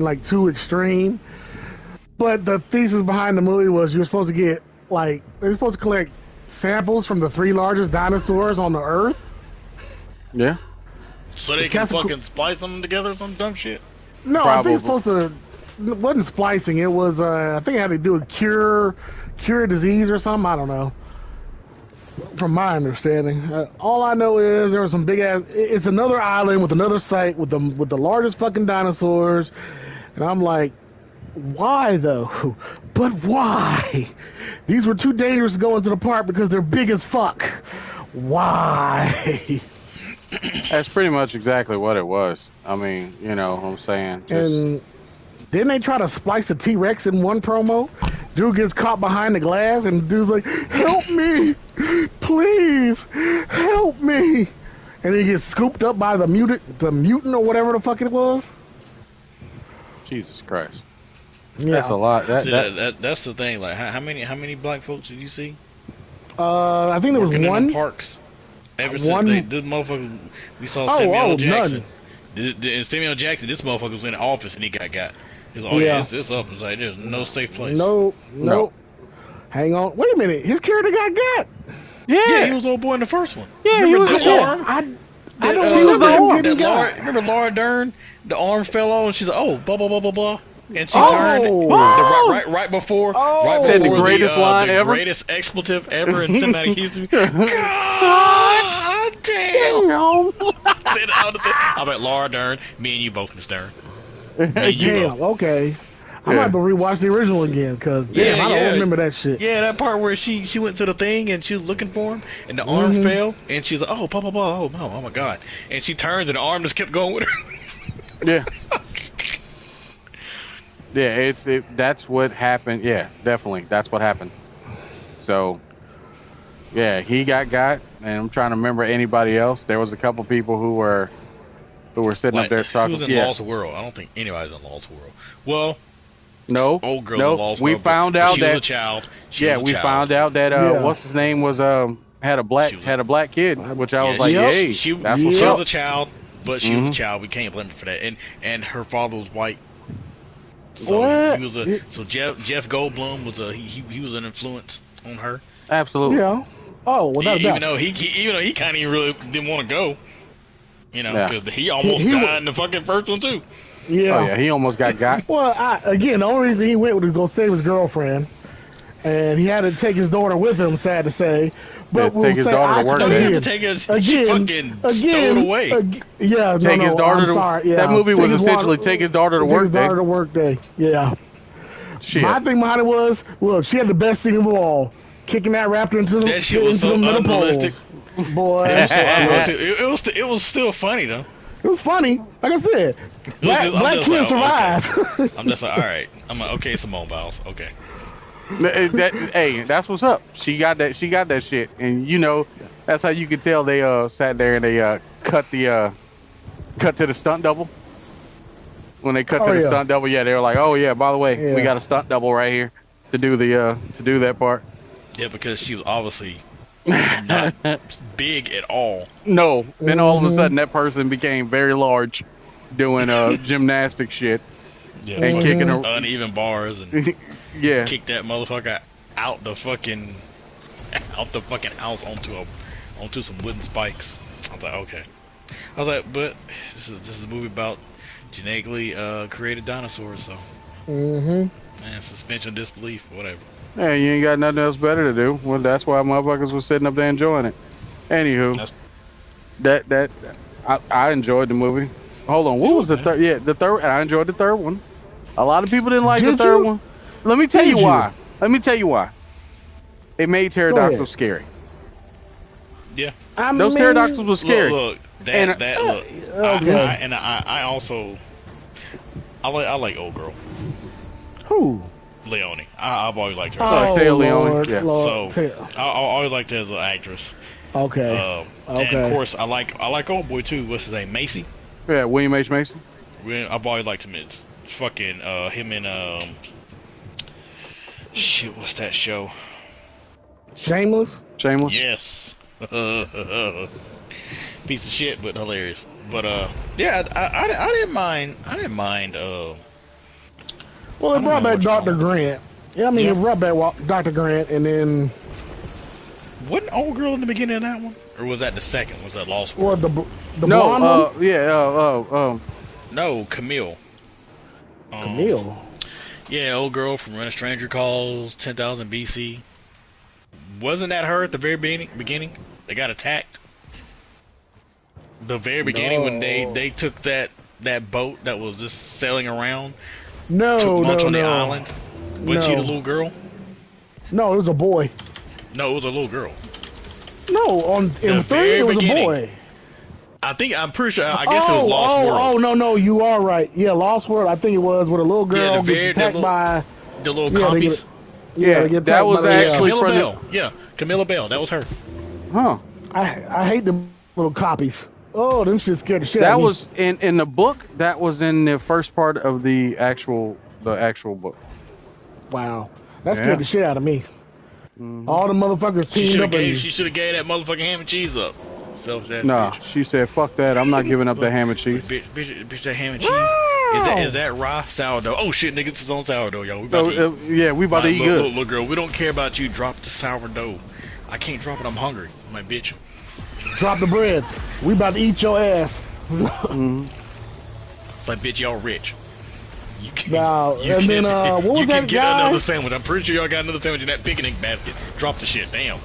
like too extreme. But the thesis behind the movie was you were supposed to get like they're supposed to collect samples from the 3 largest dinosaurs on the Earth. Yeah. So they can fucking splice them together or some dumb shit? No, Probably. I think it's supposed to. It wasn't splicing. It was. I think it had to do with cure a disease or something. I don't know. From my understanding, all I know is there was some big ass. It's another island with another site with the largest fucking dinosaurs, and I'm like, why though? But why? These were too dangerous to go into the park because they're big as fuck. Why? That's pretty much exactly what it was. I mean, you know what I'm saying? And didn't they try to splice a T-Rex in one promo? Dude gets caught behind the glass, and dude's like, "Help me, please, help me!" And he gets scooped up by the mutant or whatever the fuck it was. Jesus Christ. Yeah. That's a lot. That's the thing. Like, how many black folks did you see? I think there was Working in one. the parks. Ever One- since this motherfucker, we saw Samuel Jackson. None. And Samuel Jackson, this motherfucker was in the office and he got. He's like, it's up. It's like, there's no safe place. No. Hang on. Wait a minute. His character got. Yeah, he was old boy in the first one. Yeah, remember he was. the arm? I don't remember him getting got. Remember Laura Dern? The arm fell off and she's like, oh, blah, blah, blah, blah, blah. And she Oh. turned Oh. right before Said the greatest line the ever. greatest expletive ever in cinematic history. God damn! I'm like, Laura Dern, me and you both in Stern. Damn. Okay. I'm gonna have to rewatch the original again because damn, I don't remember that shit. Yeah, that part where she went to the thing and she was looking for him and the arm fell and she's like, oh, blah blah blah, oh my god, and she turns and the arm just kept going with her. Yeah. Yeah, that's what happened. Yeah, definitely, that's what happened. So, yeah, he got, and I'm trying to remember anybody else. There was a couple people who were sitting up there talking. He was in Lost World. I don't think anybody's in Lost World. Well, no, old girl in Lost we World. found out she that was a child. We found out that what's his name was had a black kid, which I was like, hey, she that's was what's up. a child, but she was a child. We can't blame her for that. And her father was white. So What? he was Jeff Goldblum was he was an influence on her. Absolutely. Yeah. Oh, well, Even though he kind of really didn't want to go, you know, because he almost died in the fucking first one too. Yeah. Oh yeah, he almost got. Well, again, the only reason he went was to go save his girlfriend, and he had to take his daughter with him. Sad to say, but take his daughter to work. He had to take his fucking stowed away. Take his daughter to work. That movie was essentially take his daughter to work. Take his daughter to work day. Yeah. Shit. My thing behind it was, look, she had the best scene of all, kicking that raptor into the that shit was so unrealistic. Boy, it was still funny though. It was funny. Like I said, black kids survive. Okay. I'm just like, all right. I'm like, okay, Simone Biles. Okay. Hey, that's what's up. She got that shit, and you know, that's how you could tell they sat there and they cut to the stunt double. When they cut to the stunt double, they were like, oh yeah, by the way, we got a stunt double right here to do that part. Yeah, because she was obviously not big at all. No. Then all of a sudden that person became very large doing gymnastic shit. Yeah, and kicking uneven bars and kick that motherfucker out the fucking house onto some wooden spikes. I was like, okay. I was like, but this is a movie about genetically created dinosaurs, so man, suspension of disbelief, whatever. Yeah, you ain't got nothing else better to do. Well, that's why motherfuckers was sitting up there enjoying it. Anywho, I enjoyed the movie. Hold on, what was the third? Yeah, the third. I enjoyed the third one. A lot of people didn't like the third one. Let me tell you why. It made pterodactyls scary. Yeah, those pterodactyls were scary. Look, I also like old girl. Who? Leone. I've always liked her. Taya Leone. Yeah. So I always liked her as an actress. Okay. And of course I like old boy too. What's his name? Macy. Yeah, William H. Macy. I've always liked him. It's fucking him and shit. What's that show? Shameless. Yes. Piece of shit, but hilarious. But yeah, I didn't mind. Well, it brought back Dr. Grant. Yeah, I mean, it brought back Dr. Grant, and then... Wasn't old girl in the beginning of that one? Or was that the second? Was that Lost World? Well, the blonde one? No, Camille. Camille? Yeah, old girl from When a Stranger Calls, 10,000 BC. Wasn't that her at the very beginning? They got attacked. The very beginning when they took that boat that was just sailing around. Took lunch on the island. Wasn't she the little girl? No, it was a boy. No, it was a little girl. No, in 3 it was a boy. I'm pretty sure. I guess it was Lost World. Oh, no, you are right. Yeah, Lost World. I think it was with a little girl gets attacked by the little compies. That was actually Camilla Bell. Yeah, Camilla Bell. That was her. Huh. I hate them little copies. Oh, them shit scared the shit out of me. That was in the book. That was in the first part of the actual book. Wow, that scared the shit out of me. All the motherfuckers teamed up. She should have gave that motherfucking ham and cheese up. Nah, she said, "Fuck that! I'm not giving up that ham and cheese." Bitch, that ham and cheese. Is that raw sourdough? Oh shit, nigga, it's on sourdough, yo. We about to eat. We about to eat good. Look, girl, we don't care about you. Drop the sourdough. I can't drop it. I'm hungry. I'm like, bitch. Drop the bread. We about to eat your ass. It's like, bitch, y'all rich. You can, what was that get guy? Another sandwich. I'm pretty sure y'all got another sandwich in that picnic basket. Drop the shit. Damn.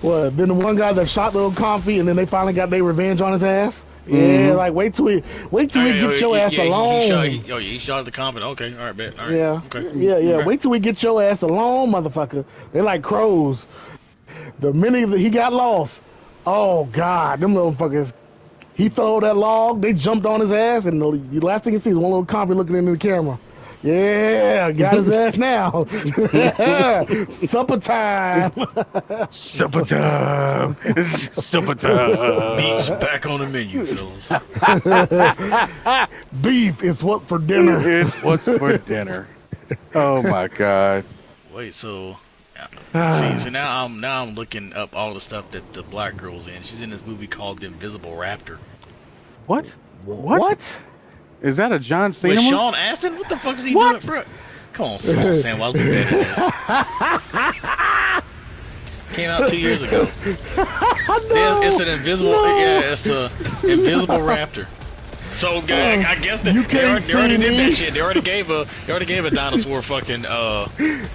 What? Then the one guy that shot little Comfy, and then they finally got their revenge on his ass. Yeah, like wait till we get your ass alone. He shot the Comfy. Okay, all right, bet. All right. Yeah, okay. Yeah. Wait till we get your ass alone, motherfucker. They like crows. The minute he got lost, oh god, them motherfuckers. He fell that log. They jumped on his ass, and the last thing you see is one little Comfy looking into the camera. Yeah, got his ass now. Supper time. Supper time. Supper time. Meat's back on the menu, fellas. Beef is what for dinner. It's what's for dinner. Oh my god. Wait, so now I'm looking up all the stuff that the black girl's in. She's in this movie called The Invisible Raptor. What? What? Is that a John Cena? With Sean Astin? What the fuck is he doing, bro? Come on, Sam. Why look at this? Came out 2 years ago. It's an invisible. Yeah, it's a invisible raptor. So I guess they already did that shit. They already gave a dinosaur fucking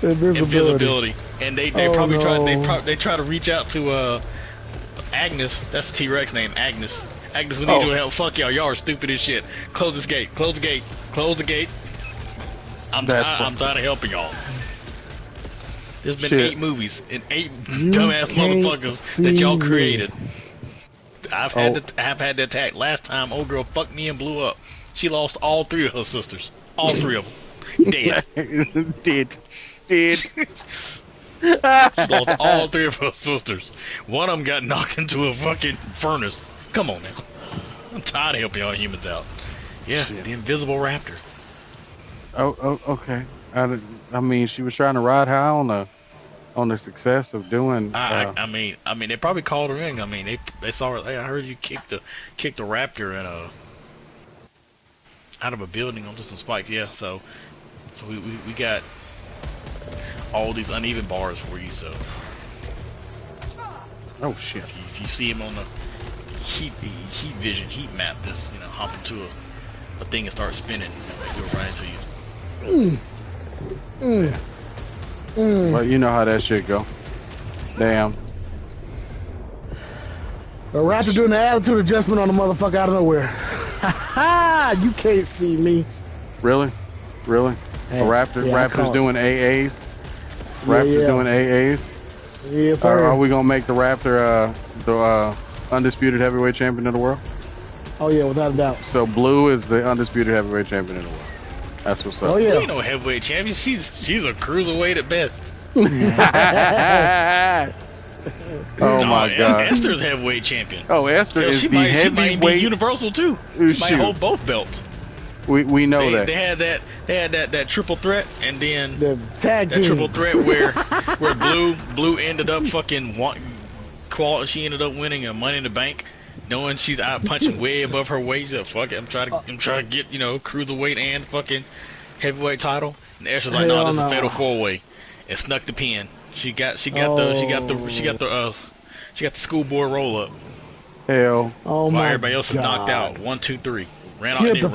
invisibility, and they probably try to reach out to Agnes. That's the T-Rex name, Agnes. Agnes, we need your help. Fuck y'all. Y'all are stupid as shit. Close this gate. Close the gate. Close the gate. I'm tired of helping y'all. There's been 8 movies and 8 dumbass motherfuckers that y'all created. I've had the attack. Last time, old girl fucked me and blew up. She lost all 3 of her sisters. All 3 of them. Dead. Dead. She lost all 3 of her sisters. One of them got knocked into a fucking furnace. Come on now. I'm tired of helping y'all humans out. Yeah, the invisible raptor. Oh, okay. I mean, she was trying to ride high on the success of doing. I mean, they probably called her in. I mean, they saw her. Hey, I heard you kicked the raptor in out of a building onto some spikes. Yeah, so we got all these uneven bars for you. So. Oh shit! If you see him on the heat map, just hop into a thing and start spinning, and it'll right into you. Well, you know how that shit go. Damn. A raptor doing the attitude adjustment on the motherfucker out of nowhere. You can't see me. Really? Hey, a raptor's doing AAs. Raptor's doing AAs. Yes, sir. Are we gonna make the raptor the undisputed heavyweight champion of the world? Oh yeah, without a doubt. So Blue is the undisputed heavyweight champion of the world. That's what's up. Oh yeah. Ain't no heavyweight champion. She's a cruiserweight at best. Oh my god. Esther's heavyweight champion. Oh, Esther is the heavyweight. She might be universal too. She might hold both belts. We know that. They had that triple threat, and then the tag team. Triple threat where Blue ended up fucking she ended up winning a Money in the Bank, knowing she's out punching way above her weight. She's like, fuck it, I'm trying to get cruiserweight and fucking heavyweight title, and Esther's like, no, this is a fatal 4-way, and snuck the pin. She got the school board roll up. Hell. Oh While my everybody else is knocked out. 1, 2, 3. Ran off with the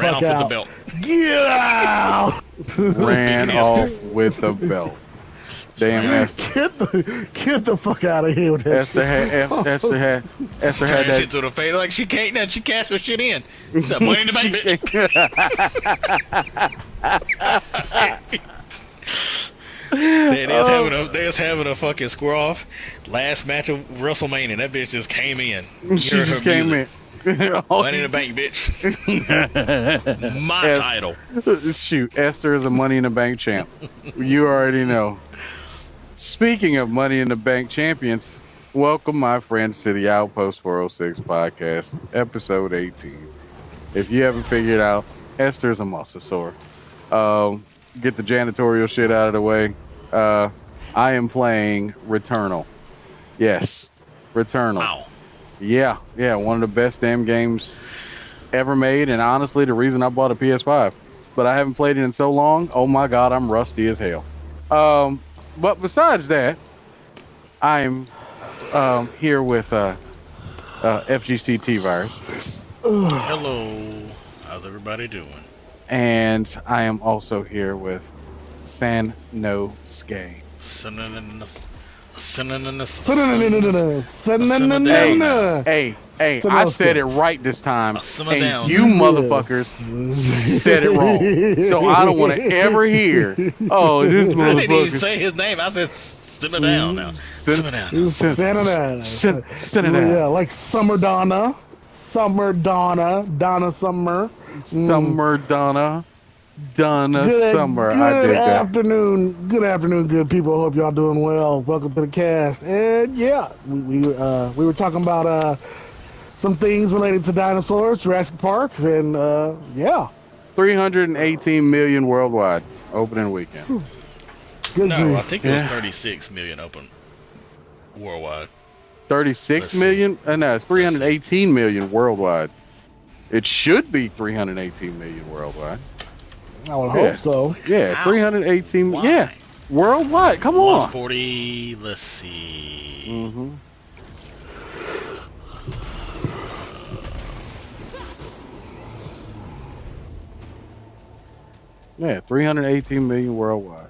belt. Get out! Ran off with the belt. Damn Esther. Get the fuck out of here with that shit. Esther had that shit to the face. Like, she can't now. She cashed her shit in. That money in the bank, bitch. They was having a fucking square off. Last match of WrestleMania. That bitch just came in. She just came in. Money in the bank, bitch. My title. Shoot, Esther is a Money in the Bank champ. You already know. Speaking of Money in the Bank champions, welcome my friends to the Outpost 406 podcast, episode 18. If you haven't figured out, Esther's a Mosasaur. Get the janitorial shit out of the way. I am playing Returnal. Yes, Returnal. Wow. Yeah, one of the best damn games ever made, and honestly, the reason I bought a PS5. But I haven't played it in so long. Oh my god, I'm rusty as hell. But besides that, I'm here with FGC TeaVirus. Hello. How's everybody doing? And I am also here with Sanosuke. Hey, I said it right this time, and you motherfuckers said it wrong. So I don't want to ever hear, oh, this motherfucker. I didn't even say his name. I said, simmer down now. Simmer down. Simmer down. Yeah, like Summer Donna. Donna Summer. Summer Donna. Summer. I did that. Good afternoon, good people. Hope y'all doing well. Welcome to the cast. And yeah, we were talking about some things related to dinosaurs, Jurassic Park, and yeah. 318 million worldwide opening weekend. I think it was 36 million open worldwide. 36 million? No, it's 318 million worldwide. It should be 318 million worldwide. I would hope so. Yeah, Wow. 318. Why? Yeah, worldwide. Come on. 140. Let's see. Mm-hmm. Yeah, 318 million worldwide.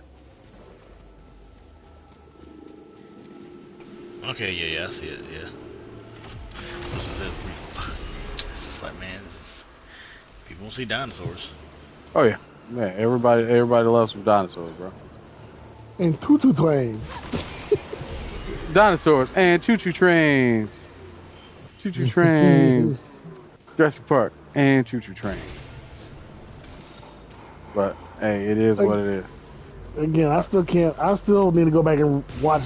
Okay, yeah, I see it. Yeah. This is it's just like, man, people won't see dinosaurs. Oh yeah. Yeah, everybody loves some dinosaurs, bro. And tutu trains. Dinosaurs and choo-choo trains. Choo-choo trains. Jurassic Park and choo-choo trains. But hey, it is what it is. Again, I still need to go back and watch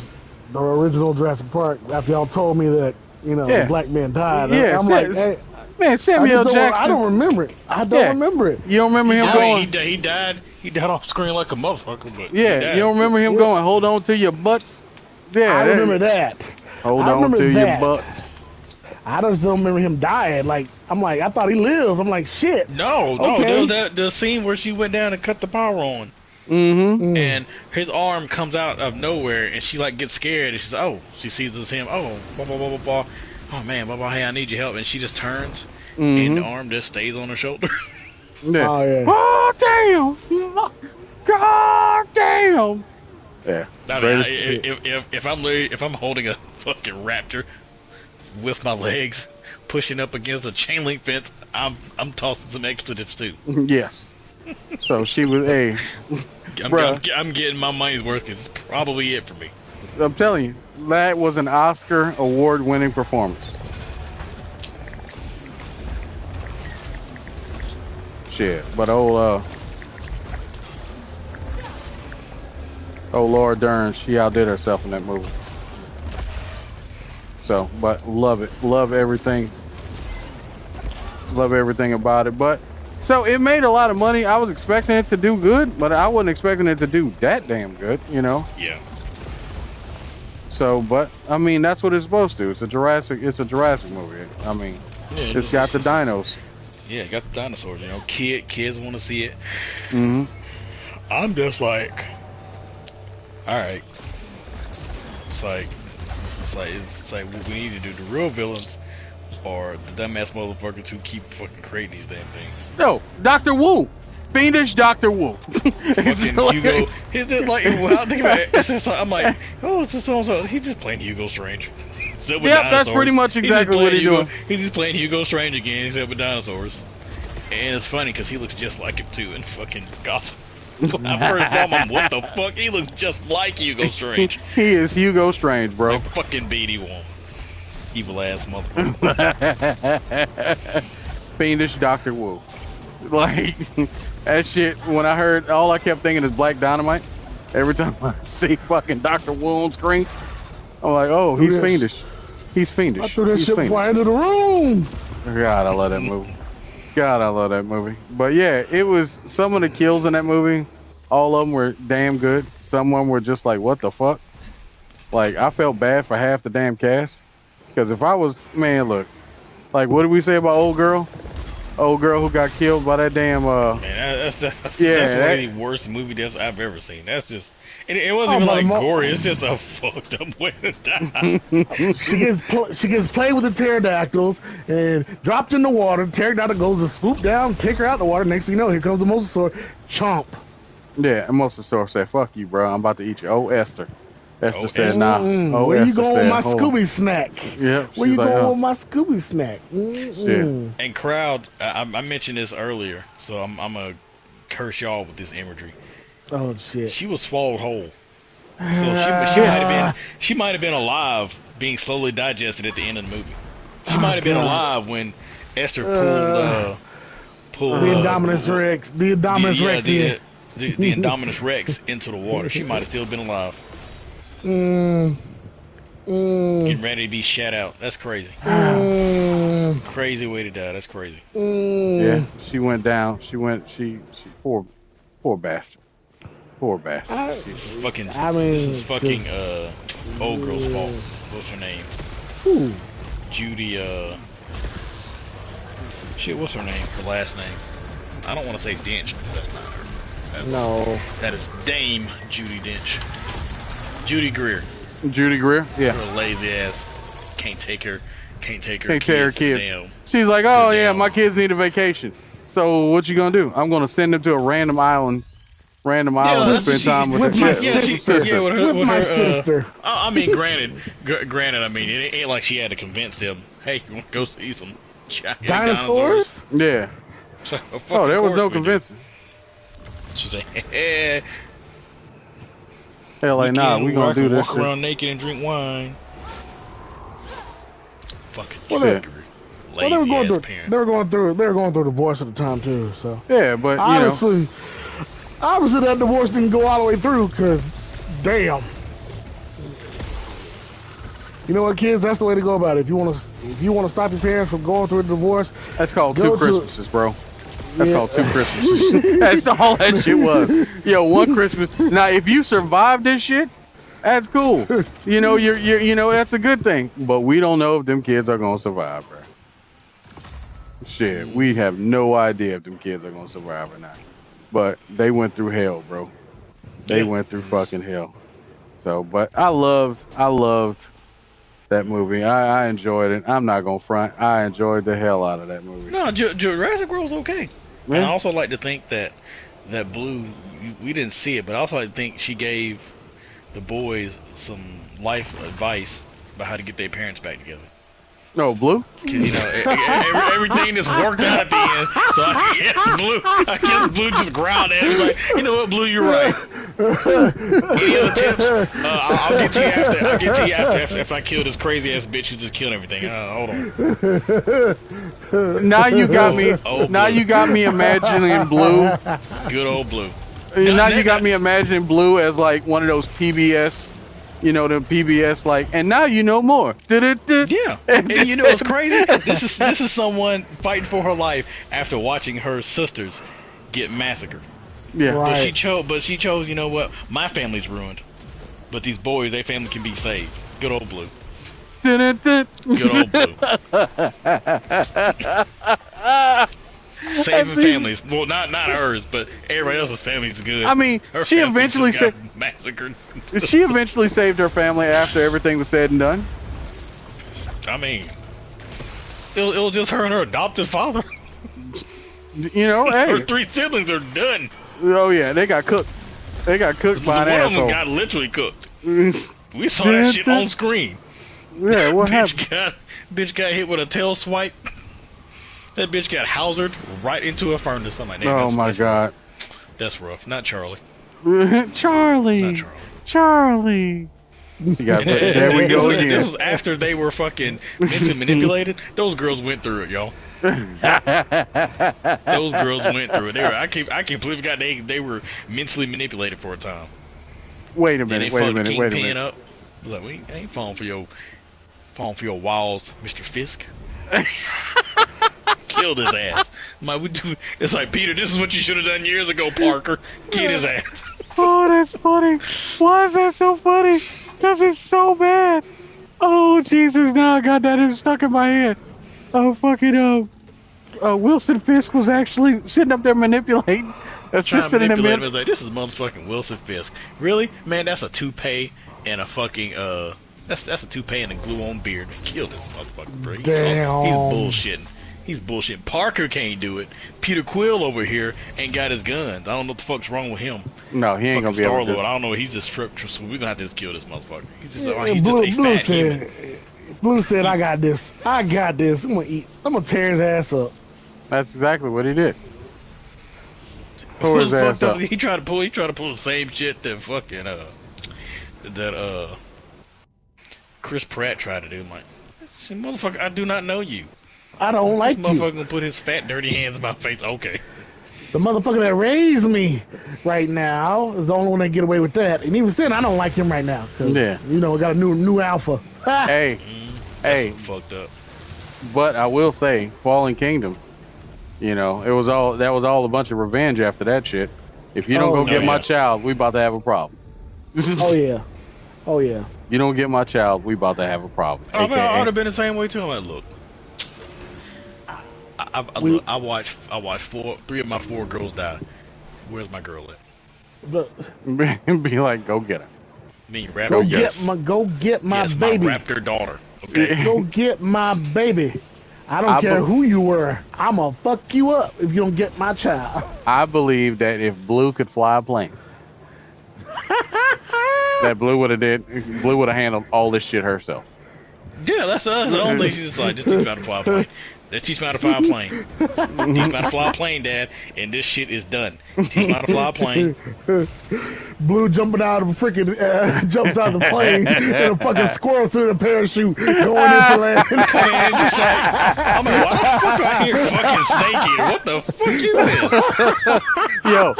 the original Jurassic Park after y'all told me that, the black man died. Yeah, I'm like, hey, man, Samuel Jackson. I don't remember it. I don't remember it. You don't remember him going? He died off screen like a motherfucker. But yeah, you don't remember him going? Hold on to your butts. Yeah, I remember that. Hold on to your butts. I just don't remember him dying. Like, I thought he lived. I'm like, shit. No, okay. There was the scene where she went down and cut the power on. Mm-hmm. And his arm comes out of nowhere, and she like gets scared, and she's she sees it's him. Oh, blah blah blah blah blah. Oh man, blah blah. Hey, I need your help, and she just turns, and the arm just stays on her shoulder. Yeah. Oh yeah. Oh damn! God damn! Yeah. I mean, if I'm holding a fucking raptor with my legs pushing up against a chain link fence, I'm tossing some expletives too. Yes. So she was I'm getting my money's worth. It's probably it for me. I'm telling you, that was an Oscar award-winning performance. Shit, but old Laura Dern, she outdid herself in that movie. So, but love it, love everything about it. But so it made a lot of money. I was expecting it to do good, but I wasn't expecting it to do that damn good, Yeah. So, but I mean, that's what it's supposed to. It's a Jurassic movie. I mean, it's got the dinos. Yeah, got the dinosaurs. Kids want to see it. Mm-hmm. I'm just like, all right. It's like what we need to do. The real villains are the dumbass motherfuckers who keep fucking creating these damn things. No, Dr. Wu. Fiendish Dr. Wu. Fucking Hugo. He's just like, when I think about it, it's just like, I'm like, oh, it's just so. He's just playing Hugo Strange. Yep, that's pretty much exactly what he's doing. He's just playing Hugo Strange again, except with dinosaurs. And it's funny because he looks just like him too in fucking Gotham. When I first saw him, what the fuck? He looks just like Hugo Strange. He is Hugo Strange, bro. Like fucking BD one. Evil ass motherfucker. Fiendish Dr. Wu. Like, that shit, when I heard, all I kept thinking is Black Dynamite. Every time I see fucking Dr. Wu on screen, I'm like, oh, he's fiendish. He's fiendish. I threw that shit before I entered the room. God, I love that movie. God, I love that movie. But yeah, it was, some of the kills in that movie, all of them were damn good. Some of them were just like, what the fuck? Like, I felt bad for half the damn cast. Because if I was, man, look, like, what did we say about old girl? Old girl who got killed by that damn, Man, that's one of the worst movie deaths I've ever seen. That's just, it wasn't even like gory. It's just a fucked up way to die. She gets played with the pterodactyls and dropped in the water. Pterodactyl goes to swoop down, take her out the water. Next thing you know, here comes the Mosasaur. Chomp. Yeah, and Mosasaur said, fuck you, bro. I'm about to eat you. Oh, Esther. Esther said, nah. Oh, where Esther you going said, with my Scooby snack? Yeah. Where you going with my Scooby snack? Shit. And crowd, I mentioned this earlier, so I'm gonna curse y'all with this imagery. Oh shit. She was swallowed whole. So she might have been alive, being slowly digested at the end of the movie. She might have been alive when Esther pulled the Indominus Rex. The Indominus Rex. The Indominus Rex into the water. She might have still been alive. Getting ready to be shat out. That's crazy. Crazy way to die. That's crazy. Yeah, she went down. She poor bastard. Poor bastard. This is fucking old girl's fault. What's her name? Who? Judy, shit, what's her name? Her last name? I don't want to say Dench, because that's not her. That is Dame Judy Dench. Judy Greer. Judy Greer? Yeah. Her lazy ass. Can't take her kids. Damn. She's like, oh yeah, my kids need a vacation. So what you gonna do? I'm gonna send them to a random island to spend time with my sister. With my sister. I mean, granted, I mean, it ain't like she had to convince them, hey, you want to go see some dinosaurs? Yeah. So, there was no convincing. She's like, hey, hell, like, nah, we gonna do this. Walk around naked and drink wine. Fucking shit. Well, they were going through divorce at the time too. So yeah, but obviously that divorce didn't go all the way through. Cause damn, you know what, kids? That's the way to go about it. If you want to stop your parents from going through a divorce, that's called 2 Christmases, bro. That's called 2 Christmases. That's all that shit was. Yo, 1 Christmas. Now, if you survive this shit, that's cool. You know, that's a good thing. But we don't know if them kids are gonna survive, bro. Shit, we have no idea if them kids are gonna survive or not. But they went through hell, bro. They went through fucking hell. So, but I loved that movie. I enjoyed it. I'm not gonna front. I enjoyed the hell out of that movie. No, Jurassic World's okay. Yeah. And I also like to think that Blue, we didn't see it, but I also like to think she gave the boys some life advice about how to get their parents back together. No, Blue? Cause everything just worked out at the end. So I guess Blue just growled at him like, you know what, Blue, you're right. Any other tips? I'll get to you after if I kill this crazy ass bitch who just killed everything. Hold on. Now you got me. You got me imagining Blue. Good old Blue. Now you got me imagining Blue as like one of those PBS. You know, the PBS, like, and now you know more. Yeah, and you know what's crazy? This is someone fighting for her life after watching her sisters get massacred. Yeah, right. But she chose. You know what? My family's ruined, but these boys, their family can be saved. Good old Blue. Good old Blue. Saving families. Well, not hers, but everybody else's family's good. I mean, her she eventually got massacred. She eventually saved her family after everything was said and done. I mean, it was just her and her adopted father. You know, hey. Her 3 siblings are done. Oh yeah, they got cooked. They got cooked by an asshole. One of them got literally cooked. We saw that shit on screen. Yeah, what happened? Bitch got hit with a tail swipe. That bitch got housered right into a furnace. I'm like, oh my god. That's rough. Not Charlie. Charlie. Not Charlie. There we go again. This was after they were fucking mentally manipulated. Those girls went through it, y'all. Those girls went through it. I can't believe they were mentally manipulated for a time. Wait a minute. Up. I was like, we ain't falling for your walls, Mr. Fisk. Killed his ass. It's like, Peter, this is what you should have done years ago, Parker. Get his ass. Oh, that's funny. Why is that so funny? Because it's so bad. Oh, Jesus, now I got that stuck in my head. Oh, fucking, Wilson Fisk was actually sitting up there manipulating. Assisting in the middle. Like, this is motherfucking Wilson Fisk. Really? Man, that's a toupee and a fucking, that's a toupee and a glue-on beard. Killed this motherfucker, bro. He's bullshitting. Parker can't do it. Peter Quill over here ain't got his guns. I don't know what the fuck's wrong with him. No, he ain't gonna be able to. I don't know. He's just scripture, so we're gonna have to just kill this motherfucker. He's just a fat human. Blue said, I got this. I'm gonna tear his ass up. That's exactly what he did. Tore his ass up. He tried to pull the same shit that fucking Chris Pratt tried to do. I'm like, motherfucker, I do not know you. I don't like this motherfucker gonna put his fat, dirty hands in my face. Okay. The motherfucker that raised me right now is the only one that get away with that. And even then, I don't like him right now. Yeah. You know, we got a new alpha. Hey. That's fucked up. But I will say, Fallen Kingdom, you know, that was all a bunch of revenge after that shit. If you don't get my child, we about to have a problem. Oh yeah. You don't get my child, we about to have a problem. I would have been the same way too. I'm like, look. I watched 3 of my 4 girls die. Where's my girl at? Be like, go get her. Go get my baby. My raptor daughter. Okay. Go get my baby. I don't care who you were. I'm gonna fuck you up if you don't get my child. I believe that if Blue could fly a plane, that Blue would have handled all this shit herself. Yeah, that's us. The only thing she's just like, just teach me how to fly a plane. Let's teach me how to fly a plane. Teach me how to fly a plane, Dad, and this shit is done. Teach me how to fly a plane. Blue jumping out of a freaking jumps out of the plane and a fucking squirrel through the parachute going into land. Man, just like, I'm like, why the fuck I hear fucking snake eater? What the fuck is this? Yo,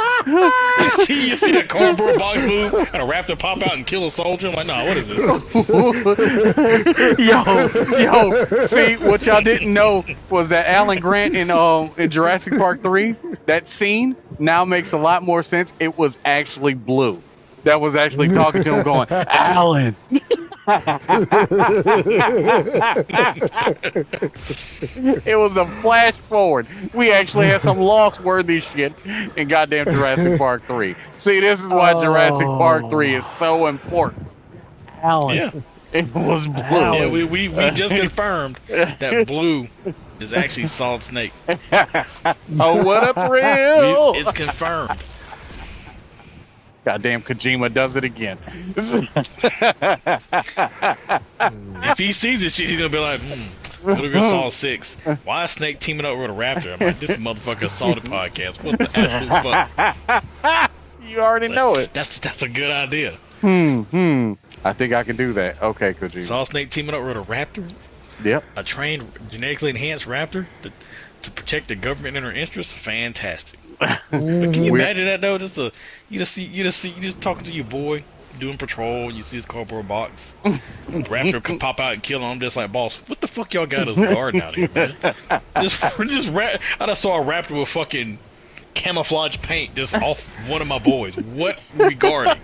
you see the cardboard box move and a raptor pop out and kill a soldier? I'm like, nah, what is this? Yo, see, what y'all didn't know was that Alan Grant in Jurassic Park 3, that scene now makes a lot more sense. It was actually Blue that was actually talking to him going, Alan. It was a flash forward. We actually had some lost-worthy shit in goddamn Jurassic Park 3. See, this is why Jurassic Park 3 is so important. Alan. Yeah. It was Blue. Yeah, we just confirmed that Blue is actually Solid Snake. Oh, what a thrill! It's confirmed. Goddamn Kojima does it again. If he sees this shit, he's gonna be like, Metal Gear Solid 6. Why is Snake teaming up with a raptor? I'm like, this motherfucker Solid podcast. What the absolute fuck? You already know it. That's a good idea. I think I can do that. Okay, Kojima. Solid Snake teaming up with a raptor? Yep. A trained, genetically enhanced raptor to protect the government and her interests? Fantastic. But can you imagine that though? You just talking to your boy doing patrol, and you see his cardboard box. Raptor can pop out and kill him. I'm just like, boss, what the fuck y'all got as a garden out here, man? I just saw a raptor with fucking camouflage paint just off one of my boys. What are we guarding?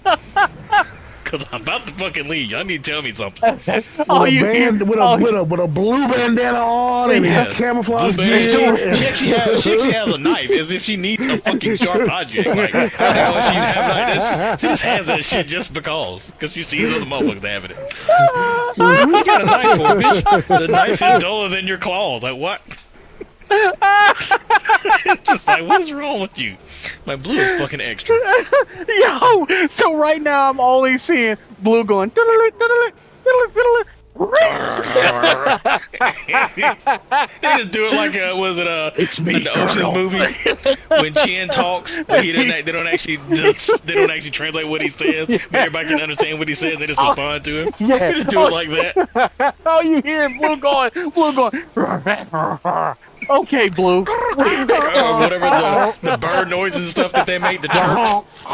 Cause I'm about to fucking leave. Y'all need to tell me something. With a blue bandana on and a camouflage gear. She actually has a knife, as if she needs a fucking sharp object. Like, how the hell she have like this? She just has that shit just because she sees other motherfuckers having it. You got a knife for, bitch. The knife is duller than your claws. Like what? It's just like, what is wrong with you? My Blue is fucking extra. Yo, so right now I'm only seeing Blue going. They just do it like it's me, in the Ocean's movie when Chin talks, but they don't actually translate what he says, but everybody can understand what he says. They just respond to him. Yeah. They just do it like that. All you hear is Blue going. Okay, Blue. Whatever the bird noises and stuff that they make, the chirps.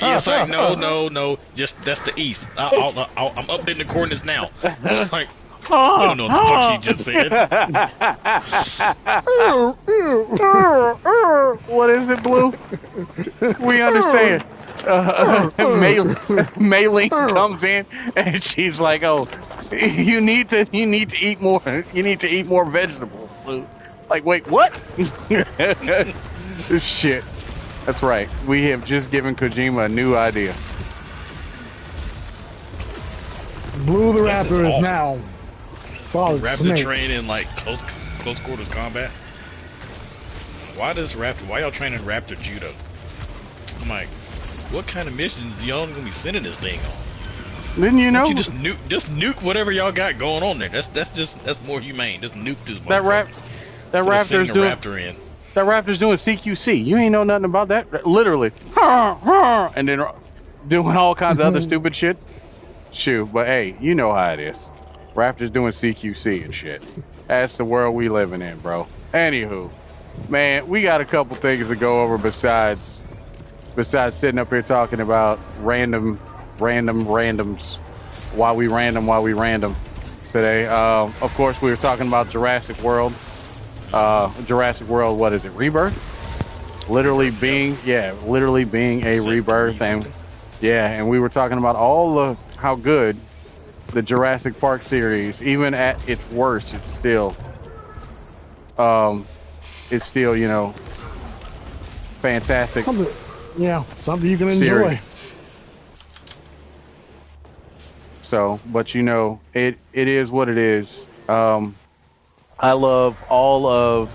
It's like no, just that's the east. I'm updating the coordinates now. It's like, I don't know what the fuck she just said. What is it, Blue? We understand. Mei-Ling comes in and she's like, "Oh, you need to eat more. You need to eat more vegetables, Blue." Like, wait, what? Shit. That's right. We have just given Kojima a new idea. Blue the Raptor is now solid Raptor snake. train in like close quarters combat. Why y'all training Raptor judo? I'm like, what kind of missions y'all gonna be sending this thing on? Didn't you know? You just nuke whatever y'all got going on there. That's more humane. Just nuke this. That Raptor's doing CQC. You ain't know nothing about that. Literally, and then doing all kinds of other stupid shit. Shoot, but hey, you know how it is. Raptor's doing CQC and shit. That's the world we living in, bro. Anywho, man, we got a couple things to go over besides sitting up here talking about randoms. Why we random today. Of course, we were talking about Jurassic World. Jurassic World, what is it? Rebirth? Literally being a rebirth, and we were talking about how good the Jurassic Park series, even at its worst, it's still fantastic. Something you can enjoy. Series. So, but it is what it is. I love all of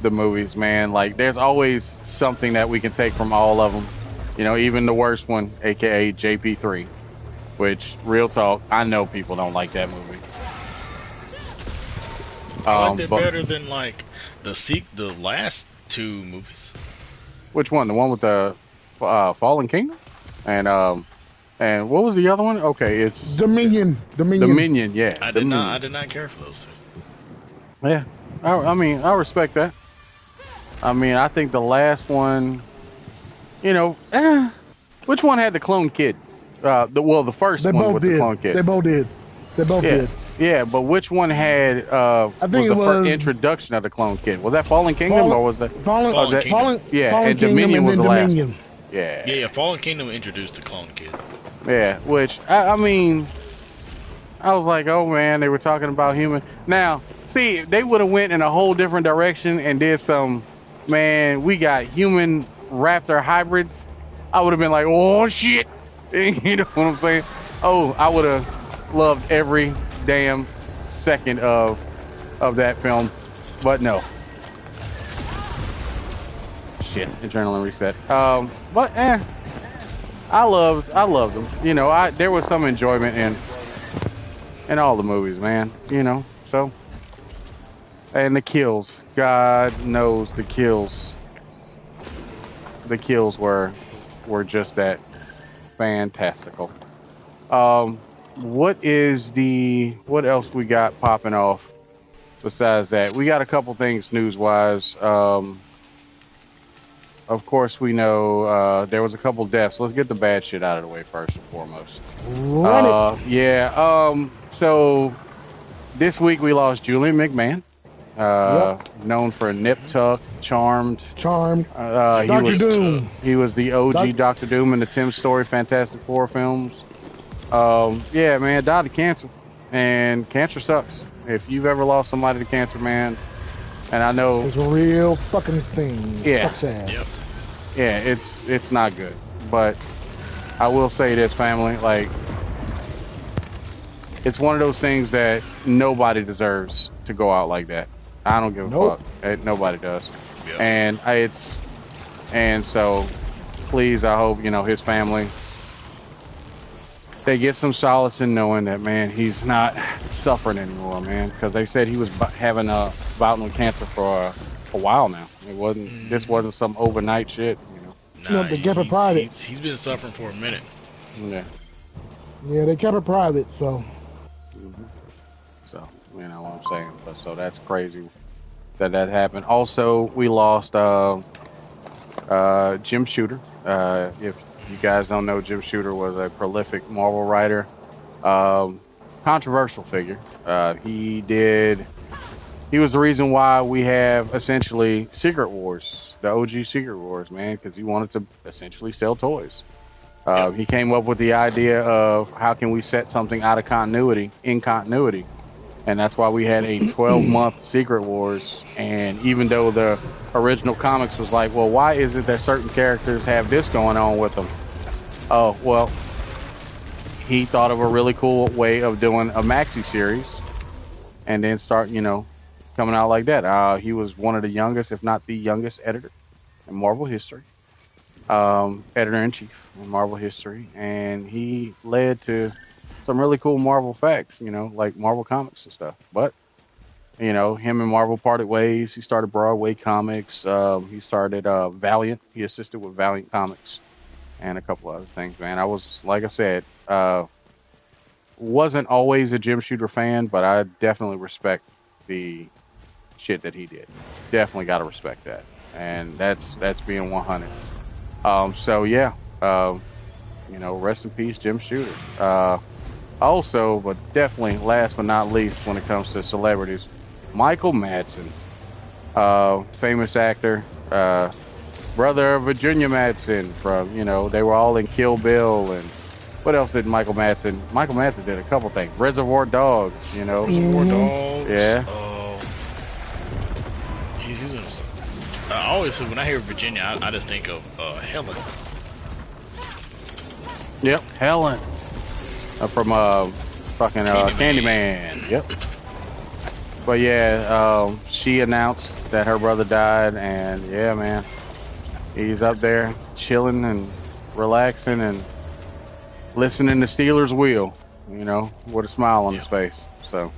the movies, man. Like, there's always something that we can take from all of them. Even the worst one, aka JP3, which, real talk, I know people don't like that movie. I liked it better than like the last two movies. Which one? The one with the Fallen Kingdom, and what was the other one? Okay, it's Dominion. Yeah, I did not care for those two. Yeah, I mean, I respect that. I mean, I think the last one, which one had the clone kid? The first one with the clone kid. They both did. Yeah, but which one had I think was the first introduction of the clone kid? Was that Fallen Kingdom or was that Fallen Yeah, Fallen and Dominion was the last one. Yeah, Fallen Kingdom introduced the clone kid. Yeah, which I mean, I was like, oh man, they were talking about human. Now, see, if they would have went in a whole different direction and did some, man, we got human raptor hybrids, I would have been like, oh shit. You know what I'm saying? Oh, I would have loved every damn second of that film, but no. Shit, adrenaline reset. But I loved them. There was some enjoyment in all the movies, man. So. And the kills, God knows the kills. The kills were just that fantastical. What else we got popping off besides that? We got a couple things news-wise. Of course, we know there was a couple deaths. Let's get the bad shit out of the way first and foremost. Run it. Yeah. So this week we lost Julian McMahon. known for Nip Tuck, Charmed. Doctor Doom. He was the OG Doctor Doom in the Tim Story Fantastic Four films. Yeah, man, died of cancer, and cancer sucks. If you've ever lost somebody to cancer, man, and I know it's a real fucking thing. Yeah, yep. Yeah, it's not good. But I will say this, family, like, it's one of those things that nobody deserves to go out like that. I don't give a fuck. Nobody does. Yep. And so, please, I hope, you know, his family, they get some solace in knowing that, man, he's not suffering anymore, man. Because they said he was having a bout with cancer for a while now. It wasn't. This wasn't some overnight shit, you know. Nah, they kept it private. He's been suffering for a minute. Yeah. Yeah, they kept it private, so. So, you know what I'm saying. But so that's crazy that happened. Also, we lost Jim Shooter. If you guys don't know, Jim Shooter was a prolific Marvel writer, controversial figure. He was the reason why we have essentially Secret Wars, the OG Secret Wars, man, because he wanted to essentially sell toys. He came up with the idea of how can we set something out of continuity in continuity, and that's why we had a 12-month Secret Wars. And even though the original comics was like, well, why is it that certain characters have this going on with them? Oh, well, he thought of a really cool way of doing a maxi series and then start, you know, coming out like that. He was one of the youngest, if not the youngest editor in Marvel history, editor-in-chief in Marvel history, and he led to some really cool Marvel facts, you know, like Marvel Comics and stuff. But, you know, him and Marvel parted ways. He started Broadway Comics. He started Valiant. He assisted with Valiant Comics and a couple other things, man. I was, like I said, wasn't always a Jim Shooter fan, but I definitely respect the shit that he did. Definitely got to respect that. And that's being 100. So, yeah, you know, rest in peace, Jim Shooter. Also, but definitely last but not least when it comes to celebrities, Michael Madsen, famous actor, brother of Virginia Madsen from, you know, they were all in Kill Bill. And what else did Michael Madsen? Michael Madsen did a couple things. Reservoir Dogs, you know. Reservoir Dogs. Yeah. I always, when I hear Virginia, I just think of Helen. Yep, Helen. From fucking Candyman. Yep. But yeah, she announced that her brother died, and yeah, man, he's up there chilling and relaxing and listening to Steelers Wheel, you know, with a smile on his face. So,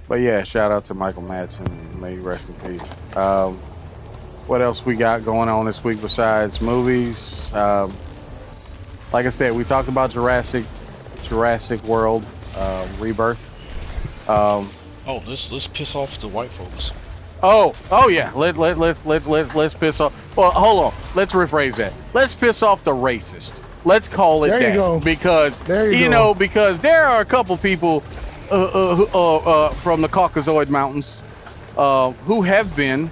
but yeah, shout out to Michael Madsen. May he rest in peace. What else we got going on this week besides movies? Like I said, we talked about Jurassic World Rebirth. Let's piss off the white folks. Oh yeah. Let's piss off. Well, hold on. Let's rephrase that. Let's piss off the racist. Let's call it there that. You go. Because you know, because there are a couple people from the Caucasoid Mountains who have been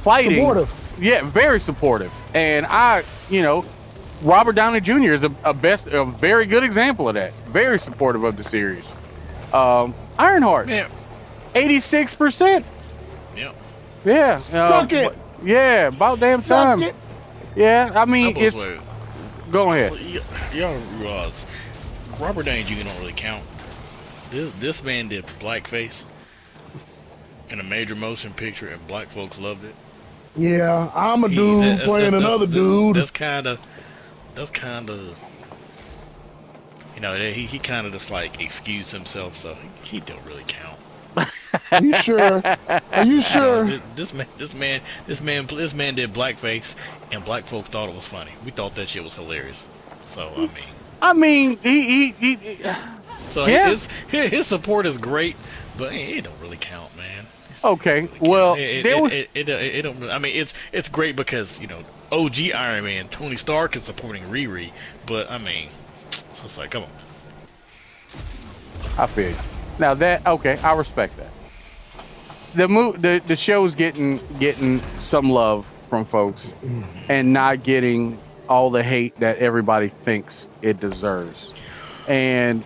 fighting. Supportive. Yeah, very supportive. And you know, Robert Downey Jr. is a very good example of that. Very supportive of the series. Ironheart, 86%. Yep. Yeah. Suck it. Yeah, about damn time. Suck it. Yeah, I mean, it's. Go ahead. Y'all realize Robert Downey Jr. don't really count. This man did blackface in a major motion picture, and black folks loved it. Yeah, I'm a dude playing another dude. That's kind of, you know, he kind of just like excused himself, so he don't really count. Are you sure? Are you sure? This man did blackface, and black folks thought it was funny. We thought that shit was hilarious. So I mean, he so yeah. his support is great, but it don't really count, man. Okay, well, it don't. I mean, it's great because, you know, OG Iron Man, Tony Stark is supporting Riri, but I mean, so it's like, come on. I feel you. Now that, okay, I respect that. the show's getting some love from folks, and not getting all the hate that everybody thinks it deserves. And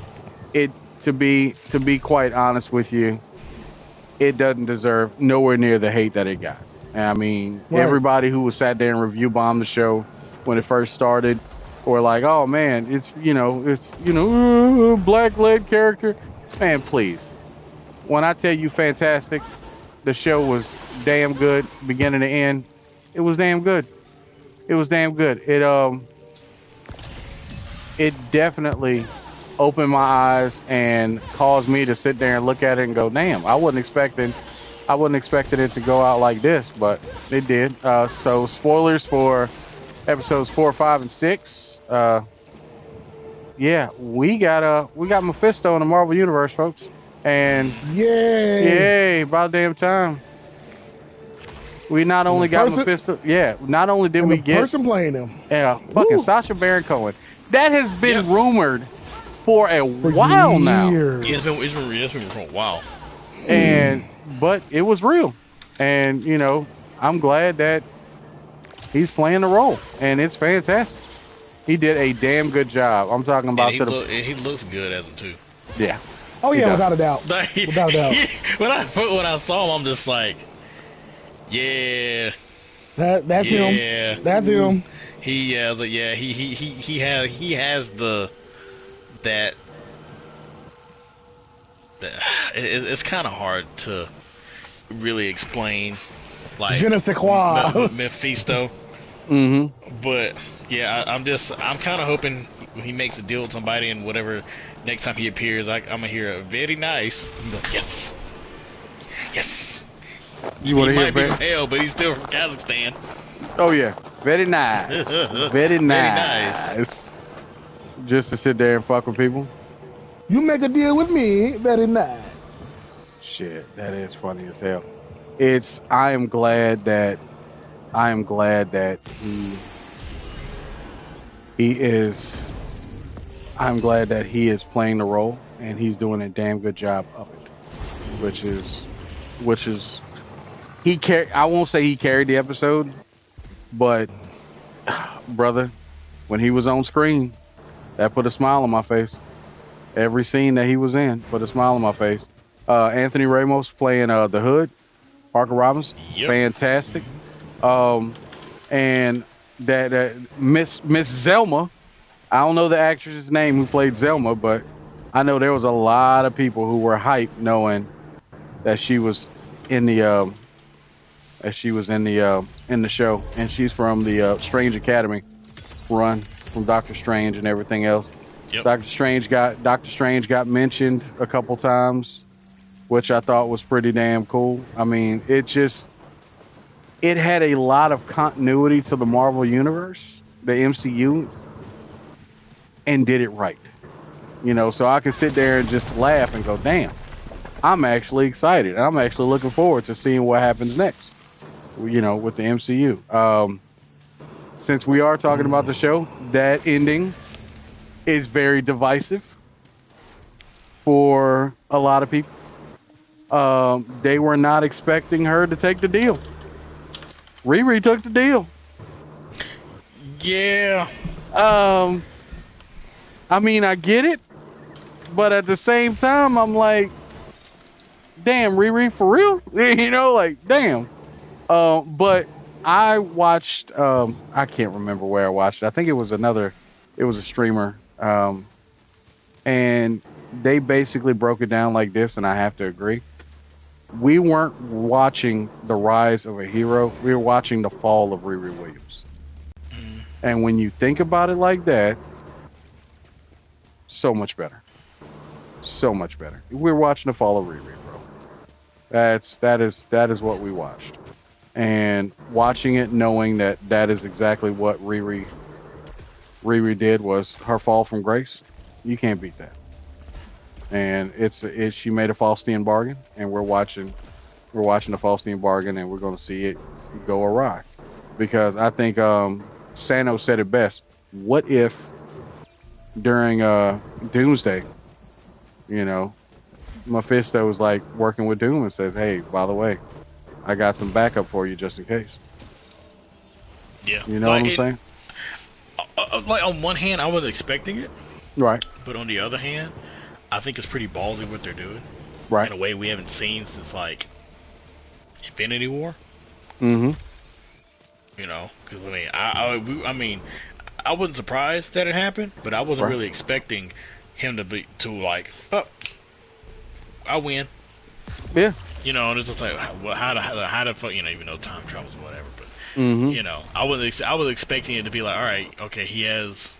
it to be quite honest with you, it doesn't deserve nowhere near the hate that it got. I mean, everybody who was sat there and review bombed the show when it first started, or like, oh man, it's black led character. Man, please. When I tell you fantastic, the show was damn good, beginning to end. It was damn good. It was damn good. It definitely opened my eyes and caused me to sit there and look at it and go, damn, I wasn't expecting it to go out like this, but it did. So spoilers for episodes 4, 5, and 6. Yeah, we got Mephisto in the Marvel Universe, folks. And yay, about damn time. We not only got Mephisto, not only did we get person playing him. Yeah, fucking Sacha Baron Cohen. That has been rumored for a while now. Yeah, it's been for a while. But it was real. And, I'm glad that he's playing the role. And it's fantastic. He did a damn good job. I'm talking about and he looks good as him too. Yeah. Oh yeah, without a doubt. Without a doubt. when I saw him, I'm just like, yeah. That's him. That's him. He has that. It's kind of hard to really explain, like je ne sais quoi. Mephisto. But yeah, I'm kind of hoping he makes a deal with somebody, and whatever next time he appears, I'm gonna hear a very nice. Like, yes. You want to hear? He might be from hell, but he's still from Kazakhstan. Oh yeah, very nice, very nice. Just to sit there and fuck with people. You make a deal with me, very nice. Shit, that is funny as hell. I am glad that I'm glad that he is playing the role, and he's doing a damn good job of it. Which is I won't say he carried the episode, but brother, when he was on screen, that put a smile on my face. Every scene that he was in put a smile on my face. Anthony Ramos playing the Hood, Parker Robbins, fantastic. And that Miss Zelma, I don't know the actress's name who played Zelma, but I know there was a lot of people who were hyped knowing that she was in the in the show, and she's from the Strange Academy run from Doctor Strange and everything else. Yep. Doctor Strange got mentioned a couple times, which I thought was pretty damn cool. I mean, it had a lot of continuity to the Marvel Universe, the MCU, and did it right. So I could sit there and just laugh and go, damn, I'm actually excited. I'm actually looking forward to seeing what happens next, with the MCU. Since we are talking about the show, that ending is very divisive for a lot of people. They were not expecting her to take the deal. Riri took the deal. Yeah. I mean, I get it, but at the same time, I'm like, damn, Riri, for real? Like, damn. But I watched, I can't remember where I watched it. I think it was a streamer. And they basically broke it down like this, and I have to agree. We weren't watching the rise of a hero. We were watching the fall of Riri Williams. And when you think about it like that, so much better. So much better. We're watching the fall of Riri, bro. That is what we watched. And watching it, knowing that is exactly what Riri did, was her fall from grace. You can't beat that. And she made a Faustian bargain, and we're watching the Faustian bargain, and we're going to see it go awry. Because I think Sano said it best. What if during Doomsday, Mephisto is like working with Doom and says, "Hey, by the way, I got some backup for you just in case." Yeah. You know what I'm saying? Like on one hand, I was expecting it. Right. But on the other hand, I think it's pretty ballsy what they're doing. Right. In a way we haven't seen since like Infinity War. Mm-hmm. You know, because I mean, I wasn't surprised that it happened, but I wasn't really expecting him to like, oh, I win. Yeah. You know, and it's just like, well, how to fuck, you know, even though time travels or whatever, but Mm-hmm. you know, I was expecting it to be like, all right, okay, he has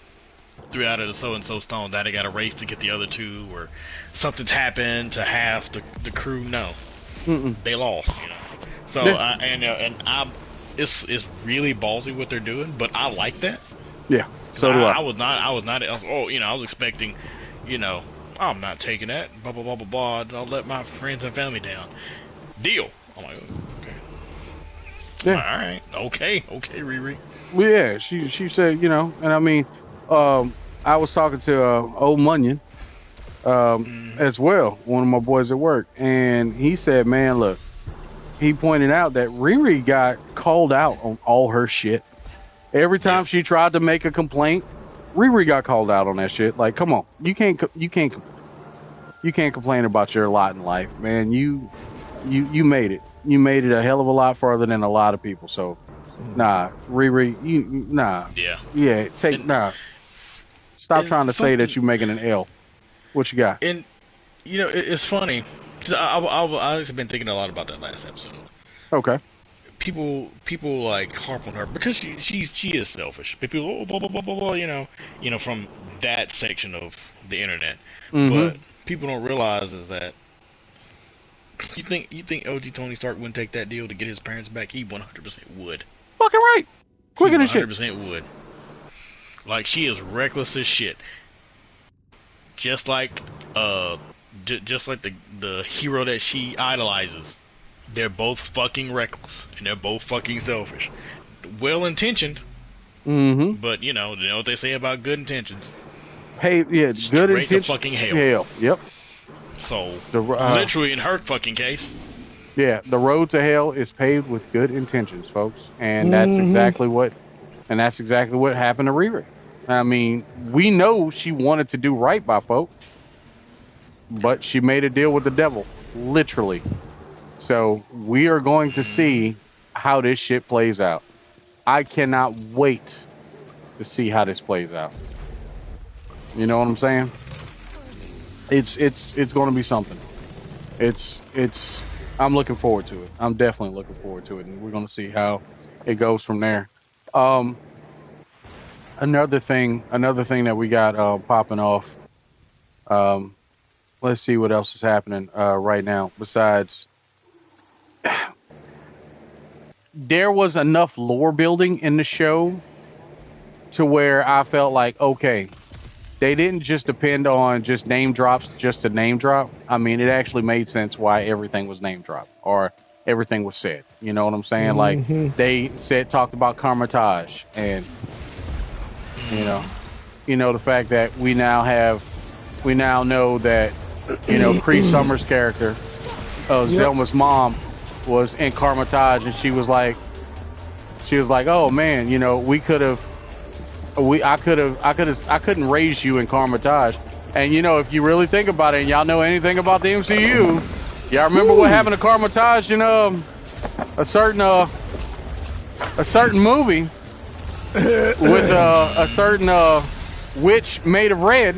3 out of the so and so stone. That I got a race to get the other 2, or something's happened to half the crew. No, they lost. You know, so yeah. It's really ballsy what they're doing, but I like that. Yeah, so do I. I was not. Oh, you know, I was expecting, you know, I'm not taking that. Blah blah blah blah blah. I'll let my friends and family down. Deal. I'm like, okay. Yeah. All right. Okay, Riri. Well, yeah, she said, you know, and I mean, I was talking to old Munyon as well, one of my boys at work, and he said, man, look, he pointed out that Riri got called out on all her shit. Every time she tried to make a complaint, Riri got called out on that shit. Like, come on, you can't complain about your lot in life, man. You made it. You made it a hell of a lot farther than a lot of people. So, nah, Riri, Stop trying to say that you're making an L. What you got? And you know, it's funny because I've been thinking a lot about that last episode. Okay. People like harp on her because she is selfish. People, oh, blah blah blah blah blah. You know, from that section of the internet. But people don't realize is that you think OG Tony Stark wouldn't take that deal to get his parents back? He 100% would. Fucking right. Quicker than shit. 100% would. Like, she is reckless as shit. Just like just like the hero that she idolizes. They're both fucking reckless and they're both fucking selfish. Well intentioned. But you know what they say about good intentions. Hey, yeah, good intentions. Straight to fucking hell. Yep. So literally in her fucking case. Yeah, the road to hell is paved with good intentions, folks, and that's exactly what happened to Riri. I mean, we know she wanted to do right by folk, but she made a deal with the devil, literally. So we are going to see how this shit plays out. I cannot wait to see how this plays out. You know what I'm saying? It's going to be something. I'm looking forward to it. I'm definitely looking forward to it, and we're going to see how it goes from there. Another thing that we got popping off. Let's see what else is happening right now. Besides, there was enough lore building in the show to where I felt like, okay, they didn't just depend on just name drops just to name drop. I mean, it actually made sense why everything was name dropped or everything was said. You know what I'm saying? Like they talked about Carmitage, and you know the fact that we now know that Cree Summers' character of Zelma's mom was in Carmitage, and she was like, oh man, we could have. I couldn't raise you in Carmitage. And if you really think about it, and y'all know anything about the MCU, y'all remember what happened to Carmitage in a certain movie with a certain witch made of red.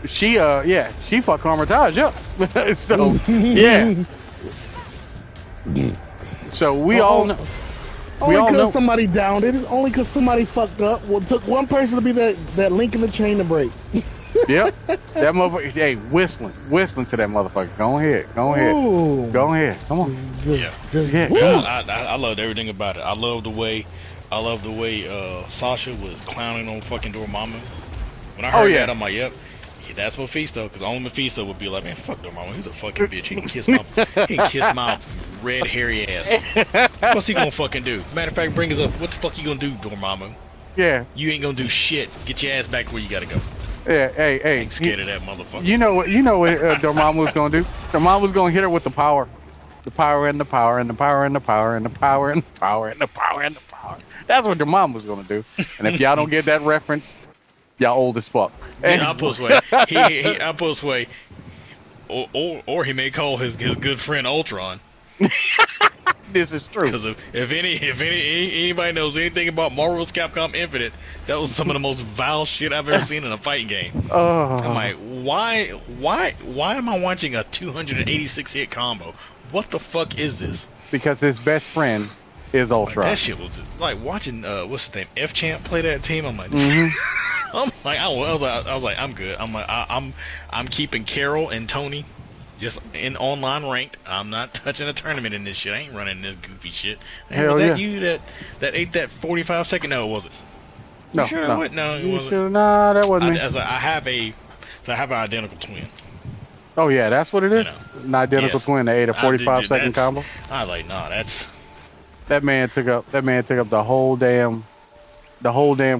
She fucked Carmitage up. So yeah. So we all know. Only because somebody downed it. Only because somebody fucked up. Well, it took one person to be that link in the chain to break. Yep. That motherfucker. Hey, whistling to that motherfucker. Go ahead. Come on. I loved everything about it. I love the way Sasha was clowning on fucking Dormammu. When I heard that, I'm like, yep. Yeah, that's Mephisto, because only Mephisto would be like, man, fuck Dormammu, he's a fucking bitch. He can kiss my red hairy ass. What's he gonna fucking do? Matter of fact, bring us up. What the fuck you gonna do, Dormammu? Yeah. You ain't gonna do shit. Get your ass back where you gotta go. Yeah, hey. I ain't scared of that motherfucker. You know what Dormammu was gonna do? Dormammu was gonna hit her with the power. The power and the power and the power and the power and the power and the power and the power and the power. That's what Dormammu was gonna do. And if y'all don't get that reference, y'all old as fuck. Yeah, Outpost way. He Outpost way. Or he may call his good friend Ultron. This is true. Because if anybody knows anything about Marvel's Capcom Infinite, that was some of the most vile shit I've ever seen in a fighting game. I'm like, why am I watching a 286 hit combo? What the fuck is this? Because his best friend is Ultron. Like, that shit was like watching what's his name, F Champ play that team. I'm like, I was like, I'm good. I'm like, I'm keeping Carol and Tony just in online ranked. I'm not touching a tournament in this shit. I ain't running this goofy shit. Hey, Hell was that yeah. you that ate that 45-second? No, it wasn't. No, you sure no. No, it wasn't. Sure? Nah, that wasn't me. I have an identical twin. Oh yeah, that's what it is. You know, an identical twin that ate a 45-second combo. I was like, nah, that's. That man took up the whole damn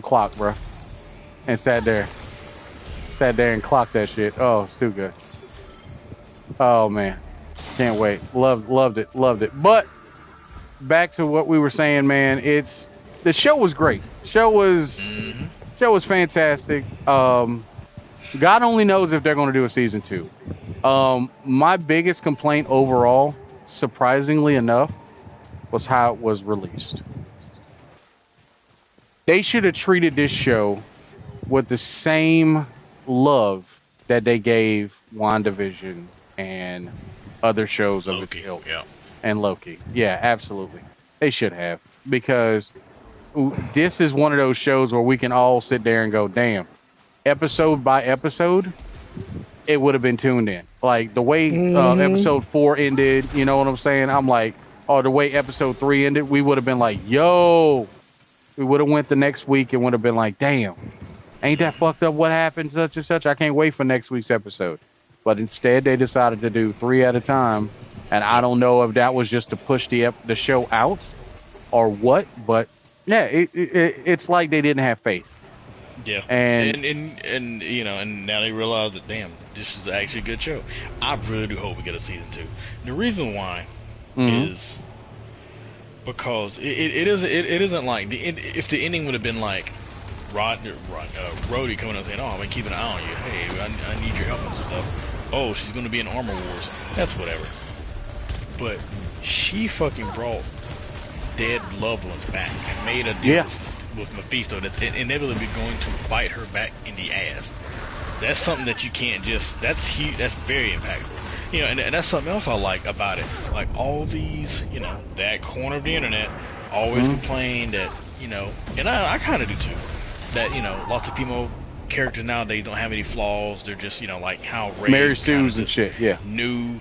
clock, bro, and sat there and clocked that shit. Oh, it's too good. Oh man, can't wait. Loved it. But back to what we were saying, man. The show was great. Show was fantastic. God only knows if they're going to do a season 2. My biggest complaint overall, surprisingly enough, was how it was released. They should have treated this show with the same love that they gave WandaVision and other shows of its ilk. Yeah. And Loki. Yeah, absolutely. They should have. Because this is one of those shows where we can all sit there and go, damn, episode by episode, it would have been tuned in. Like the way episode 4 ended, you know what I'm saying? I'm like, or the way episode 3 ended, we would have been like, yo, we would have went the next week and would have been like, damn, ain't that fucked up? What happened? Such and such. I can't wait for next week's episode. But instead, they decided to do 3 at a time, and I don't know if that was just to push the show out or what. But yeah, it's like they didn't have faith. Yeah, and you know, and now they realize that damn, this is actually a good show. I really do hope we get a season 2. The reason why is because it isn't like if the ending would have been like Rhodey coming up saying, "Oh, I've been keeping an eye on you. Hey, I need your help and stuff." Oh, she's gonna be in Armor Wars. That's whatever. But she fucking brought dead loved ones back and made a deal with Mephisto that's inevitably going to bite her back in the ass. That's something that you can't just. That's huge. That's very impactful. You know, and that's something else I like about it. Like all these, you know, that corner of the internet always complain that, you know, and I kind of do too. That, you know, lots of female characters nowadays don't have any flaws. They're just, you know, like how Ray Mary Sue's and shit. Yeah. Knew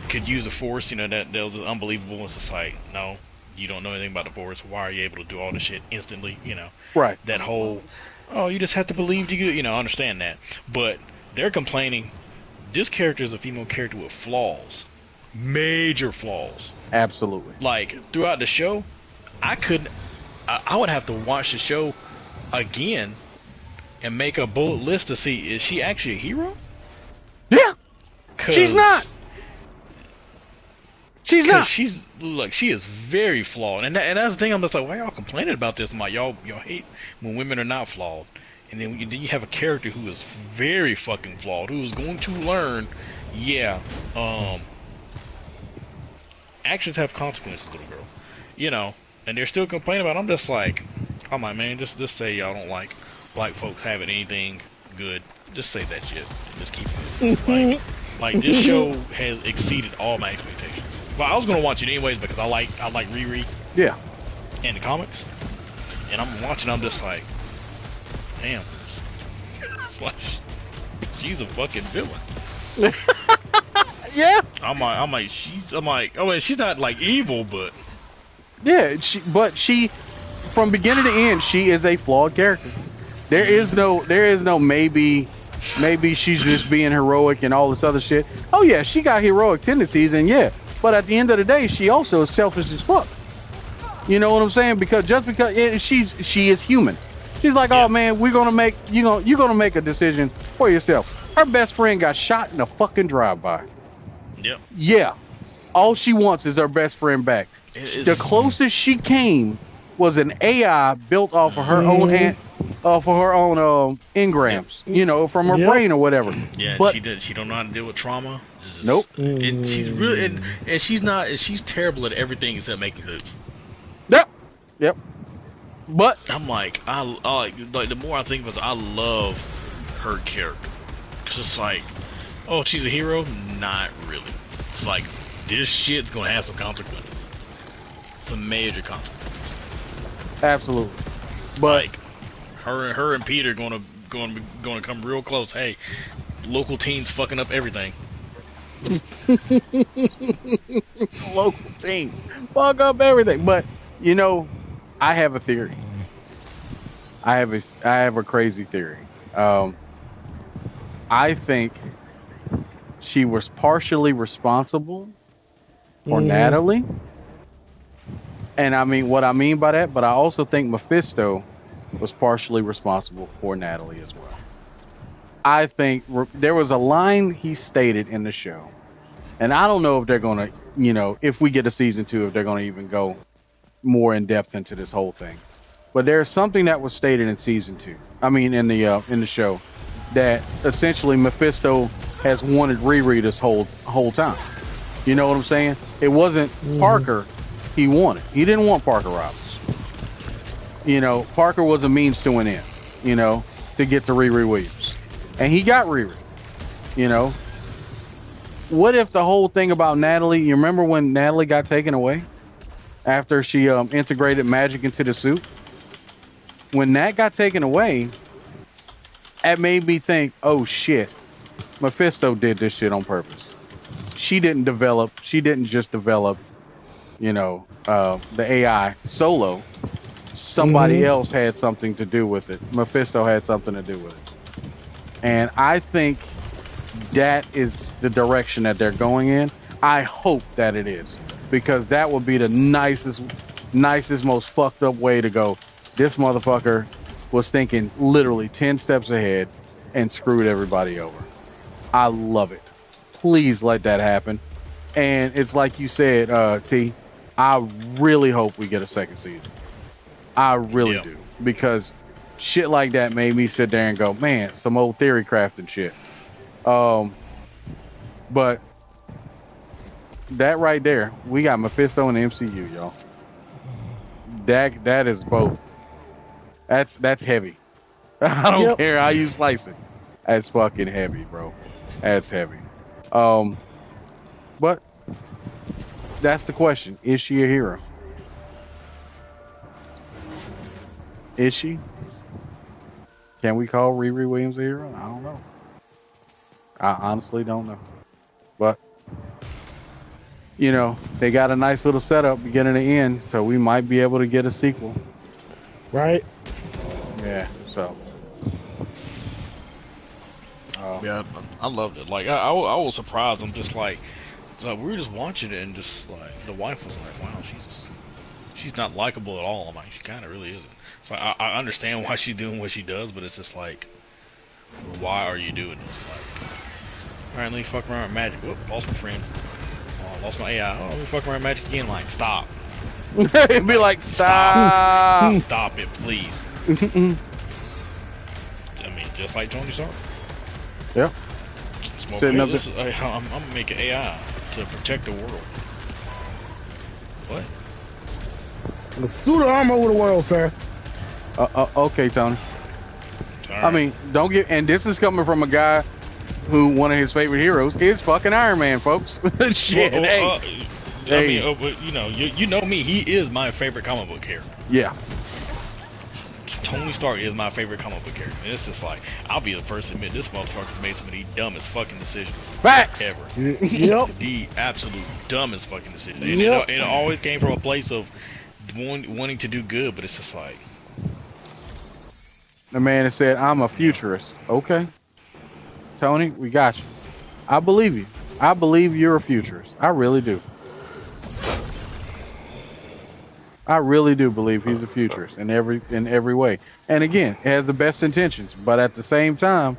could use the Force. You know, that was unbelievable. It's just like, no, you don't know anything about the Force. Why are you able to do all this shit instantly? You know, right? That whole, oh, you just have to believe you know, understand that. But they're complaining. This character is a female character with flaws, major flaws. Absolutely. Like throughout the show, I would have to watch the show again and make a bullet list to see, is she actually a hero? Yeah. She's not. She's not. She is very flawed, and that's the thing. I'm just like, why y'all complaining about this? I'm like, y'all hate when women are not flawed, and then you have a character who is very fucking flawed, who is going to learn. Yeah, actions have consequences, little girl. You know, and they're still complaining about it. I'm just like, oh my man, just say y'all don't like black folks having anything good. Just say that shit. Just keep it. Like this show has exceeded all my expectations. Well, I was gonna watch it anyways because I like Riri. Yeah. And the comics. And I'm watching. I'm just like, damn. She's a fucking villain. Yeah. I'm like, oh wait, she's not like evil, but yeah, she from beginning to end, she is a flawed character. There is no maybe she's just being heroic and all this other shit. Oh yeah, she got heroic tendencies, and yeah, but at the end of the day, she also is selfish as fuck. You know what I'm saying? Because she is human. She's like, oh man, you're gonna make a decision for yourself. Her best friend got shot in a fucking drive-by. Yep. Yeah. All she wants is her best friend back. The closest she came was an AI built off of her own engrams, you know, from her brain or whatever. Yeah, but she don't know how to deal with trauma. Nope. And she's really and she's terrible at everything except making foods. Yep. But I'm like, I like the more I think about it, I love her character. Cause it's like, oh, she's a hero? Not really. It's like this shit's gonna have some consequences. Some major consequences. Absolutely. But like her and Peter gonna come real close. Hey, local teens fucking up everything. Local teens fuck up everything. But you know, I have a theory. I have a crazy theory. I think she was partially responsible for Natalie. And I mean what I mean by that, but I also think Mephisto was partially responsible for Natalie as well. I think there was a line he stated in the show, and I don't know if they're gonna, you know, if we get to season 2, if they're gonna even go more in depth into this whole thing. But there's something that was stated in season 2. I mean, in the show, that essentially Mephisto has wanted Riri this whole time. You know what I'm saying? It wasn't Parker he wanted. He didn't want Parker Roberts. You know, Parker was a means to an end, you know, to get to Riri Williams. And he got Riri, you know. What if the whole thing about Natalie, you remember when Natalie got taken away? After she integrated magic into the suit? When that got taken away, that made me think, oh shit, Mephisto did this shit on purpose. She didn't just develop, you know, the AI solo. Somebody else had something to do with it. Mephisto had something to do with it. And I think that is the direction that they're going in. I hope that it is. Because that would be the nicest, most fucked up way to go. This motherfucker was thinking literally 10 steps ahead and screwed everybody over. I love it. Please let that happen. And it's like you said, T, I really hope we get a second season. I really do. Because shit like that made me sit there and go, man, some old theory crafting shit. But that right there, we got Mephisto in the MCU, y'all. That is both. That's heavy. I don't care how you slice it. That's fucking heavy, bro. That's heavy. But that's the question. Is she a hero? Is she? Can we call Riri Williams a hero? I don't know. I honestly don't know. But you know, they got a nice little setup beginning to end, so we might be able to get a sequel. Right? Yeah, so. Yeah, I loved it. Like, I was surprised. I'm just like, we were just watching it, and just like, the wife was like, wow, she's not likable at all. I'm like, she kind of really isn't. So I understand why she's doing what she does, but it's just like, why are you doing this? Like, alright, let me fuck around with magic. Whoop, lost my friend. Lost my AI. Oh, let me fuck around with magic again. Like, stop. It'd be like, stop. Stop it, please. I mean, just like Tony Stark. Yeah. I'm gonna make an AI to protect the world. What? The suit of armor over the world, sir. Okay, Tony. Right. I mean, don't get, and this is coming from a guy who one of his favorite heroes is fucking Iron Man, folks. Shit. I mean, you know me. He is my favorite comic book character. Yeah. Tony Stark is my favorite comic book character. And it's just like, I'll be the first to admit this motherfucker's made some of the dumbest fucking decisions Facts. ever. Yep. The absolute dumbest fucking decisions. And it always came from a place of wanting to do good, but it's just like, the man has said, I'm a futurist. Okay. Tony, we got you. I believe you. I believe you're a futurist. I really do. I really do believe he's a futurist in every way. And again, has the best intentions, but at the same time,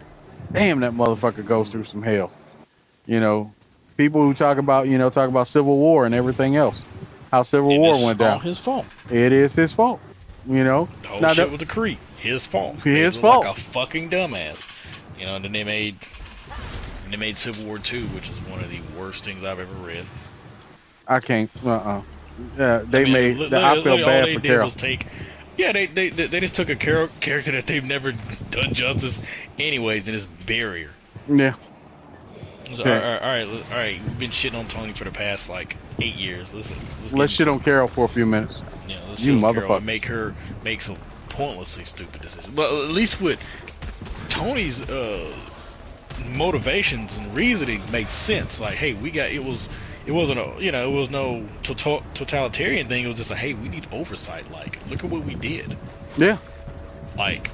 damn, that motherfucker goes through some hell. You know, people who talk about Civil War and everything else, how Civil War went down. It's all his fault. It is his fault. You know, the whole shit with the Kree, his fault. His fault. Like a fucking dumbass. You know, and then they made Civil War 2, which is one of the worst things I've ever read. I can't. I feel bad for Carol. They just took a character that they've never done justice, anyways, and it's barrier. Yeah. So, all right. We've been shitting on Tony for the past like 8 years. Let's shit on Carol for a few minutes. Yeah, let's you shit on motherfucker. Carol and make some pointlessly stupid decisions. But at least with Tony's motivations and reasoning made sense. Like, hey, it was no totalitarian thing. It was just like, hey, we need oversight. Like, look at what we did. Yeah. Like,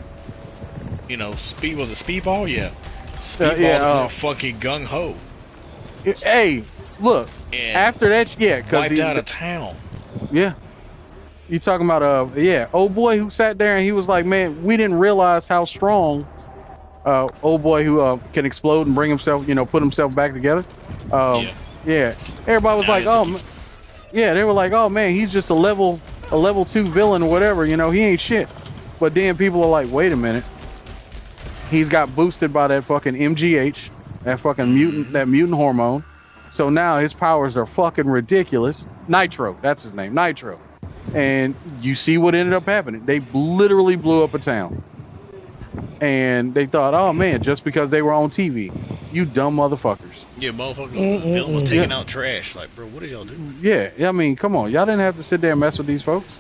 Speedball? Yeah. Speedball fucking gung ho. Hey, look. And after that, yeah, because wiped out of town. Yeah. You talking about old boy who sat there and he was like, man, we didn't realize how strong old boy who can explode and bring himself, put himself back together. Yeah. Everybody was like, they were like, oh man, he's just a level 2 villain or whatever, he ain't shit. But then people are like, wait a minute. He's got boosted by that fucking MGH, that fucking mutant hormone. So now his powers are fucking ridiculous. Nitro, that's his name, Nitro. And you see what ended up happening. They literally blew up a town. And they thought, oh man, just because they were on TV. You dumb motherfuckers. Yeah, motherfuckers. The villain was taking out trash. Like, bro, what did y'all do? Yeah, I mean, come on. Y'all didn't have to sit there and mess with these folks.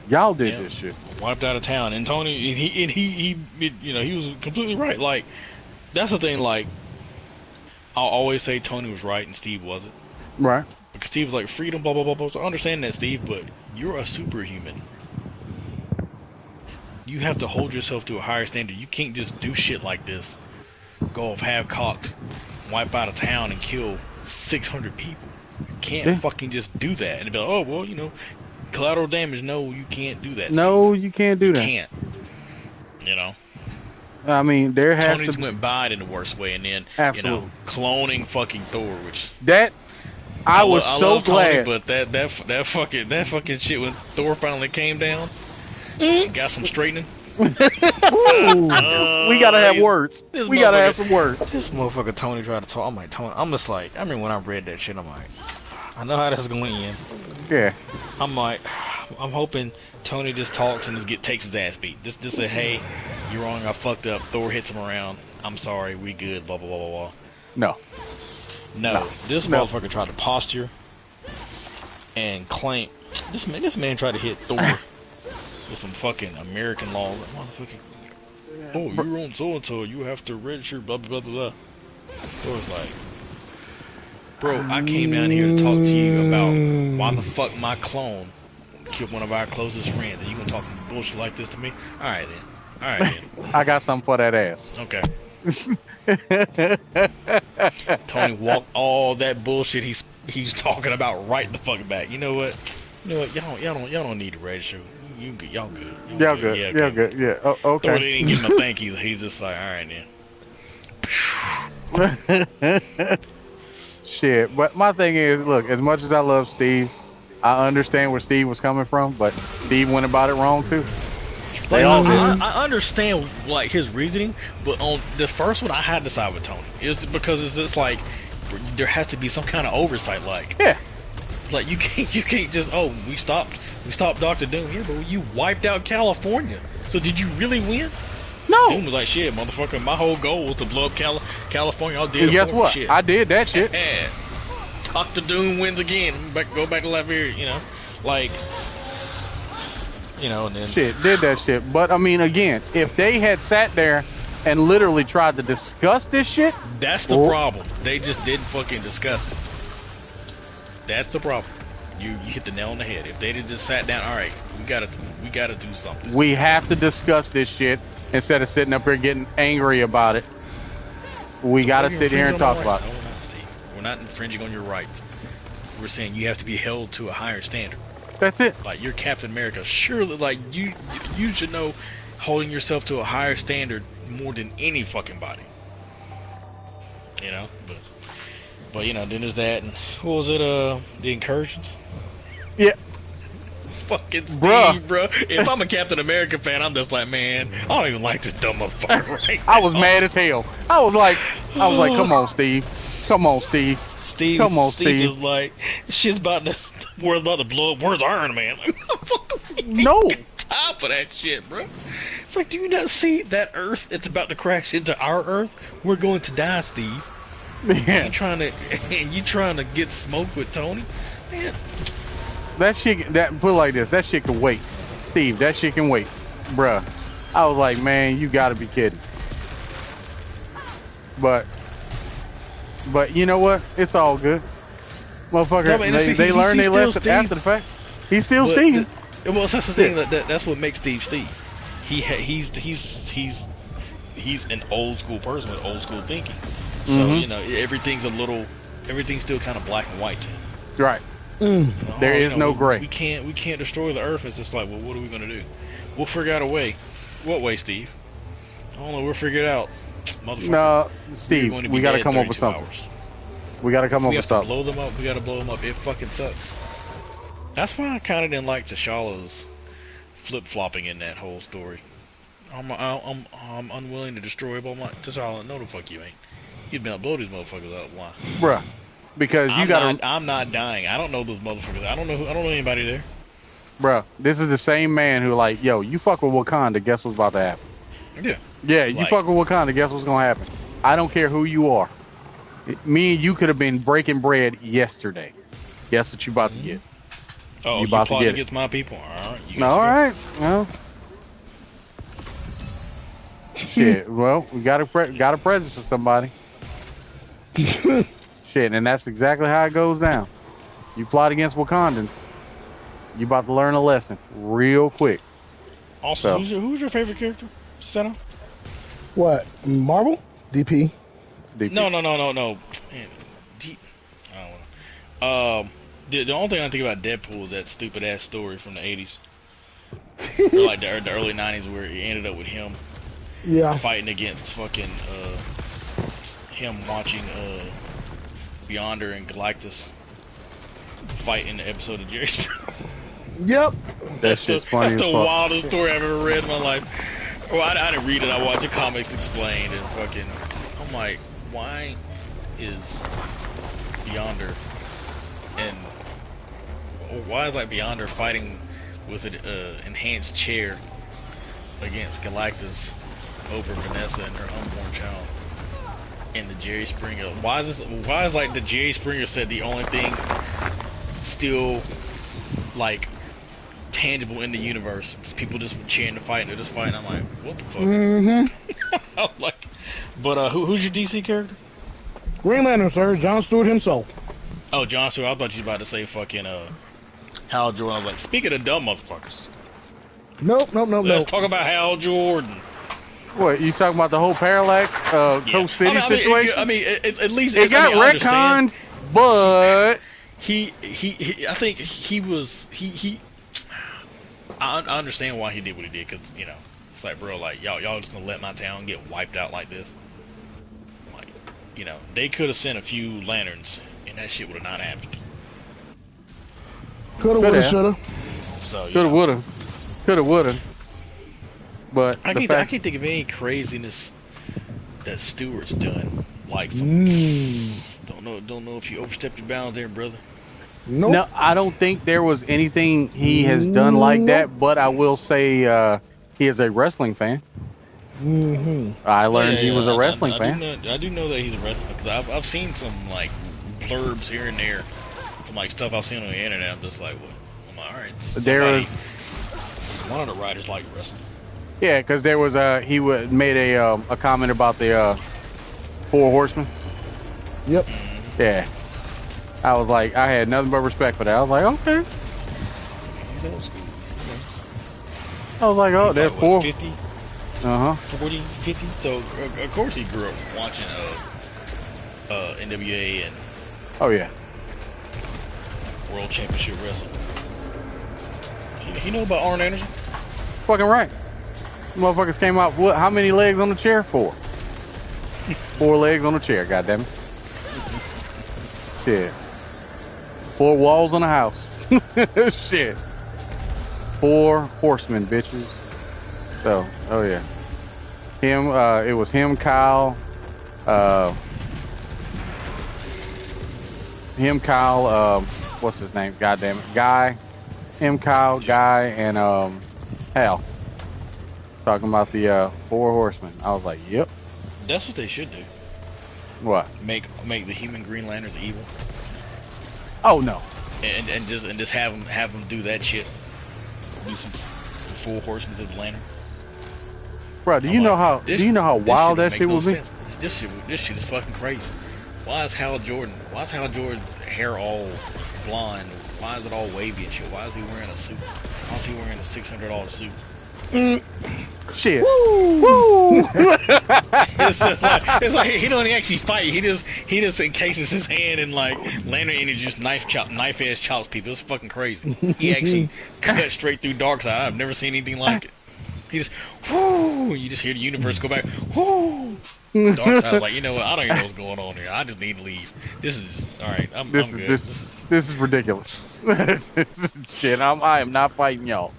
Y'all did this shit. Wiped out of town. And Tony, he was completely right. Like, that's the thing, like, I'll always say Tony was right and Steve wasn't. Right. Because Steve was like, freedom, blah, blah, blah, blah. So I understand that, Steve, but you're a superhuman. You have to hold yourself to a higher standard. You can't just do shit like this. Go off half-cocked, wipe out a town and kill 600 people. You can't fucking just do that. And be like, oh, well, collateral damage. No, you can't do that. No, Steve. You can't do that. You can't. I mean, there has Tony's went by it in the worst way, and then cloning fucking Thor, which I was so glad. Tony, but that fucking shit when Thor finally came down, and got some straightening. We gotta have words. We gotta have some words. This motherfucker Tony tried to talk. I'm like, Tony. I'm just like, I mean, when I read that shit, I'm like, I know how this is going to end. Yeah. I'm like, I'm hoping Tony just talks and takes his ass beat. Just say, hey, you're wrong, I fucked up. Thor hits him around. I'm sorry, we good. Blah blah blah blah blah. No. This motherfucker tried to posture and claim. This man tried to hit Thor with some fucking American law. Like, motherfucking, oh, you're on so and so. You have to register. Blah blah blah blah. Thor's like, bro, I came down here to talk to you about why the fuck my clone killed one of our closest friends, and you gonna talk bullshit like this to me? All right then. I got something for that ass. Okay. Tony walked all that bullshit he's talking about right the fuck back. You know what? Y'all don't need to register. Y'all good. Y'all good. Yeah. Oh, okay. Thor didn't give him a thank you. He's just like, all right then. Shit. But my thing is, look, as much as I love Steve, I understand where Steve was coming from, but Steve went about it wrong too. They all did. I understand like his reasoning, but on the first one I had to side with Tony. It's because it's just like there has to be some kind of oversight. Like, yeah, like you can't just we stopped Dr. Doom. Yeah, but you wiped out California. So did you really win? No. Doom was like, shit, motherfucker. My whole goal was to blow up California. I did. And guess what? Shit. I did that shit. Dr. Doom wins again. Go back to Latveria. Like. And then shit, did that shit. But I mean, again, if they had sat there and literally tried to discuss this shit, that's the problem. They just didn't fucking discuss it. That's the problem. You hit the nail on the head. If they just sat down, all right, we gotta do something. We have to discuss this shit instead of sitting up here getting angry about it. We gotta sit here and talk about it. No, we're not, Steve. We're not infringing on your rights. We're saying you have to be held to a higher standard. That's it. Like, you're Captain America. Surely, like, you should know holding yourself to a higher standard more than any fucking body. You know? But you know, then there's that, and what was it, the incursions? Yeah. Fucking Steve, Bruh. bro. If I'm a Captain America fan, I'm just like, man, I don't even like this dumb motherfucker right I was mad as hell. I was like, come on, Steve. Come on, Steve. Steve, Come on, Steve Steve. is like, shit's about to, we're about to blow up. Where's Iron Man? No. Top of that shit, bro. It's like, do you not see that Earth? It's about to crash into our Earth. We're going to die, Steve. Man. You trying to get smoked with Tony? Man. That shit, put it like this, that shit can wait. Steve, that shit can wait. Bruh. I was like, man, you gotta be kidding. But you know what? It's all good. Motherfucker, No, man, they learn their lesson Steve. after the fact. He's still Steve. Well, that's the thing. That's what makes Steve Steve. He's an old school person with old school thinking. So you know, everything's still kind of black and white to him. Right. There is no gray. We can't destroy the Earth. It's just like, well, what are we gonna do? We'll figure out a way. What way, Steve? I don't know. We'll figure it out, motherfucker. No, Steve, we gotta come up with something. We gotta come up with something. Blow them up. We gotta blow them up. It fucking sucks. That's why I kind of didn't like T'Challa's flip-flopping in that whole story. I'm unwilling to destroy, but I'm like, T'Challa, no the fuck you ain't. You'd been blow these motherfuckers up. Why? Bruh. Because I'm not dying. I don't know those motherfuckers. I don't know anybody there. Bruh, this is the same man who like, yo, you fuck with Wakanda, guess what's about to happen? Yeah. Yeah, you fuck with Wakanda, guess what's gonna happen? I don't care who you are. Me and you could have been breaking bread yesterday. Guess what you about to get? Oh, you about to get against my people. Alright. All right. Well. Shit. Well, we got a present for somebody. Shit, and that's exactly how it goes down. You plot against Wakandans, you about to learn a lesson real quick. Also, who's your favorite character, Senna? What? Marvel? DP? No. Man, I don't know. The only thing I think about Deadpool is that stupid ass story from the 80s. Or like the early 90s where it ended up with him fighting against fucking him watching Beyonder and Galactus fight in the episode of Jerry Springer. Yep. That's just funny. That's the wildest story I've ever read in my life. Well, I didn't read it. I watched the comics explained and fucking. I'm like, why is Beyonder and why is like Beyonder fighting with an enhanced chair against Galactus over Vanessa and her unborn child in the Jerry Springer? Why is like the Jerry Springer set the only thing still like tangible in the universe? It's people just cheering to fight and they're just fighting. I'm like, what the fuck? I'm like, but who's your DC character? Green Lantern, sir. John Stewart himself. Oh, John Stewart. I thought you were about to say fucking Hal Jordan. I was like, speaking of dumb motherfuckers. Nope. Let's talk about Hal Jordan. What, you talking about the whole Parallax Coast City situation? I mean, at least it got retconned, but I think he was I understand why he did what he did, because you know it's like, bro, like y'all just gonna let my town get wiped out like this? Like, you know, they could have sent a few lanterns and that shit would have not happened. Coulda, woulda, shoulda. So coulda, woulda. But I can't think of any craziness that Stewart's done. Like don't know if you overstepped your bounds there, brother. Nope. No, I don't think there was anything he has done like that. But I will say he is a wrestling fan. I learned he was a wrestling fan. I do know that he's a wrestling, because I've seen some like blurbs here and there from like stuff I've seen on the internet. I'm just like, what? I'm like, all right. One of the writers like wrestling. Yeah, because there was he made a comment about the 4 Horsemen. Yep. Yeah. I was like, I had nothing but respect for that. I was like, okay. He's old school. I was like, oh, there's like, 4. 50? 40, 50? So, of course he grew up watching NWA and oh yeah, World Championship Wrestling. He know about Arn Anderson? Fucking right. Motherfuckers came out. What? How many legs on the chair? 4. 4 legs on the chair. Goddamn it. Shit. 4 walls on a house. Shit. 4 horsemen, bitches. So, oh yeah. Him. It was him, Kyle. Him, Kyle. What's his name? Goddamn it, Guy. Him, Kyle, Guy, and Hal. Talking about the 4 horsemen. I was like, yep. That's what they should do. What? Make the human Green Lanterns evil. Oh no. And just have them do that shit. Do some 4 horsemen of the lantern. Bro, do you know how wild that shit would be? This shit is fucking crazy. Why is Hal Jordan's hair all blonde? Why is it all wavy and shit? Why is he wearing a suit? Why is he wearing a $600 suit? Shit. Woo! it's like he don't actually fight. He just encases his hand in like lantern energy, just knife edge chops people. It's fucking crazy. He actually cut straight through Darkseid. I've never seen anything like it. He just whoo. You just hear the universe go back. Whoo. Darkseid's like, you know what? I don't even know what's going on here. I just need to leave. This is all right. I'm good. This is ridiculous. Shit. I am not fighting y'all.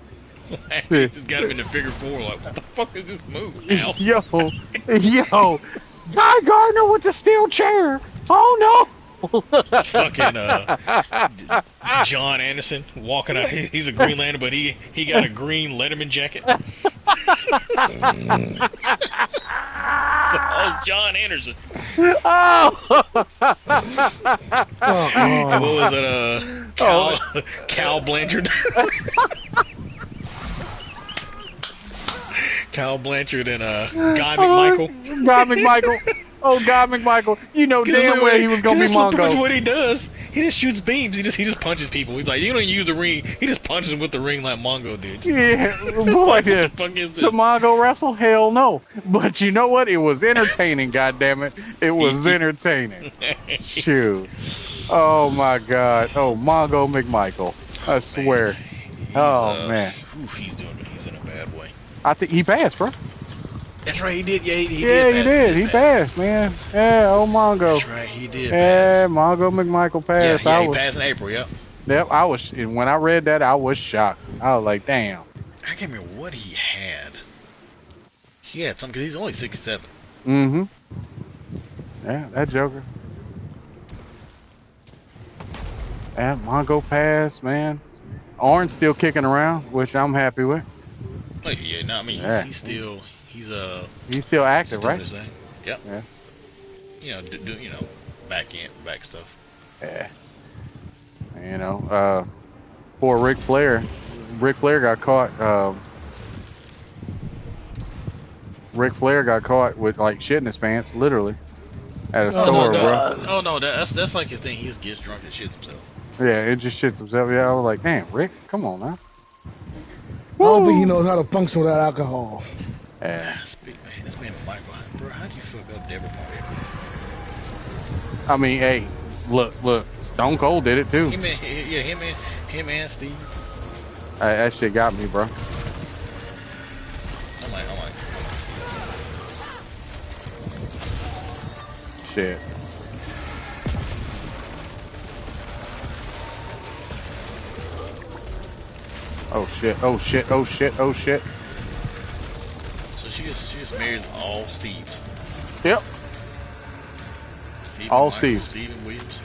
He just got him in the figure 4. Like, what the fuck is this move, Al? Yo, Guy Gardner with the steel chair. Oh no. Fucking John Anderson walking out. He's a Green Lantern, but he got a green Letterman jacket. Oh, John Anderson. Oh. What was it? Cal Blanchard. Cal Blanchard and Guy McMichael. Guy McMichael. Oh, Guy McMichael. You know damn well he was gonna be Mongo. That's what he does. He just shoots beams. He just punches people. He's like, you don't use the ring. He just punches them with the ring like Mongo did. Yeah, what the fuck is this? The Mongo wrestle? Hell no. But you know what? It was entertaining. Goddammit, it was entertaining. Shoot. Oh my God. Oh, Mongo McMichael. I swear. Man. Oof, he's in a bad way. I think he passed, bro. That's right, he did. Yeah, he did. He passed, man. Yeah, old Mongo. That's right, he did. Yeah, Mongo McMichael passed. Yeah, he passed in April. Yep. Yep. When I read that, I was shocked. I was like, damn. I can't remember what he had. He had something because he's only 67. Mm-hmm. Yeah, that Joker. Yeah, Mongo passed, man. Orange still kicking around, which I'm happy with. Oh, yeah, no, I mean, he's still active, right? Yep. Yeah. You know, back stuff. Yeah. You know, poor Ric Flair got caught. Ric Flair got caught with like shit in his pants, literally, at a store, bro. Oh no, that's like his thing. He just gets drunk and shits himself. Yeah, it just shits himself. Yeah, I was like, damn, Rick, come on now. I don't think he knows how to function without alcohol. Yeah. This man Michael, bro, how'd you fuck up Deborah Marshall? I mean, hey, look, Stone Cold did it too. Him and Steve. That shit got me, bro. I'm like. Shit. Oh shit. So she just married all Steves. Yep. Steve all Steve. Steves. Steven Williams.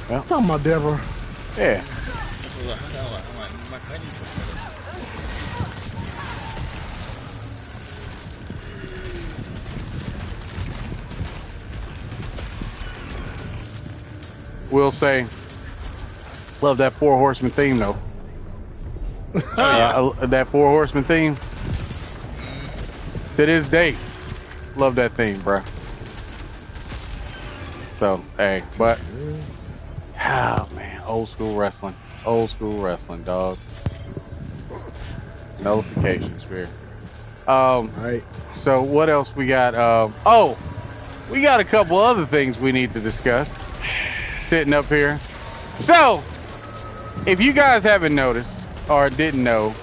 Yeah. Talking about Deborah. Yeah. I'm like, how do you fuck that up? Will say, love that Four Horsemen theme though. That Four Horsemen theme. To this date, love that theme, bro. So, hey, but, oh man, old school wrestling, dog. Nullification, spirit. Right. So what else we got? We got a couple other things we need to discuss. Sitting up here. So, if you guys haven't noticed or didn't know,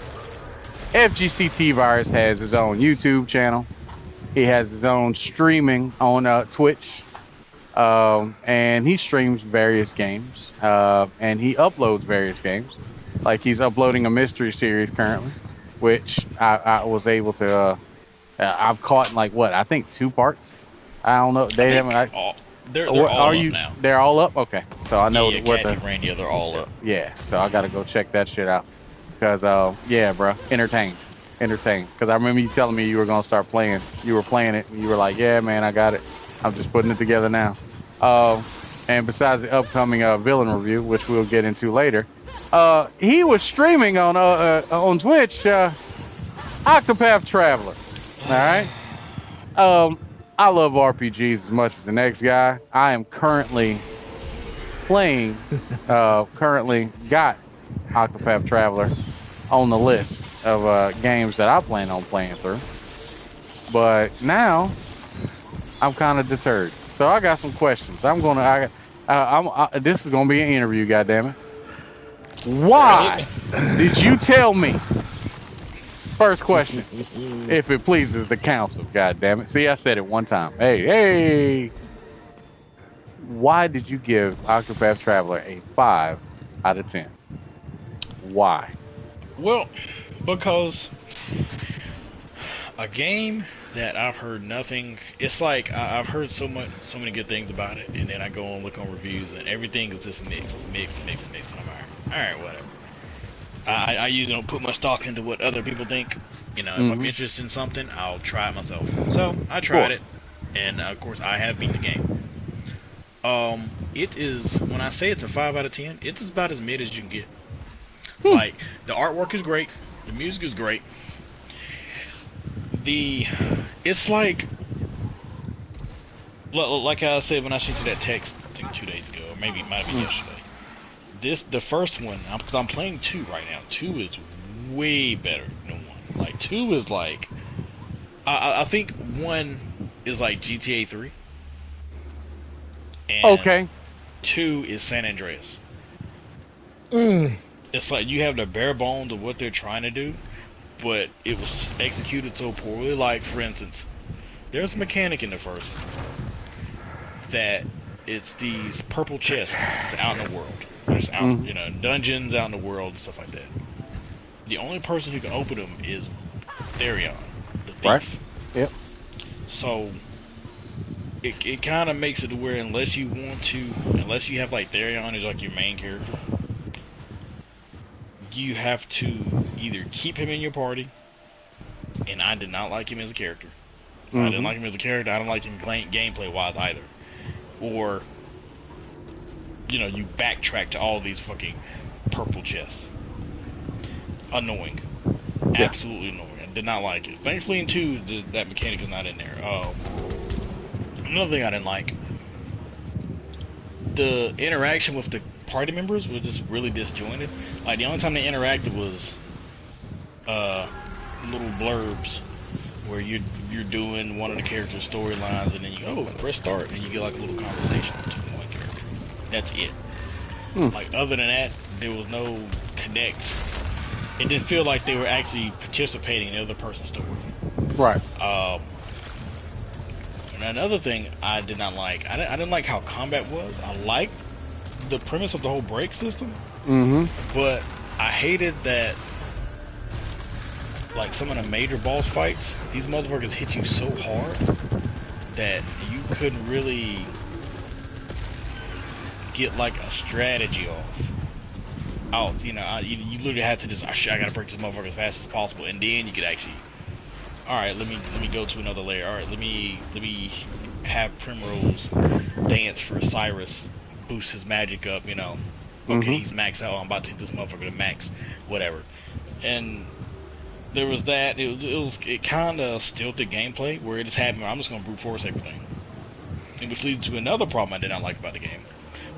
FGC TeaVirus has his own YouTube channel. He has his own streaming on Twitch. And he streams various games. And he uploads various games. Like he's uploading a mystery series currently, which I was able to. I've caught in like what I think 2 parts. I don't know. They haven't. They're all up now. They're all up. Okay, so I know what Kathy Randy, they're all up. Yeah, so I gotta go check that shit out because yeah, bro, entertained. Because I remember you telling me you were gonna start playing. You were playing it, and you were like, "Yeah, man, I got it. I'm just putting it together now." And besides the upcoming villain review, which we'll get into later, he was streaming on Twitch, Octopath Traveler. All right. I love RPGs as much as the next guy. I am currently playing. Currently got Octopath Traveler on the list of games that I plan on playing through. But now I'm kind of deterred. So I got some questions. This is gonna be an interview. Goddammit! Why did you tell me? First question, if it pleases the council, goddammit. See, I said it one time. Hey. Why did you give Octopath Traveler a 5 out of 10? Why? Well, because a game that I've heard nothing. It's like I've heard so many good things about it, and then I go and look on reviews, and everything is just mixed. And I'm like, all right, whatever. I usually don't put much stock into what other people think. You know, if I'm interested in something, I'll try it myself. So I tried it, and of course I have beat the game. It is, when I say it's a 5 out of 10, it's about as mid as you can get. Like, the artwork is great, the music is great. It's like I said when I sent you that text, I think 2 days ago, or maybe it might have been yesterday. The first one, because I'm playing 2 right now. 2 is way better than 1. Like, 2 is like, I think 1 is like GTA 3. And 2 is San Andreas. It's like you have the bare bones of what they're trying to do, but it was executed so poorly. Like, for instance, there's a mechanic in the first one that it's these purple chests just out in the world. There's out, you know, dungeons out in the world and stuff like that. The only person who can open them is Therion, the thief. Right. Yep. So it kind of makes it to where unless you have like Therion as like your main character, you have to either keep him in your party, and I did not like him as a character. I didn't like him as a character. I don't like him gameplay wise either. Or, you know, you backtrack to all these fucking purple chests. Annoying. Yeah. Absolutely annoying. I did not like it. Thankfully in 2, that mechanic is not in there. Another thing I didn't like, the interaction with the party members was just really disjointed. Like, the only time they interacted was little blurbs where you're doing one of the character's storylines, and then you go, press start, and you get like a little conversation between one character. That's it. Like, other than that, there was no connect. It didn't feel like they were actually participating in the other person's story. Right. And another thing I did not like, I didn't like how combat was. I liked the premise of the whole break system, but I hated that, like, some of the major boss fights, these motherfuckers hit you so hard that you couldn't really get like a strategy off. You know, you literally had to just, I gotta break this motherfucker as fast as possible, and then you could actually, all right, let me go to another layer. All right, let me have Primrose dance for Cyrus, boost his magic up. You know, okay, he's maxed out. I'm about to hit this motherfucker to max, whatever. And there was that. It kind of stilted gameplay where it just happened. I'm just gonna brute force everything, and which leads to another problem I did not like about the game,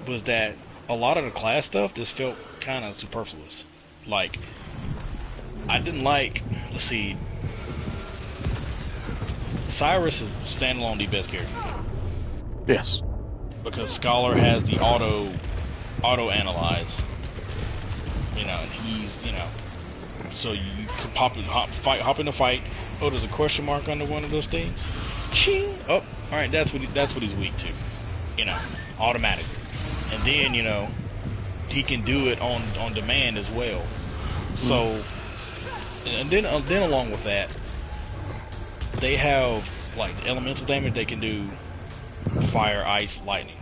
was that a lot of the class stuff just felt kind of superfluous. Like, I didn't like, let's see, Cyrus is standalone the best character. Yes. Because Scholar has the auto analyze, you know, and he's, you know, so you can hop in the fight. Oh, there's a question mark under one of those things. Ching. Oh, all right, that's what he's weak to, you know, automatically. And then, you know, he can do it on demand as well. So, and then along with that, they have like elemental damage. They can do fire, ice, lightning.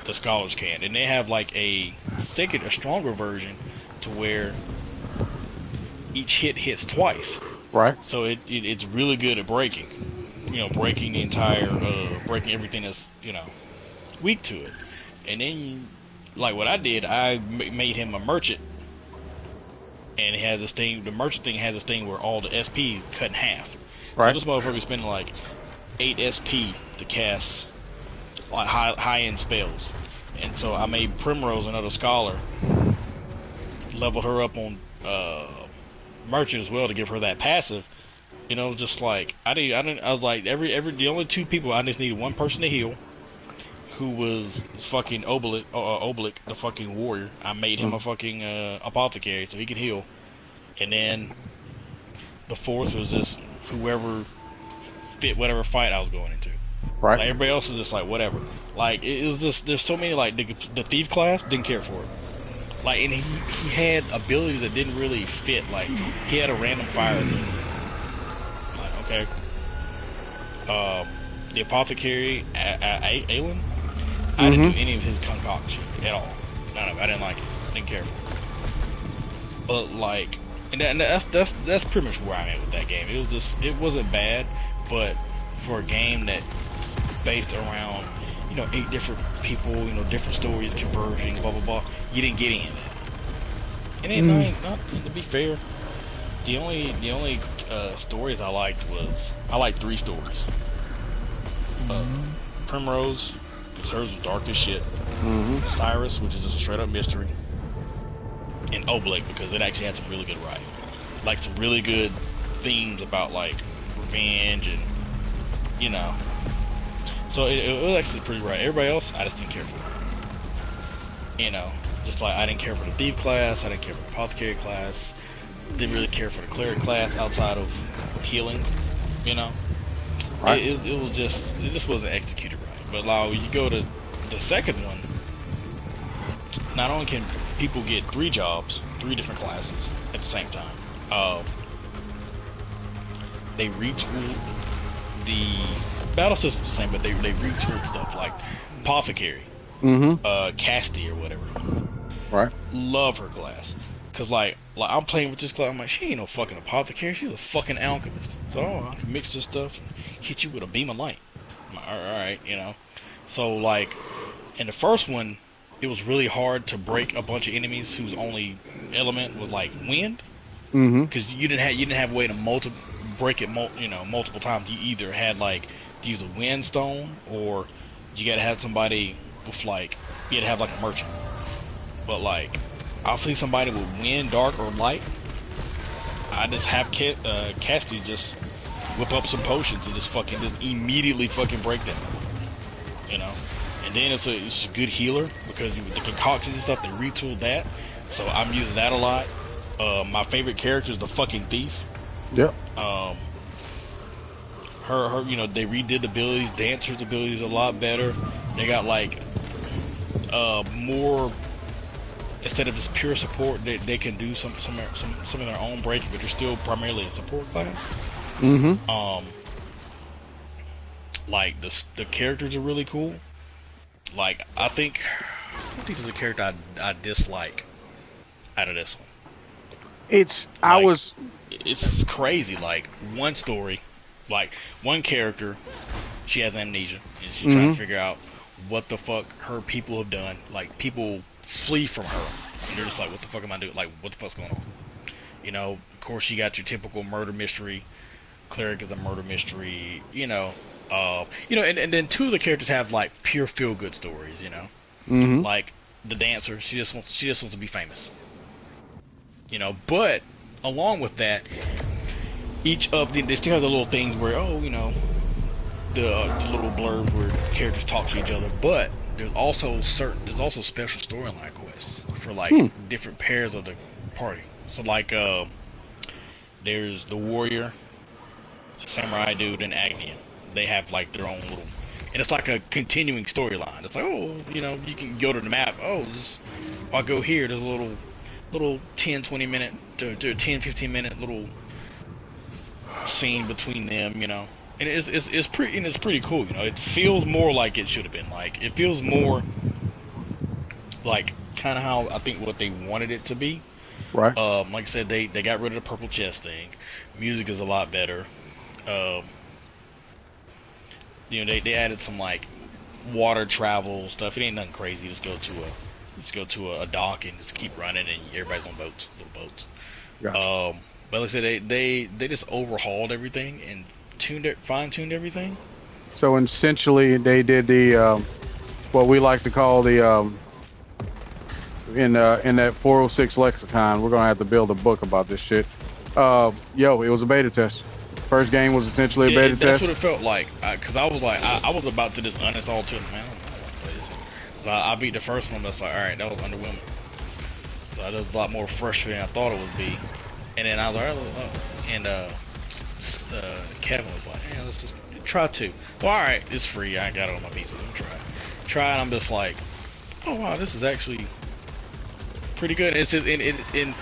The scholars can, and they have like a stronger version to where each hit hits twice. Right. So it's really good at breaking. You know, breaking the entire, breaking everything that's, you know, weak to it. And then, like what I did, I made him a merchant, and it has this thing. The merchant thing has this thing where all the SP cut in half. Right. So this motherfucker is spending like 8 SP to cast like high end spells. And so I made Primrose another scholar, leveled her up on merchant as well to give her that passive. You know, just like I was like the only 2 people, I just needed one person to heal, who was fucking Obelisk, the fucking warrior. I made him a fucking apothecary so he could heal. And then the 4th was just whoever fit whatever fight I was going into. Right. Like, everybody else is just like whatever. Like, it was just, there's so many, like the thief class didn't care for it. Like, and he had abilities that didn't really fit. Like, he had a random fire. Like, okay. The apothecary, Aelin, I didn't do any of his concoction at all. None of it. I didn't like it. Didn't care for it. But like, and that's pretty much where I'm at with that game. It was just, it wasn't bad, but for a game that's based around, you know, 8 different people, you know, different stories, converging, blah blah blah, you didn't get any of that. And then not to be fair, the only stories I liked was, I liked 3 stories. Primrose, because hers was dark as shit. Cyrus, which is just a straight up mystery. And Oblique, because it actually had some really good writing. Like some really good themes about like revenge and, you know. So it was actually pretty right. Everybody else, I just didn't care for. You know, just like I didn't care for the thief class, I didn't care for the apothecary class, didn't really care for the cleric class outside of healing, you know. Right. It just wasn't executed right. But like you go to the second one, not only can people get 3 jobs, 3 different classes at the same time. They retooled the battle system's the same, but they retooled stuff like apothecary, Casty or whatever. Right. Love her class, cause like I'm playing with this class. I'm like, she ain't no fucking apothecary. She's a fucking alchemist. So I can mix this stuff and hit you with a beam of light. I'm like, all right, you know. So like in the first one, it was really hard to break a bunch of enemies whose only element was like wind, because you didn't have a way to break it multiple times. You either had like to use a wind stone, or you gotta have somebody with like, you gotta have like a merchant. But like, I'll see somebody with wind, dark, or light. I just have Casty just whip up some potions and just immediately fucking break them. You know. And then it's a good healer, because with the concoctions and stuff, they retooled that. So I'm using that a lot. My favorite character is the fucking thief. Yep. Her, you know, they redid the abilities. Dancer's abilities a lot better. They got like more, instead of just pure support, they can do some of their own breaking, but they're still primarily a support class. Like the characters are really cool. Like I think there's a character I dislike out of this one. It's crazy. Like one story, like one character, she has amnesia and she's trying to figure out what the fuck her people have done. Like people flee from her and they're just like, what the fuck am I doing? Like what the fuck's going on? You know, of course you got your typical murder mystery. Cleric is a murder mystery, you know. And then 2 of the characters have like pure feel good stories, you know. Like the dancer, she just wants to be famous. You know, but along with that, each of them, they still have the little things where, you know, the little blurbs where characters talk to each other, but there's also special storyline quests for like different pairs of the party. So like there's the warrior, samurai dude, and Agnia. They have like their own little, and it's like a continuing storyline. It's like, oh, you know, you can go to the map. Oh, I'll go here. There's a little 10, 20 minute to 10, 15 minute little scene between them, you know. And it's pretty cool, you know. It feels more like it should have been. Like it feels more like kind of how I think what they wanted it to be. Right. Like I said, they got rid of the purple chest thing. Music is a lot better. You know, they added some like water travel stuff. It ain't nothing crazy. Just go to a dock and just keep running, and everybody's on boats, little boats. Gotcha. But like I said, they just overhauled everything and fine-tuned everything. So essentially, they did the what we like to call the in that 406 lexicon. We're gonna have to build a book about this shit. It was a beta test. First game was essentially a beta test. That's what it felt like. Cause I was like, I was about to just uninstall to man. I don't want to play this. So I beat the first one. That's like, all right, that was underwhelming. So that was a lot more frustrating than I thought it would be. And then I was like, and Kevin was like, hey, let's just try 2. Well, all right, it's free. I got it on my PC. Let me try. And I'm just like, oh wow, this is actually pretty good. It's just, and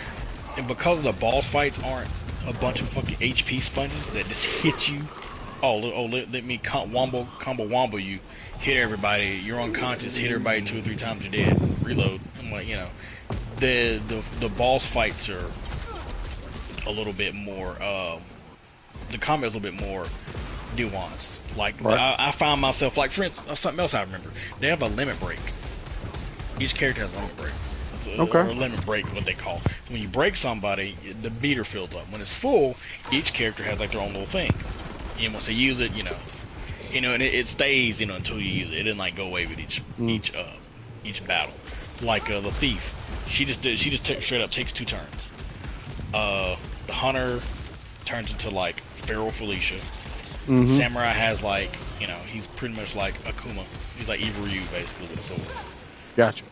because the boss fights aren't a bunch of fucking HP sponges that just hit you. Let me combo you, hit everybody. You're unconscious. Hit everybody 2 or 3 times. You're dead. Reload. I'm like, you know, the boss fights are a little bit more. The combat is a little bit more nuanced. Like right. I found myself like, for instance, something else I remember. They have a limit break. Each character has a limit break. Okay. Or limit break, what they call. So when you break somebody, the meter fills up. When it's full, each character has like their own little thing. And once they use it, you know, and it stays, you know, until you use it. It didn't like go away with each battle. Like the thief, she just straight up takes 2 turns. The hunter turns into like Feral Felicia. Samurai has like, you know, he's pretty much like Akuma. He's like Evil Ryu basically with a sword. Gotcha.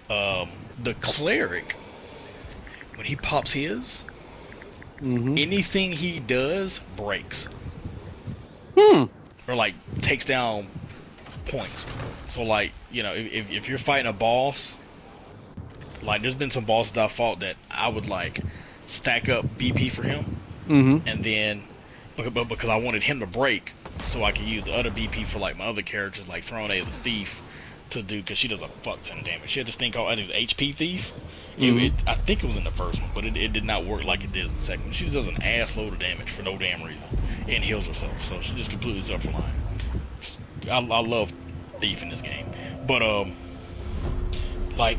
The cleric, when he pops his, anything he does breaks. Or like takes down points. So like, you know, if you're fighting a boss, like there's been some bosses I fought that I would like stack up BP for him, and then because I wanted him to break, so I could use the other BP for like my other characters, like Throne A the Thief, to do, because she does a fuck ton of damage. She had this thing called, I think it was HP Thief. I think it was in the first one, but it did not work like it did in the second one. She does an ass load of damage for no damn reason and heals herself, so she just completely self-reliant. I love Thief in this game, but like,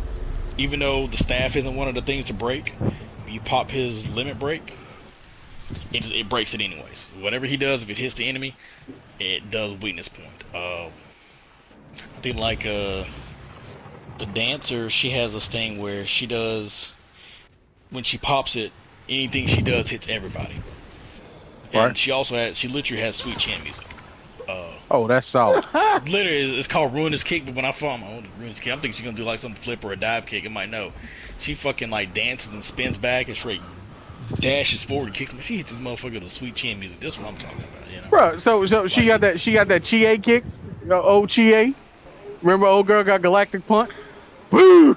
even though the staff isn't one of the things to break, when you pop his limit break, it breaks it anyways. Whatever he does, if it hits the enemy, it does weakness point. I think like the dancer, she has this thing where she does, when she pops it, anything she does hits everybody. And right. She literally has sweet chant music. Oh, that's solid. Literally, it's called Ruinous Kick, but when I found my own Ruinous Kick, I'm thinking she's gonna do like some flip or a dive kick. It might know. She fucking like dances and spins back and straight dashes forward and kicks me. She hits this motherfucker with sweet chin music. That's what I'm talking about, you know. Bro, so she got that Chie kick, old Chie. Remember, old girl got galactic punt. Woo!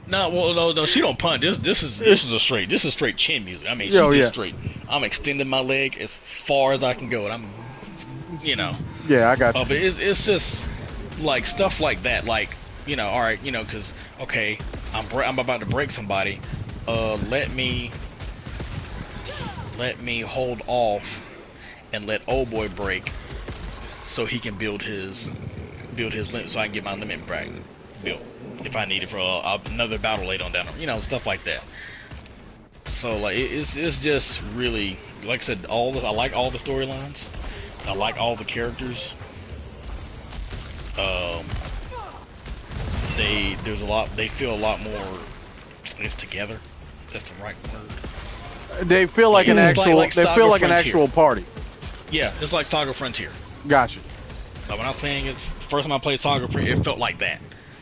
No, she don't punt. This is straight chin music. I mean, she just straight. I'm extending my leg as far as I can go, and I'm, you know. Yeah, I got you. But it's just like stuff like that. Like, you know, all right, you know, because okay, I'm about to break somebody. Let me hold off and let old boy break, so he can build his limit, so I can get my limit back built if I need it for another battle later on down, you know, stuff like that. So like it's just really, like I said, I like all the storylines, I like all the characters. They feel a lot more, I guess, together. That's the right word. They feel like an actual. They feel like an actual party. Yeah, it's like Saga Frontier. Gotcha. Like when I was playing it, first time I played Saga Frontier, it felt like that.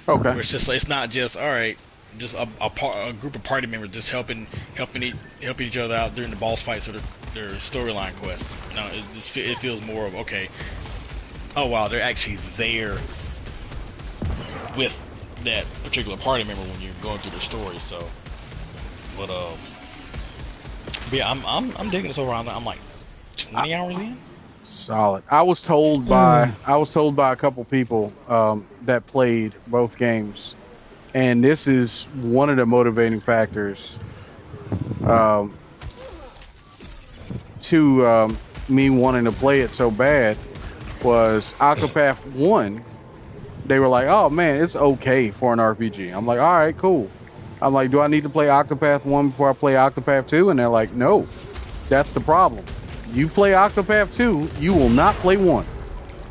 Okay. Where it's just like, it's not just all right, just a group of party members just helping each other out during the boss fights or their storyline quest. No, it feels more of okay. Oh wow, they're actually there with that particular party member when you're going through their story. So, but yeah, I'm digging this over. I'm like 20 hours in. Solid. I was told by a couple people that played both games, and this is one of the motivating factors to me wanting to play it so bad was Octopath 1. They were like, oh man, it's okay for an RPG. I'm like, all right, cool. I'm like, do I need to play Octopath 1 before I play Octopath 2? And they're like, no, that's the problem. You play Octopath 2, you will not play 1.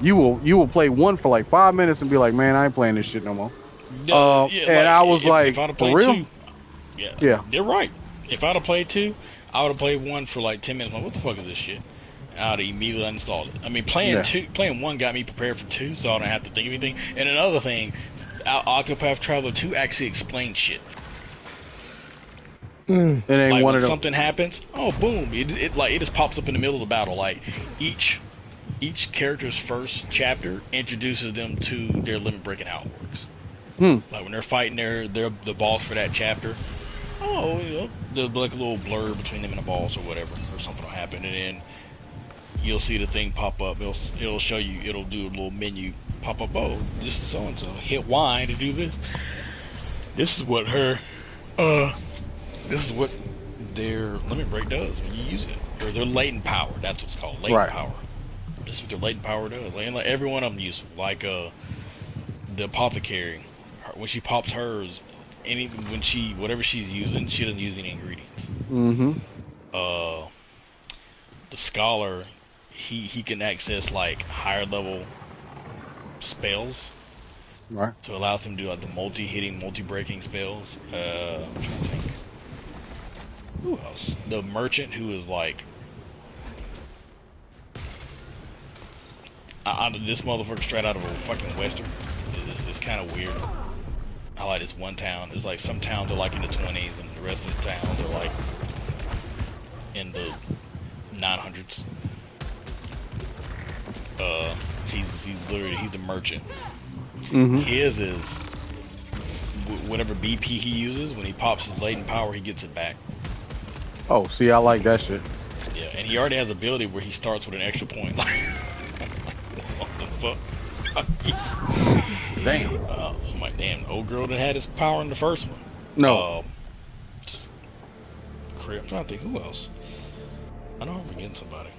You will play 1 for like 5 minutes and be like, man, I ain't playing this shit no more. And I was like, for real? 2, yeah, they're right. If I'd have played 2, I would have played 1 for like 10 minutes. Like, what the fuck is this shit? I'd have immediately uninstalled it. I mean, playing 1 got me prepared for 2, so I don't have to think of anything. And another thing, Octopath Traveler 2 actually explains shit. It ain't like one when of them. something happens, oh boom! It just pops up in the middle of the battle. Like each character's first chapter introduces them to their limit breaking how it works. Like when they're fighting the boss for that chapter. Oh, you know, there's like a little blur between them and the boss or whatever, or something will happen, and then you'll see the thing pop up. It'll show you. It'll do a little menu pop up. Oh, this is so and so. Hit Y to do this. This is what This is what their limit break does when you use it, or their latent power. That's what it's called, latent power. This is what their latent power does. Like every one of them useful. Like the apothecary, when she pops hers, whatever she's using, she doesn't use any ingredients. The scholar, he can access like higher level spells. Right. So it allows him to do like the multi-hitting, multi-breaking spells. I'm trying to think. Who else? The merchant, who is like, this motherfucker straight out of a fucking western. It's kind of weird. I like this one town. It's like some towns are like in the 20s, and the rest of the towns are like in the 900s. He's the merchant. His is whatever BP he uses. When he pops his latent power, he gets it back. Oh, see, I like that shit. Yeah, and he already has ability where he starts with an extra point. Like, what the fuck? Damn. I'm like, damn, old girl that had his power in the first one. No. I'm trying to think, who else? I know I'm forgetting somebody.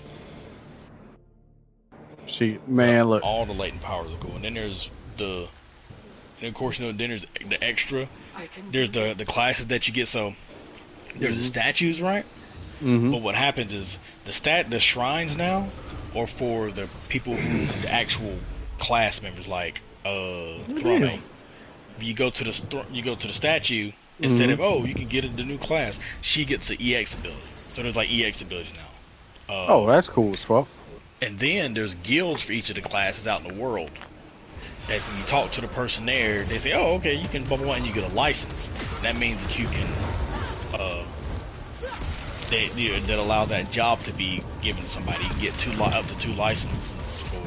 Look. All the latent powers are cool. And then there's and of course, then there's the extra. There's the classes that you get. So there's the statues, right? But what happens is the shrines now are for the people the actual class members, like Riovane. You go to the statue instead of you can get the new class. She gets the EX ability. So there's like EX abilities now. That's cool as fuck. And then there's guilds for each of the classes out in the world. That when you talk to the person there, they say, "Oh, okay, you can blah blah blah," and you get a license. And that means that you can, that allows that job to be given to somebody. You can get up to 2 licenses for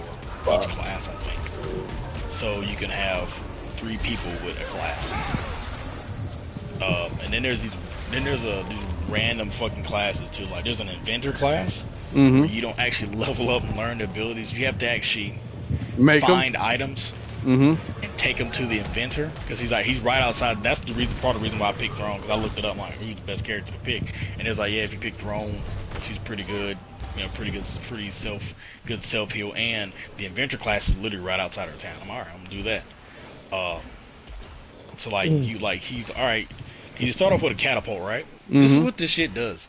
each class, I think. So you can have 3 people with a class. And then there's these random fucking classes too. Like there's an inventor class where you don't actually level up and learn the abilities. You have to actually find items and take them to the inventor, because he's right outside. That's part of the reason why I picked Throne, because I looked it up. I'm like, who's the best character to pick? And it was like, yeah, if you pick Throne, she's pretty good. You know, pretty self heal, and the inventor class is literally right outside her town. I'm alright. I'm gonna do that. So like he's alright. You start off with a catapult, right? This is what this shit does.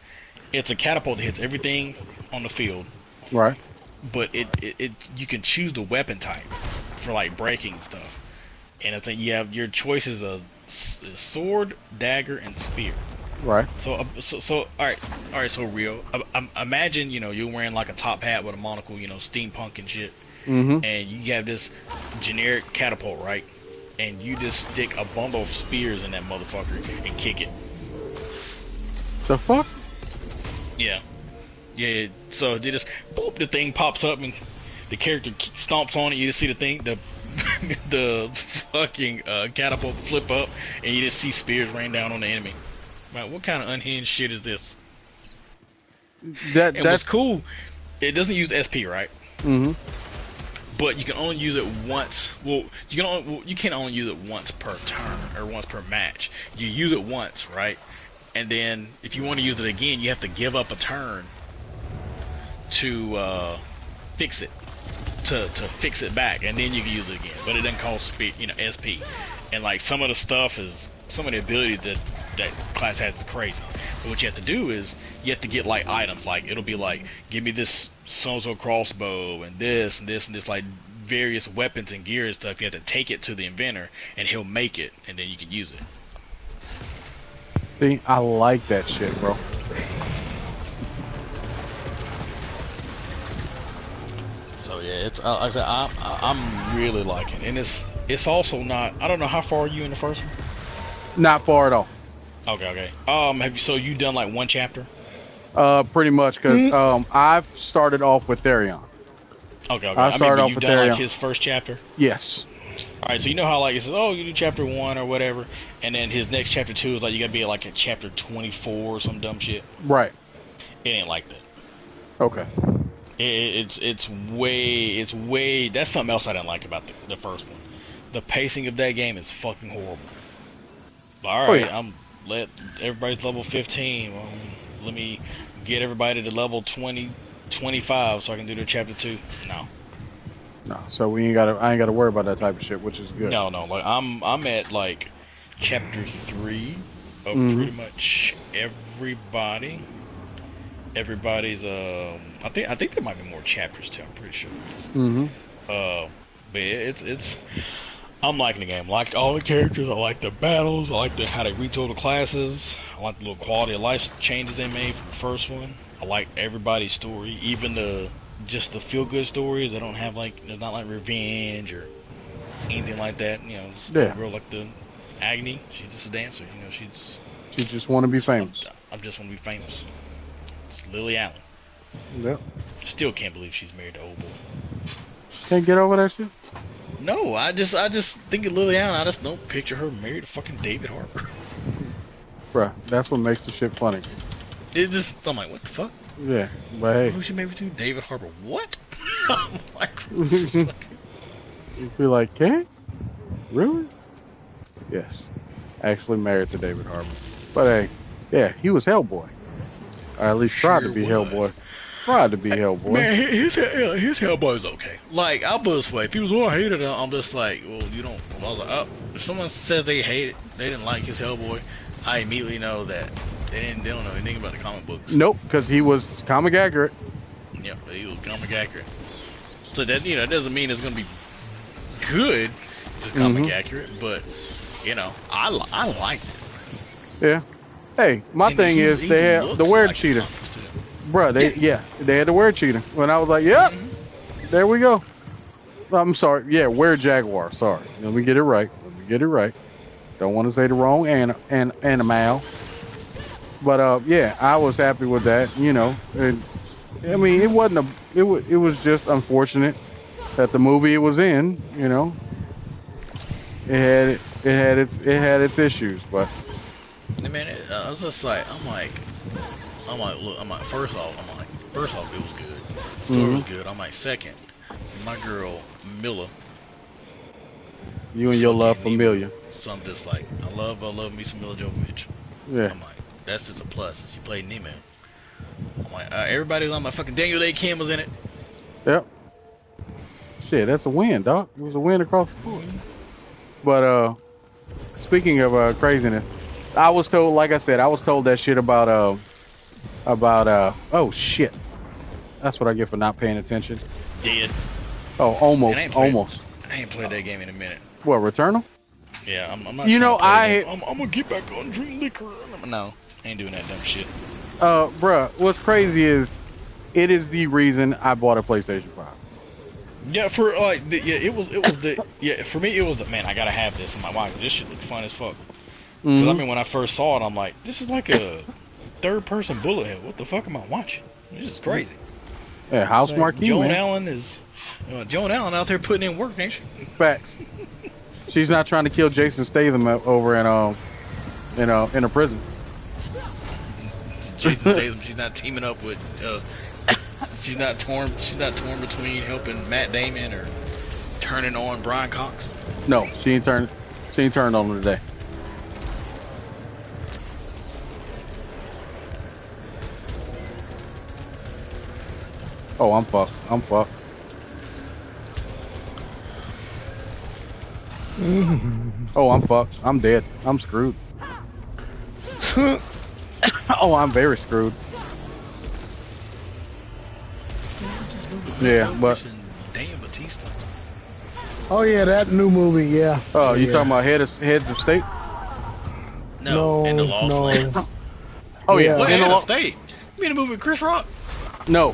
It's a catapult that hits everything on the field. Right. But you can choose the weapon type for like breaking and stuff. And I think you have your choices of sword, dagger, and spear. Right. So all right. So Rio, imagine you're wearing like a top hat with a monocle, steampunk and shit, and you have this generic catapult, right? and you just stick a bundle of spears in that motherfucker and kick it. The fuck? Yeah. Yeah, so they just, boop, the thing pops up and the character stomps on it. You just see the thing, the fucking catapult flip up, and you just see spears rain down on the enemy. Right, what kind of unhinged shit is this? That's cool. It doesn't use SP, right? Mm-hmm. But you can only use it once. Well, you can only use it once per turn or once per match. You use it once, right? And then if you want to use it again, you have to give up a turn to fix it, to fix it back, and then you can use it again. But it doesn't cost SP. And like some of the abilities that class has is crazy. But what you have to do is you have to get like items. Like it'll be like, give me this Sanosuke crossbow and this and this and this, like various weapons and gear and stuff. You have to take it to the inventor and he'll make it, and then you can use it. See, I like that shit, bro. So yeah, it's like I said, I'm really liking it. And it's also not, I don't know, how far are you in the first one? Not far at all. Okay. So you done like one chapter? Pretty much, because I've started off with Therion. Okay. I started off you with done Therion. like his first chapter? Yes. All right, so you know how like it says, oh, you do chapter 1 or whatever, and then his next chapter 2 is like you gotta be like at chapter 24 or some dumb shit. Right. It ain't like that. Okay. It's way. That's something else I didn't like about the first one. The pacing of that game is fucking horrible. But, all right, I'm let everybody's level 15. Let me get everybody to level 20, 25 so I can do their chapter 2. No, so I ain't gotta worry about that type of shit, which is good. No, like I'm at like chapter 3 of pretty much everybody. Everybody's I think there might be more chapters too. I'm pretty sure it is. But it's I'm liking the game. I like all the characters. I like the battles. I like how they retool the classes. I like the little quality of life changes they made from the first one. I like everybody's story, even just the feel good stories. They don't have like, there's not like revenge or anything like that. You know, it's real like the Agony. She's just a dancer. You know, she just want to be famous. I just want to be famous. It's Lily Allen. Yep. Still can't believe she's married to old boy. Can't get over that shit. No, I just think of Lily Allen. I just don't picture her married to fucking David Harbour. Bruh, that's what makes the shit funny. I'm like, what the fuck? Yeah, but hey. Who's she married to? David Harbour. What? I'm like, what the fuck? You'd be like, okay? Really? Yes. Actually married to David Harbour. But hey, yeah, he was Hellboy. Or at least tried to be Hellboy. Tried to be Hellboy. Man, his Hellboy is okay. Like, I'll put it this way. People say, oh, I hate it. I'm just like, well, you don't. I was like, oh, if someone says they hate it, they didn't like his Hellboy, I immediately know that they don't know anything about the comic books. Nope, because he was comic accurate. Yep, he was comic accurate. So that, you know, doesn't mean it's gonna be good. It's comic accurate, but you know, I liked it. Yeah. Hey, my thing is they had the weird cheetah. Bruh, they had the weird cheetah. When I was like, yep, there we go. I'm sorry. Yeah, weird jaguar. Sorry. Let me get it right. Don't want to say the wrong animal. But yeah, I was happy with that. You know, I mean, it wasn't it was just unfortunate that the movie it was in, you know, it had its issues, but. I mean, I was just like, I'm like, first off, it was good. Story was good. I'm like, second, my girl Milla. You and your love for Milla. So I'm just like, I love me some Milla Jovovich. Yeah. I'm like, that's just a plus. She played Nemo. I'm like, everybody's on my fucking Daniel Day Kim was in it. Yep. Shit, that's a win, dog. It was a win across the board. But speaking of craziness, I was told, like I said, that shit about oh shit. That's what I get for not paying attention. Dead. Oh, almost. I ain't played that game in a minute. What, Returnal? Yeah, I'm not. You know, I'm gonna get back on drink liquor. No, ain't doing that dumb shit. Bruh, what's crazy is, it is the reason I bought a PlayStation 5. Yeah, for like, it was for me, it was, man, I gotta have this. I'm like, wow, this shit looks fun as fuck. Because I mean, when I first saw it, I'm like, this is like a third-person bullet hell. What the fuck am I watching? This is crazy. Yeah, House Marquee, Joan man. Allen is Joan Allen out there putting in work, ain't she? Facts. She's not trying to kill Jason Statham over in a prison. Jason Statham, she's not teaming up with. She's not torn between helping Matt Damon or turning on Brian Cox. No, she ain't turned on him today. Oh, I'm fucked. Oh, I'm fucked. I'm dead. I'm screwed. Oh, I'm very screwed. Yeah, but damn Batista. Oh yeah, that new movie. Yeah. Oh, you talking about heads of state? No, in the Lost Lands. Oh yeah, What, in the State? You mean the movie with Chris Rock? No.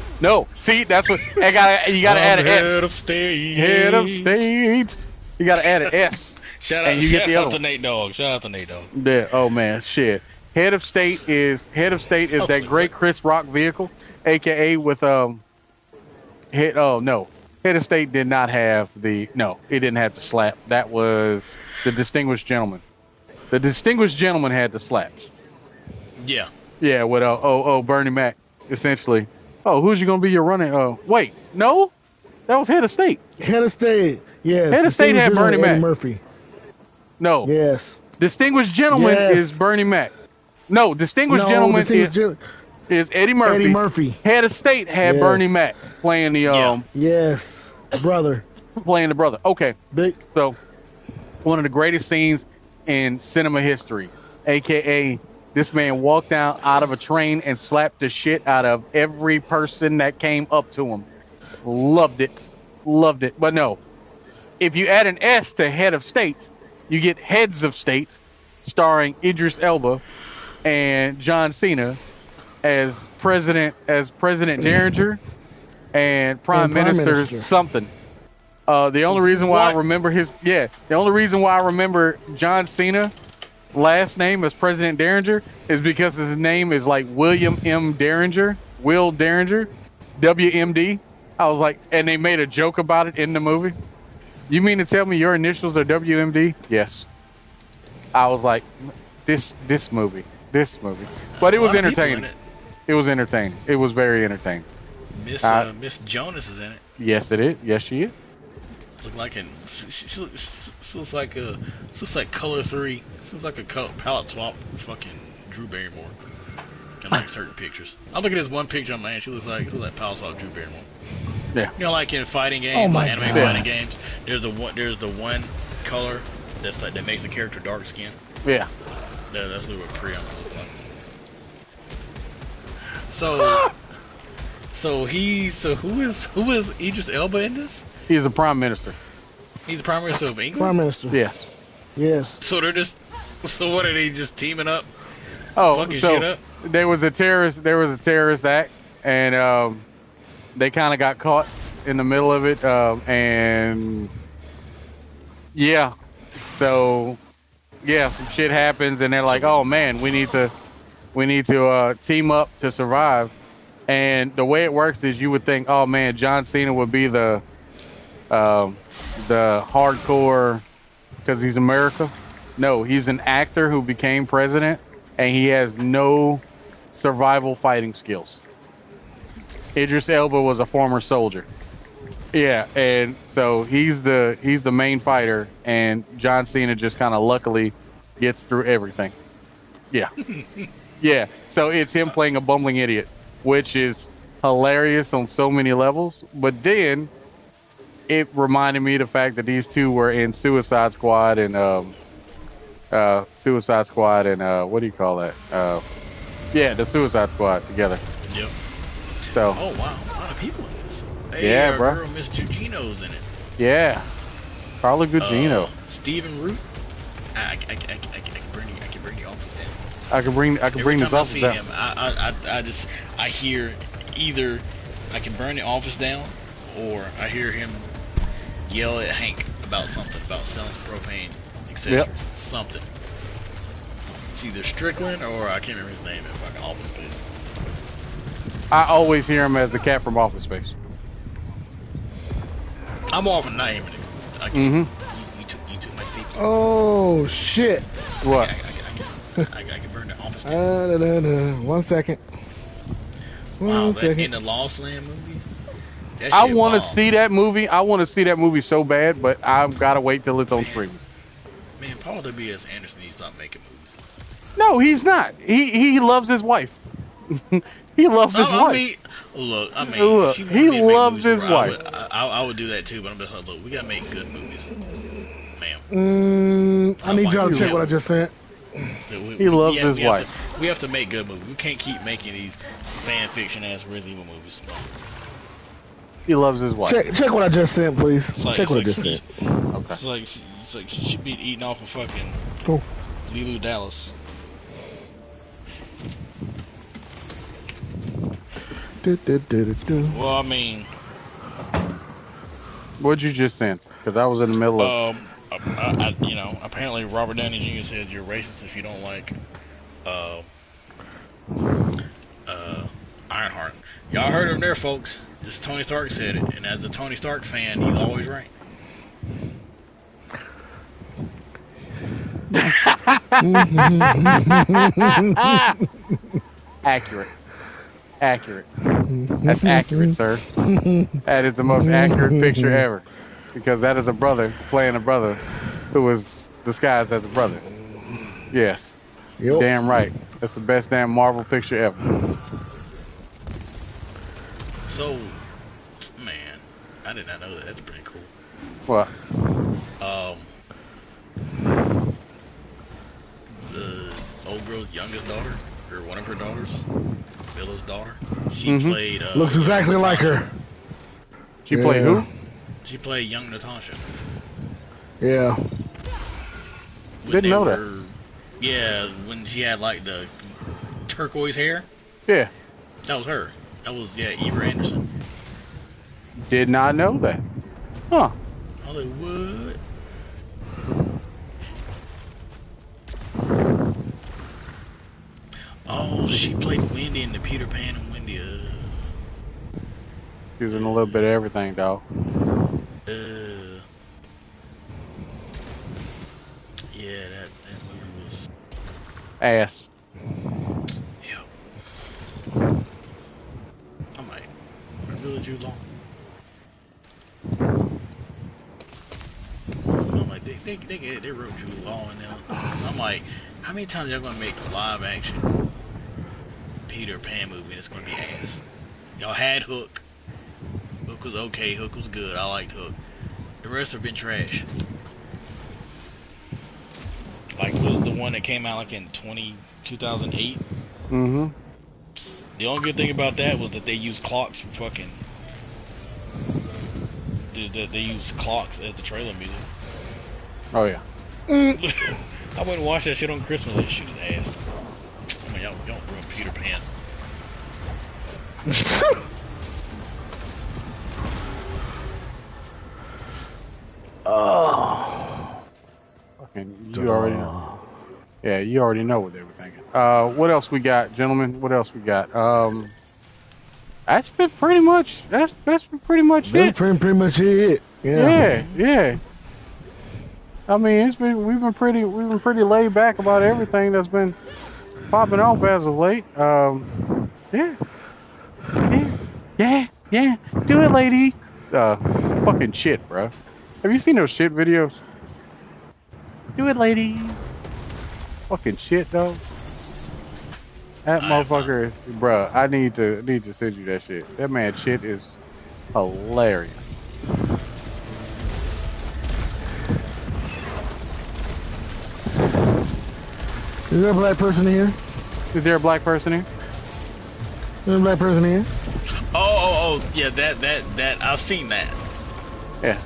See, that's what you gotta add an S. Head of state. Head of state. You gotta add an S. Shout out to Nate Dogg. Yeah. Oh man, shit. Head of state is that great Chris Rock vehicle, aka with Head of state did not have it didn't have the slap. That was the distinguished gentleman. The distinguished gentleman had the slaps. Yeah. Yeah, with Bernie Mac, essentially. Oh, who's you gonna be your running? Oh, wait, no, that was head of state. Head of state, yes. Head of state had Bernie Mac. Murphy. No. Yes. Distinguished gentleman is Bernie Mac. No, distinguished gentleman is Eddie Murphy. Eddie Murphy. Head of state had Bernie Mac playing the Yes, brother. Playing the brother. Okay. Big. So, one of the greatest scenes in cinema history, aka this man walked out of a train and slapped the shit out of every person that came up to him. Loved it. But no, if you add an S to head of state, you get heads of state, starring Idris Elba and John Cena as President Derringer and Prime Minister something. The only reason why I remember John Cena last name as President Derringer is because his name is like William M. Derringer, Will Derringer, WMD. I was like, and they made a joke about it in the movie. You mean to tell me your initials are WMD? Yes. I was like, this movie. But it was entertaining. It was entertaining. It was very entertaining. Miss Jonas is in it. Yes, it is. Yes, she is. Look like she looks like color 3. She looks like a palette swap with fucking Drew Barrymore. I like certain pictures. I look at this one picture on my hand. She looks like palette swap Drew Barrymore. Yeah. You know, like in fighting games, anime fighting games. There's the one color that makes the character dark skin. Yeah. That's what Priam looks like. So who is Idris Elba in this? He's a prime minister. He's the prime minister of England? Prime minister. Yes. Yes. So what are they just teaming up? Oh, fucking so shit up? there was a terrorist act, and they kind of got caught in the middle of it, and yeah, so yeah, some shit happens, and they're like, oh man, we need to team up to survive. And the way it works is you would think, oh man, John Cena would be the hardcore because he's America. No, he's an actor who became president, and he has no survival fighting skills. Idris Elba was a former soldier. Yeah, and so he's the main fighter, and John Cena just kind of luckily gets through everything. Yeah. Yeah, so it's him playing a bumbling idiot, which is hilarious on so many levels. But then it reminded me of the fact that these two were in Suicide Squad and what do you call that? Yeah, the Suicide Squad together. Yep. So. Oh wow, a lot of people in this. Hey, yeah, bro. Girl, Miss Gugino's in it. Yeah. Carla Gugino. Stephen Root. I can bring the office down. I can bring this office down. Him, I hear either I can burn the office down, or I hear him yell at Hank about something, about selling propane, etc. Yep. Something. It's either Strickland or I can't remember his name in fucking Office Space. I always hear him as the cat from Office Space. I'm off and not him. You took my feet. Oh shit! What? I can burn the Office down. 1 second. Wow, that in the Lost Land movie. I want to see that movie. I want to see that movie so bad, but I've got to wait till it's on streaming. Man, Paul W.S. Anderson needs to stop making movies. No, he's not. He loves his wife. He loves his wife. He loves his wife. I would do that too, but I'm just like, look, we gotta make good movies, ma'am. I need y'all to check what I just sent. So he loves his wife. We have to make good movies. We can't keep making these fan fiction ass Resident Evil movies. He loves his wife. Check what I just sent, please. Check what I just sent. Okay. It's like she should be eating off of fucking Lulu Dallas. Well, I mean, what'd you just send? Because I was in the middle of. Apparently Robert Downey Jr. said you're racist if you don't like Ironheart. Y'all heard him there, folks. This Tony Stark said it, and as a Tony Stark fan, he's always right. Accurate. That's accurate, sir. That is the most accurate picture ever. Because that is a brother playing a brother who was disguised as a brother. Yes. Yep. Damn right. That's the best damn Marvel picture ever. So, man, I did not know that. That's pretty cool. What? The old girl's youngest daughter, or one of her daughters, Bella's daughter, she played. Looks exactly like her. She played who? She played young Natasha. Yeah. Didn't know that. Yeah, when she had like the turquoise hair. Yeah. That was her. That was Eva Anderson. Did not know that. Huh. I was like, what? Oh, she played Wendy in the Peter Pan and Wendy. She was in a little bit of everything, dog. Yeah, that movie was ass. Yep. I might really Jude Law. I'm like, they wrote Jude Law in there. So I'm like, how many times y'all gonna make a live action Peter Pan movie and it's gonna be ass? Y'all had Hook. Hook was okay. Hook was good. I liked Hook. The rest have been trash. Like, was the one that came out like in 2008? Mm-hmm. The only good thing about that was that they used clocks for fucking. They used clocks as the trailer music. Oh yeah. I wouldn't watch that shit on Christmas. Like, shoot his ass. I mean, y'all ruin Peter Pan. Oh. Fucking, you already know. Yeah, you already know what they were thinking. What else we got, gentlemen? What else we got? That's been pretty much. That's been pretty much it. That's pretty much it. Yeah. Yeah. I mean, we've been pretty laid back about everything that's been popping off as of late. Yeah. Do it, lady. Fucking shit, bro. Have you seen those shit videos? Do it, lady. Fucking shit, though. That motherfucker, bruh. I need to send you that shit. That man shit is hilarious. Is there a black person here? Is there a black person here? Is there a black person here? Oh, yeah, that, I've seen that. Yeah.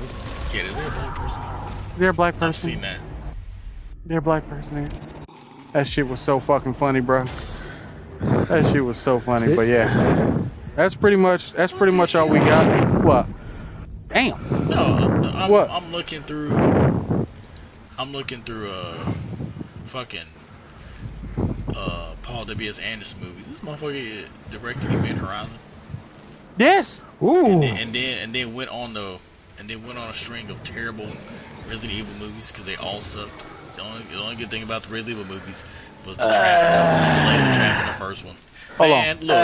Yeah, is there a black person here? Is there a black person? I've seen that. Is there a black person here? That shit was so fucking funny, bro. That shit was so funny, but yeah. That's pretty much all we got. What? Damn. No, What? I'm looking through. Fucking Paul W.S. Anderson movie. This motherfucker directed Event Horizon. Yes. Ooh. And then went on a string of terrible Resident Evil movies because they all sucked. The only good thing about the Resident Evil movies was the trap in the first one. Hold Man, on. look,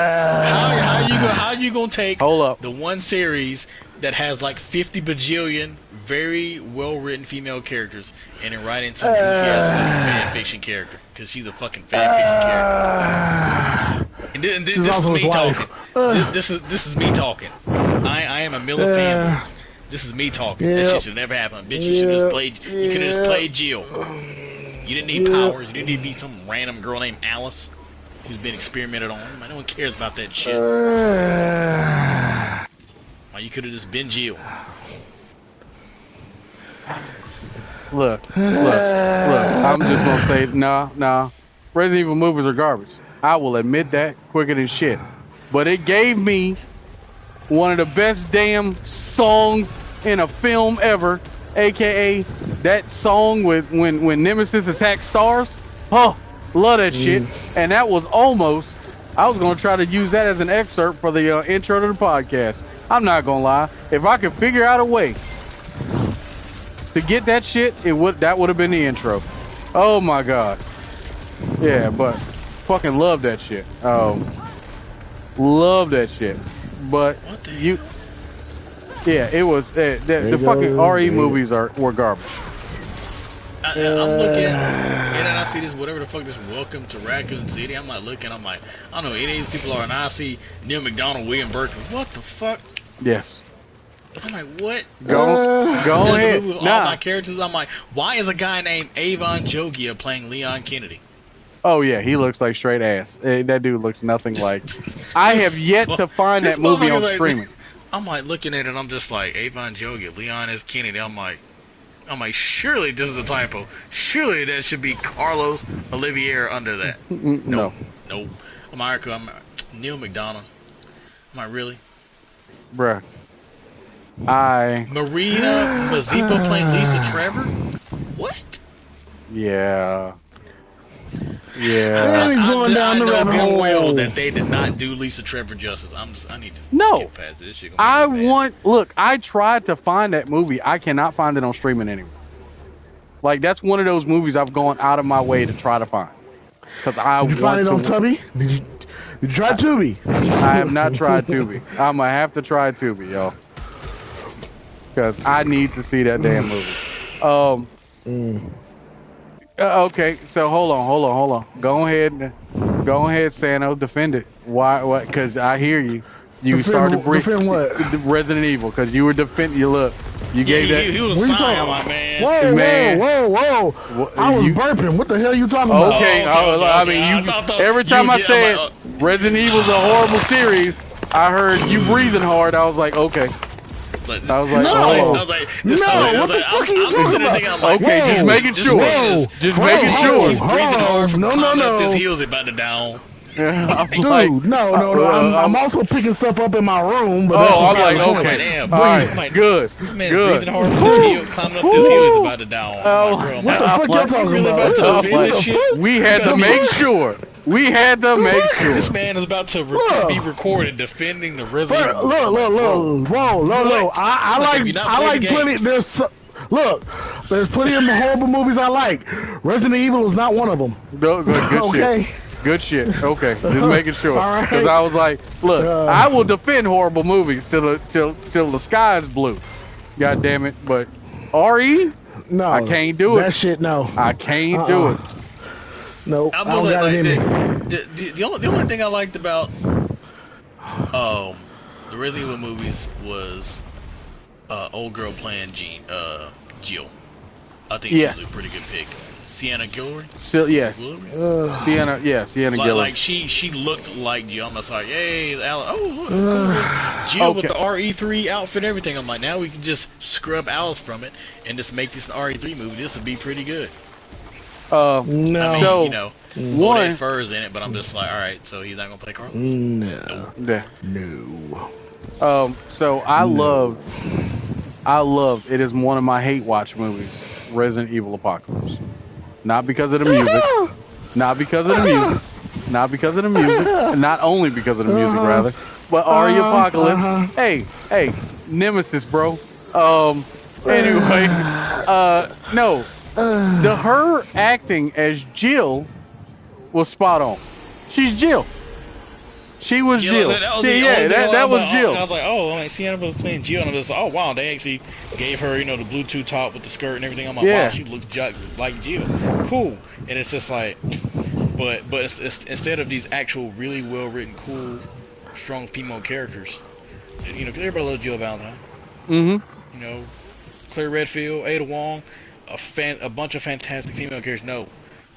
how you gonna take the one series that has like 50 bajillion very well written female characters and then write into some goofy ass fucking fan fiction character because she's a fucking fan fiction character. And this is me talking. This is me talking. I am a Miller fan. This is me talking. This shit should never happen. Bitch, you should have just played. You could have just played Jill. You didn't need powers. You didn't need to be some random girl named Alice who's been experimented on. Man, no one cares about that shit. You could have just been Jill. Look. I'm just gonna say, nah. Resident Evil movies are garbage. I will admit that quicker than shit. But it gave me one of the best damn songs in a film ever, aka that song with when Nemesis attacks stars. Oh, love that shit. And that was almost, I was gonna try to use that as an excerpt for the intro to the podcast. I'm not gonna lie. If I could figure out a way to get that shit, that would have been the intro. Oh my god. Yeah, but fucking love that shit. Love that shit. But it was the fucking RE movies were garbage. I'm looking, and then I see this whatever the fuck this Welcome to Raccoon City. I'm like looking, I'm like, I don't know who any of these people are, and I see Neil McDonough, William Burke. What the fuck? Yes. I'm like, what? Go ahead. All my characters. I'm like, why is a guy named Avon Jogia playing Leon Kennedy? Oh yeah, he looks like straight ass. That dude looks nothing like. I have yet to find that movie on streaming. I'm like looking at it, I'm just like Avon Jogia, Leon S. Kennedy. I'm like, surely this is a typo. Surely that should be Carlos Olivier under that. No. I'm Neil McDonough. I'm like, really? Bruh. Marina Mazeppa playing Lisa Trevor? What? Yeah. Man, he's going down the rabbit hole. Well that they did not do Lisa Trevor justice. I need to skip past this shit. I tried to find that movie. I cannot find it on streaming anymore. Like, that's one of those movies I've gone out of my way to try to find. Did you find it on Tubi? Did you try Tubi? I have not tried Tubi. I'm gonna have to try Tubi, y'all. Because I need to see that damn movie. Okay, so hold on. Go ahead, Sano, defend it. Why? What? Because I hear you. You started defend what? Resident Evil, because you were defending. You gave that. He was saying, my man. Whoa! I was burping. What the hell are you talking about? Okay, I mean, every time I said Resident Evil's a horrible series, I heard you breathing hard. I was like, okay. I was like, no. What the fuck are you talking about? Okay, just making sure. Just making sure. He's breathing hard from climbing up his heels about to down. Dude, no. I'm also picking stuff up in my room. But I'm like, okay. Damn, all right, good. This man's breathing hard from his heel, climbing up his heels about to down. What the fuck y'all talking about? We had to make sure. This man is about to be recorded defending the Resident Evil. Look. I like plenty. There's plenty of horrible movies I like. Resident Evil is not one of them. Good okay. Shit. Good shit. Okay, just making sure. All Because right. I was like, look, I will defend horrible movies till the sky is blue. God damn it! But RE, no, I can't do it. That shit, no. I can't do it. No, I don't got it in me. The only thing I liked about the Resident Evil movies was old girl playing Jill. I think she was a pretty good pick. Sienna Guillory? Yes. Sienna Guillory. Like she looked like Jill. I'm just like, hey, Alan. Oh, look, Jill with the RE3 outfit and everything. I'm like, now we can just scrub Alice from it and just make this an RE3 movie. This would be pretty good. No. I mean, so, one furs in it, but I'm just like, all right, so he's not gonna play Carlos. No. So I loved I love it. Is one of my hate watch movies, Resident Evil Apocalypse. Not because of the music, not because of the music, not because of the music, and not only because of the music, rather, but Ari Apocalypse. Hey, Nemesis, bro. Anyway, no, her acting as Jill was spot on. She's Jill. She was Jill. That was Jill. I was like, oh, I see Annabelle playing Jill, and I was like, oh wow, they actually gave her, the Bluetooth top with the skirt and everything. I'm like, wow, she looks like Jill. Cool. And it's just like, but it's instead of these actual really well written, cool, strong female characters, cause everybody loves Jill Valentine. Mm-hmm. Claire Redfield, Ada Wong, a bunch of fantastic female characters. No,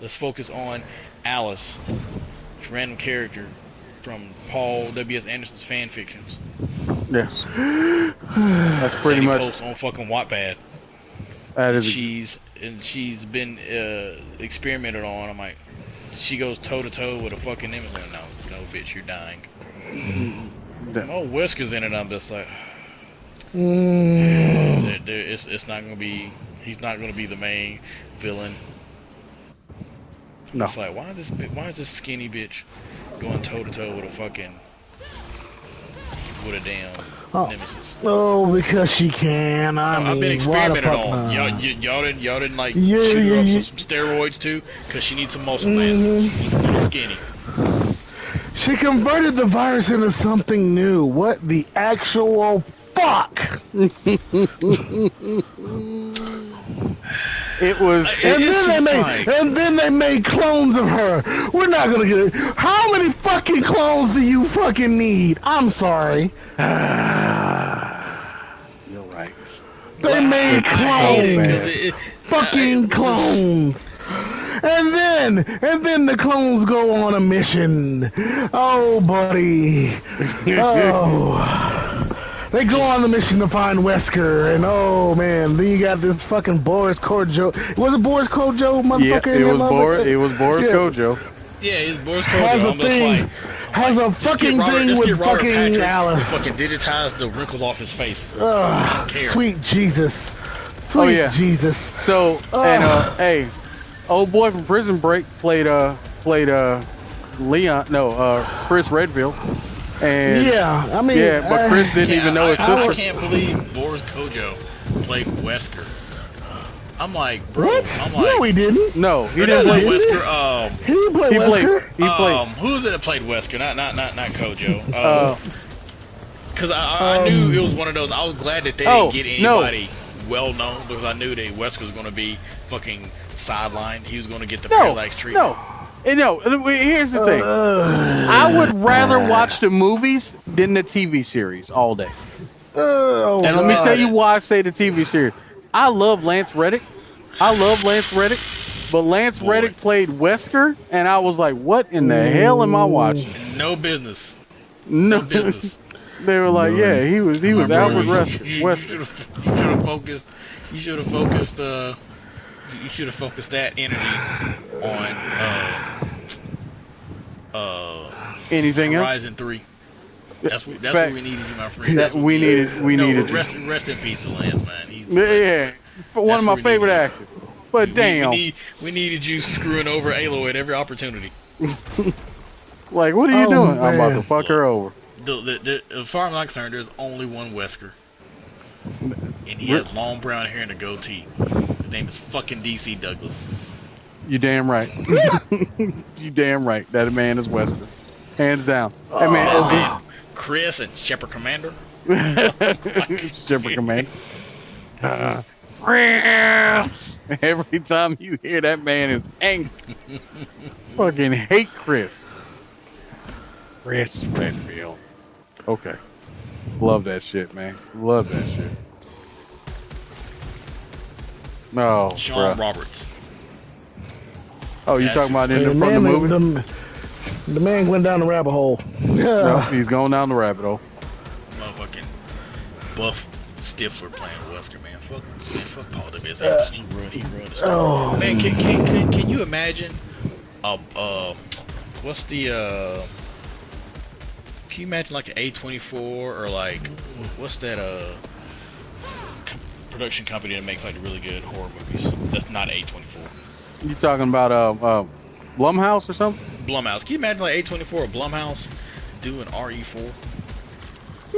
let's focus on Alice, this random character from Paul W.S. Anderson's fan fictions. Yes, that's pretty much. Posts on fucking Wattpad. That is. She's been experimented on. I'm like, she goes toe to toe with a fucking Nemesis. No, bitch, you're dying. Oh, Wesker's in it. I'm just like, it's not gonna be. He's not gonna be the main villain. No. It's like, why is this skinny bitch going toe to toe with a damn Nemesis? Oh, because she can. I've been experimented on. Y'all didn't like shoot her up some steroids too, because she needs some muscle mass. She's a little skinny. She converted the virus into something new. What the actual fuck? It was, and then they made clones of her. We're not gonna get it. How many fucking clones do you fucking need? I'm sorry. You're right. They made clones. Fucking clones. And then the clones go on a mission. Oh, buddy. Oh. They go on the mission to find Wesker, and oh man, then you got this fucking Boris Kojo. Was it Boris Kojo, motherfucker? Yeah, it was Boris Kojo. Yeah, it's Boris Kojo. Has a fucking thing with fucking Alice. Fucking digitize the wrinkles off his face. Sweet Jesus. Sweet Jesus. So, hey, old boy from Prison Break played Chris Redfield. And but Chris didn't even know his sister. I can't believe Boris Kojo played Wesker. I'm like, bro. What? I'm like, no, he didn't. No, he didn't play Wesker. He didn't play Wesker. He played. Who's it that played Wesker? Not Kojo. Because I knew it was one of those. I was glad that they didn't get anybody well known, because I knew that Wesker was going to be fucking sidelined. He was going to get the parallax treatment. No, here's the thing. I would rather watch the movies than the TV series all day. And let me tell you why I say the TV series. I love Lance Reddick. But Lance Reddick played Wesker, and I was like, what in the hell am I watching? No business. No business. They were like, he was Albert Wesker. You should have focused that energy on anything else? Horizon 3. That's what we needed you, my friend. We needed rest in peace, Lance, man. He's one of my favorite actors. But damn, we needed you screwing over Aloy at every opportunity. Like, what are you doing? Man. I'm about to fuck her over. As far as I'm concerned, there's only one Wesker, and he has long brown hair and a goatee. His name is fucking DC Douglas. You damn right. You damn right. That man is Wesker, hands down. That man. Chris and Shepherd Commander. Shepherd Commander. Every time you hear that man is angry. Fucking hate Chris. Chris Redfield. Okay. Love that shit, man. Love that shit. No. Sean Roberts. Oh, you talking about from the movie? The man went down the rabbit hole. No, he's going down the rabbit hole. Motherfucking Buff Stifler playing Wesker, man. Fuck Paul W.S. He ruined the story. Oh. Man, can you imagine? What's the Can you imagine like an A24 or like what's that production company that makes like really good horror movies. That's not A24. You talking about Blumhouse or something? Blumhouse. Can you imagine like A24 or Blumhouse doing RE4?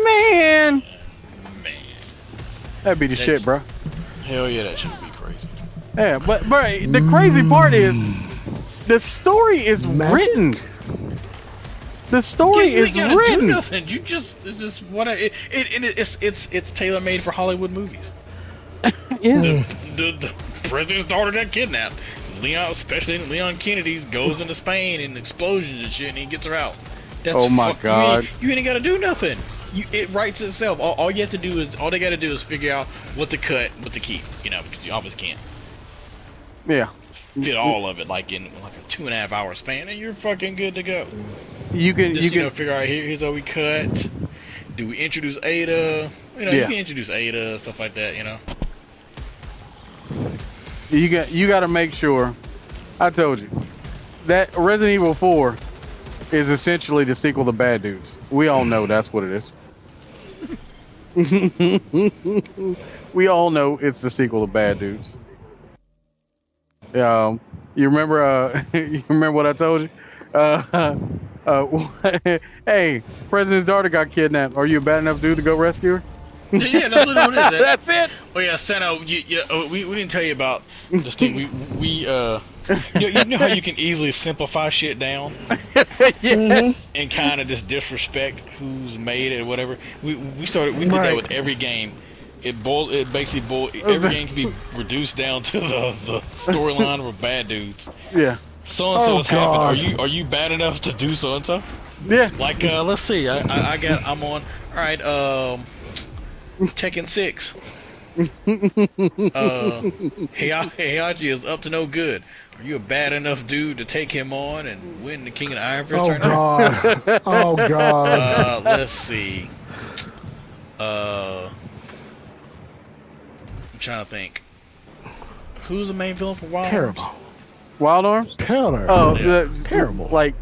Man, Man, that'd be the shit, bro. Hell yeah, that shit would be crazy. Yeah, but the crazy part is the story is written. The story is written. Do nothing. You just it's just what it's tailor made for Hollywood movies. Yeah. The president's daughter got kidnapped. Leon, especially Leon Kennedy's, goes into Spain and explosions and shit, and he gets her out. That's oh my god! You ain't gotta do nothing. It writes itself. All you have to do is they gotta do is figure out what to cut, what to keep. You know, because you obviously can't. Yeah. Fit all of it like in like a 2.5 hour span, and you're fucking good to go. You can figure out here's how we cut. Do we introduce Ada? You know, you can introduce Ada, stuff like that. You know. You got to make sure. I told you that Resident Evil 4 is essentially the sequel to Bad Dudes. We all know that's what it is. We all know it's the sequel to Bad Dudes. You remember? You remember what I told you? Hey, President's daughter got kidnapped. Are you a bad enough dude to go rescue her? Yeah, that's what it is. That's it. Oh yeah, Sano. We didn't tell you about this thing. You know how you can easily simplify shit down. Yes. And kind of just disrespect who's made it or whatever. We did that with every game. Every game can be reduced down to the storyline of bad dudes. Yeah. So and so has happened. Are you bad enough to do so and so? Yeah. Like let's see. I'm on. All right. Tekken 6. Heihachi is up to no good. Are you a bad enough dude to take him on and win the King of the Iron Fist tournament? God. Oh god. Let's see. I'm trying to think. Who's the main villain for Wild Terrible. Arms? Wild Arms? Terrible. Oh, Yeah. Terrible. Like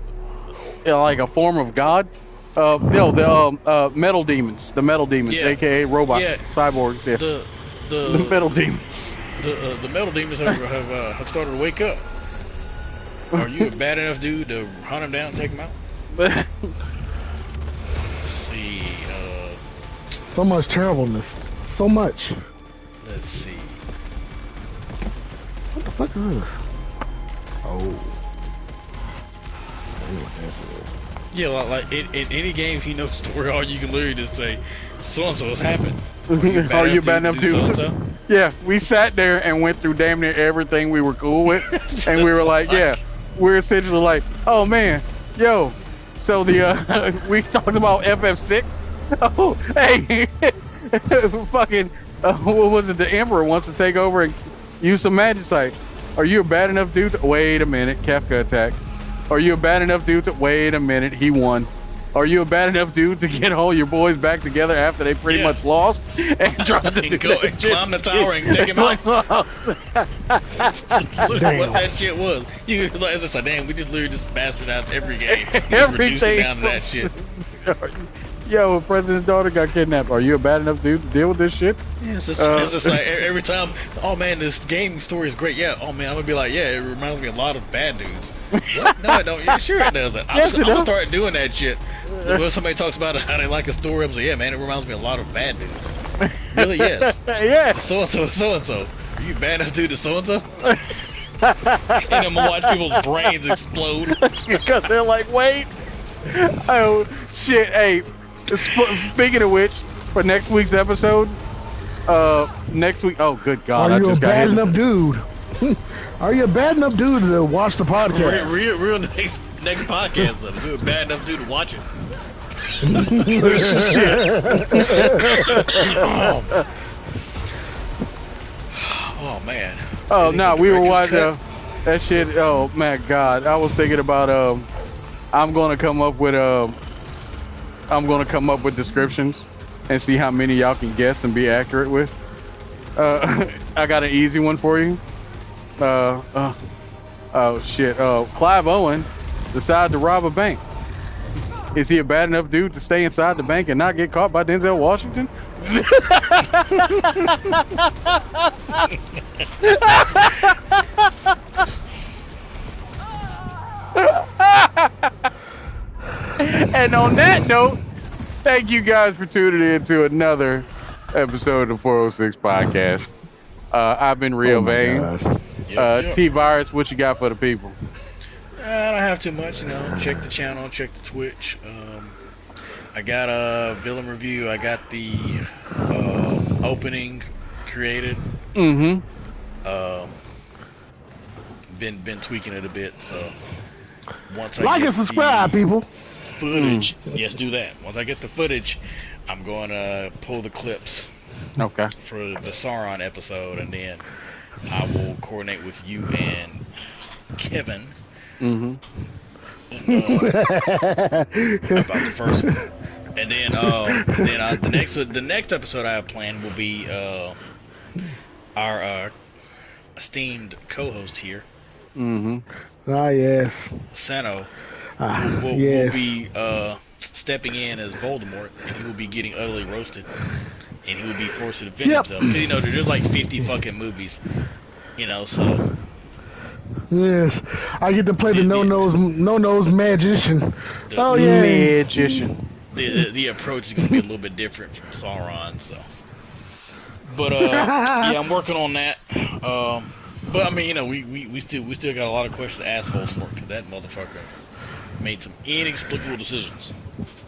a form of God. The metal demons, Yeah. aka robots, Yeah. cyborgs. Yeah. The metal demons. The metal demons have started to wake up. Are you a bad enough dude to hunt him down and take him out? Let's see. So much terribleness. So much. Let's see. What the fuck is this? Oh. Yeah, like in any game, if you know the story, all you can literally just say, so and so has happened. Are you bad enough to do to? Yeah, we sat there and went through damn near everything we were cool with, and we were like, yeah, we're essentially like, oh man, yo, so the we talked about FF6. Oh, hey, fucking, what was it? The Emperor wants to take over and use some magicite. Are you a bad enough dude to... Wait a minute, Kefka attack. Are you a bad enough dude to... Wait a minute, he won. Are you a bad enough dude to get all your boys back together after they pretty much lost and try to go and climb the tower and take him out? Literally what that shit was. You like, it's like, damn, we just literally just bastardized every game. Reduced it down to that shit. Yo, President's daughter got kidnapped. Are you a bad enough dude to deal with this shit? Yeah, it's just like every time, oh man, this game story is great. Yeah, oh man, I'm gonna be like, yeah, it reminds me a lot of Bad Dudes. What? No, it don't. Yeah, sure it doesn't. I'm gonna start doing that shit. When somebody talks about how they like a story, I'm like, yeah, man, it reminds me a lot of Bad Dudes. Really, yes. Yeah. So and so. Are you bad enough dude to so and so? And I'm gonna watch people's brains explode because they're like, wait. Oh shit. Hey. Speaking of which, for next week's episode, next week. Oh, good God! Are you a bad enough dude? Are you a bad enough dude to watch the podcast? Real next podcast though. Are you a bad enough dude to watch it? Oh man. Oh no, we were watching that shit. Oh my God, I was thinking about I'm gonna come up with descriptions and see how many y'all can guess and be accurate with. I got an easy one for you. Oh shit. Clive Owen decided to rob a bank. Is he a bad enough dude to stay inside the bank and not get caught by Denzel Washington? And on that note, thank you guys for tuning in to another episode of the 406 Podcast. I've been Riovane. TeaVirus, what you got for the people? I don't have too much, check the channel, check the Twitch. I got a villain review. I got the opening created. Mm-hmm. Been tweaking it a bit, so once I like get and subscribe, people. Footage, yes, do that. Once I get the footage, I'm going to pull the clips. Okay. For the Sauron episode, and then I will coordinate with you and Kevin. Mm-hmm. About the first one, and then the next episode I have planned will be our esteemed co-host here. Mm-hmm. Ah, yes. Sano will be stepping in as Voldemort, and he will be getting utterly roasted, and he will be forced to defend himself. Because there's like 50 fucking movies, so. Yes, I get to play the no-nose magician. Magician. The approach is going to be a little bit different from Sauron, so. But yeah, I'm working on that. But I mean, we still got a lot of questions to ask Voldemort, because that motherfucker made some inexplicable decisions.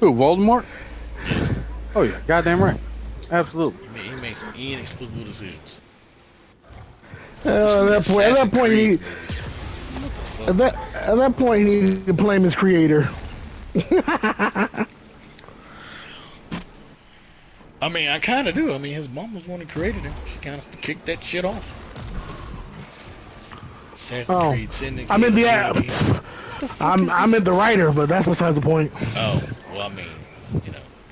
Who, Voldemort? Yes. Oh yeah, goddamn right. Absolutely. He made some inexplicable decisions. At that point, he needs to blame his creator. I mean, I kind of do. I mean, his mom was the one who created him. She kind of kicked that shit off. Assassin's Creed Syndicate. I mean, I'm in the writer, but that's besides the point. Oh, well, I mean,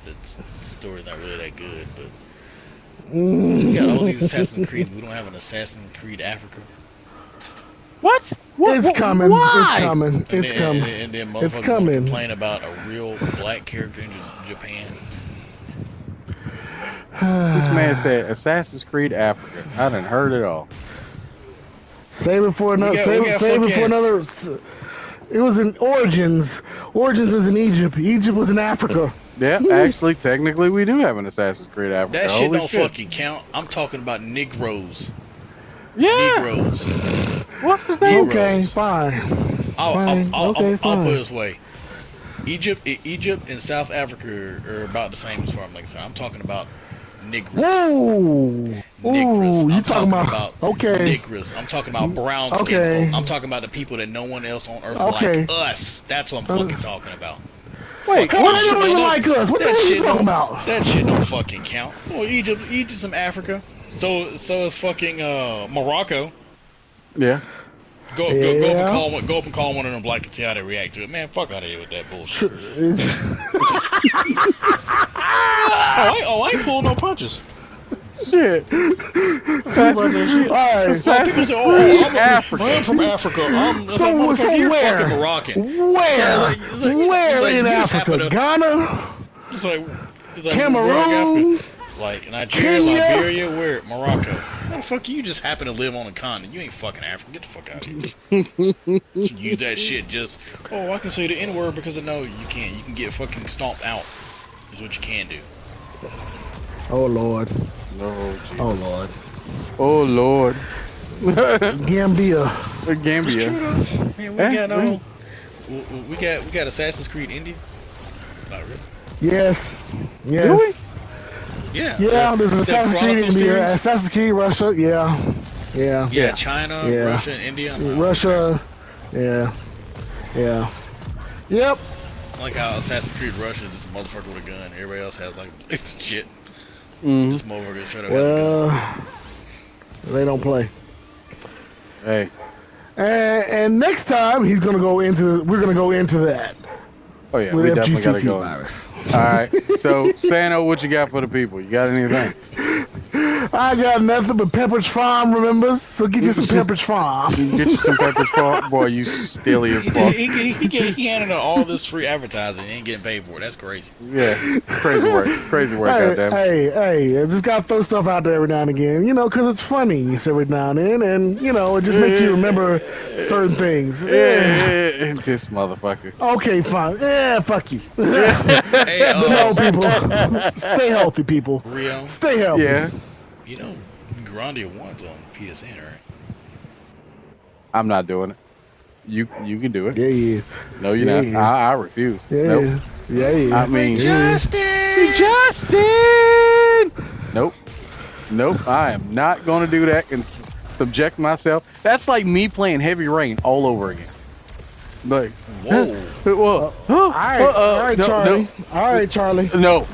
the story's not really that good, but we got all these Assassin's Creed. We don't have an Assassin's Creed Africa. What? It's coming. Why? It's coming. It's coming. And then it's coming. Complain about a real black character in Japan. This man said Assassin's Creed Africa. I done heard it all. Save it for another. Save it for another. It was in Origins. Origins was in Egypt. Egypt was in Africa. Yeah, actually, technically, we do have an Assassin's Creed Africa. That shit don't fucking count. I'm talking about Negroes. Yeah. Negroes. What's his name? Okay, fine. I'll put it this way. Egypt and South Africa are about the same as far as I'm concerned. I'm talking about Negroes. Whoa! Negroes. You talking about okay? Negroes. I'm talking about brown skin folk. I'm talking about the people that no one else on earth like us. That's what I'm fucking talking about. Wait, what they don't even like us? What the hell are you talking about? That shit don't fucking count. Well, Egypt's in Africa. So is fucking Morocco. Yeah. Go up and call one of them black and see how they react to it. Man, fuck out of here with that bullshit. I ain't pulling no punches. Shit. Alright. People say, I'm from Africa. So where? Fucking Moroccan. Where in Africa? Ghana? It's like Cameroon? Like Nigeria, Kenya? Liberia, where? Morocco. How the fuck you just happen to live on a continent? You ain't fucking African. Get the fuck out of here. You use that shit just, I can say the N-word because I know you can't. You can get fucking stomped out. Is what you can do. Oh Lord. Oh Lord. Gambia. Gambia. Man, we got Assassin's Creed India. Not really. Yes. Really? Yeah. Yeah, there's an Assassin's Creed India, Assassin's Creed Russia, yeah. China, Russia, and India. Russia, yeah. Yep. Like how Assassin's Creed Russia is just a motherfucker with a gun. Everybody else has like shit. This motherfucker straight up has a gun. They don't play. Hey. And next time we're gonna go into that. Oh yeah, with we definitely gotta go. TeaVirus. All right. So Sano, what you got for the people? You got anything? I got nothing but Pepperidge Farm, remember? So get you some Pepperidge Farm. Get you some Pepperidge Farm. Boy, you steely as fuck. He handed out all this free advertising and ain't getting paid for it. That's crazy. Yeah, crazy work. Crazy work, goddamn. Hey, I just gotta throw stuff out there every now and again, because it's funny every now and then, and, it just makes you remember certain things. Yeah. This motherfucker. Okay, fine. Yeah, fuck you. Hey, no, people. Stay healthy, people. Rio. Stay healthy. Yeah. Grandia 1's on PSN, right? I'm not doing it. You can do it. Yeah, yeah. No, you're not. Yeah. I refuse. Yeah. Nope. Yeah. I mean, Justin. Nope. I am not going to do that and subject myself. That's like me playing Heavy Rain all over again. Like, whoa. All right, Charlie. All right, Charlie. No.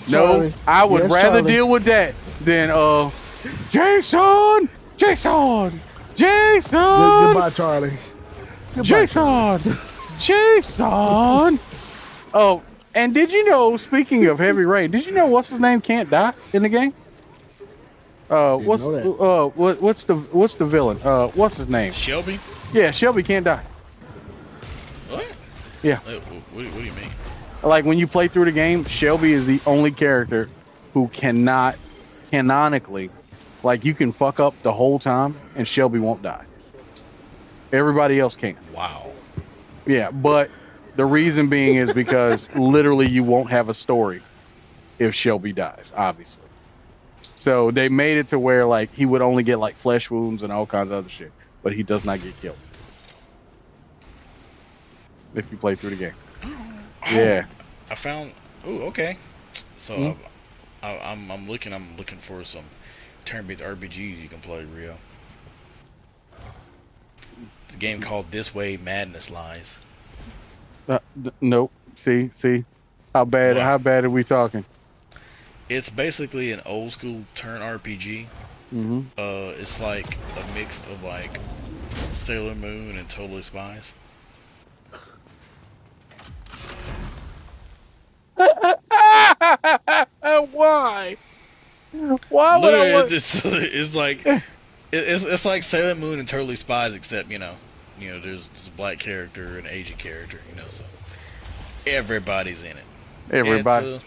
Charlie. I would rather Charlie. deal with that than Jason. Goodbye, Charlie. Jason. Oh, and did you know? Speaking of Heavy Rain, did you know what's his name can't die in the game? What's the villain? What's his name? Shelby. Yeah, Shelby can't die. What? Yeah. What do you mean? Like when you play through the game, Shelby is the only character who cannot canonically, like you can fuck up the whole time and Shelby won't die. Everybody else can. Wow. Yeah, but the reason being is because literally you won't have a story if Shelby dies, obviously. So they made it to where like he would only get like flesh wounds and all kinds of other shit, but he does not get killed if you play through the game. Yeah. I found. Oh, okay. So I'm looking for some turn-based RPGs you can play, Rio. It's a game called This Way Madness Lies. Nope. See, how bad are we talking? It's basically an old school turn RPG. Mm-hmm. It's like a mix of like Sailor Moon and Totally Spies. Why? Why would literally, I want... it's like it's like Sailor Moon and Totally Spies, except there's a black character and an Asian character, so everybody's in it. Everybody.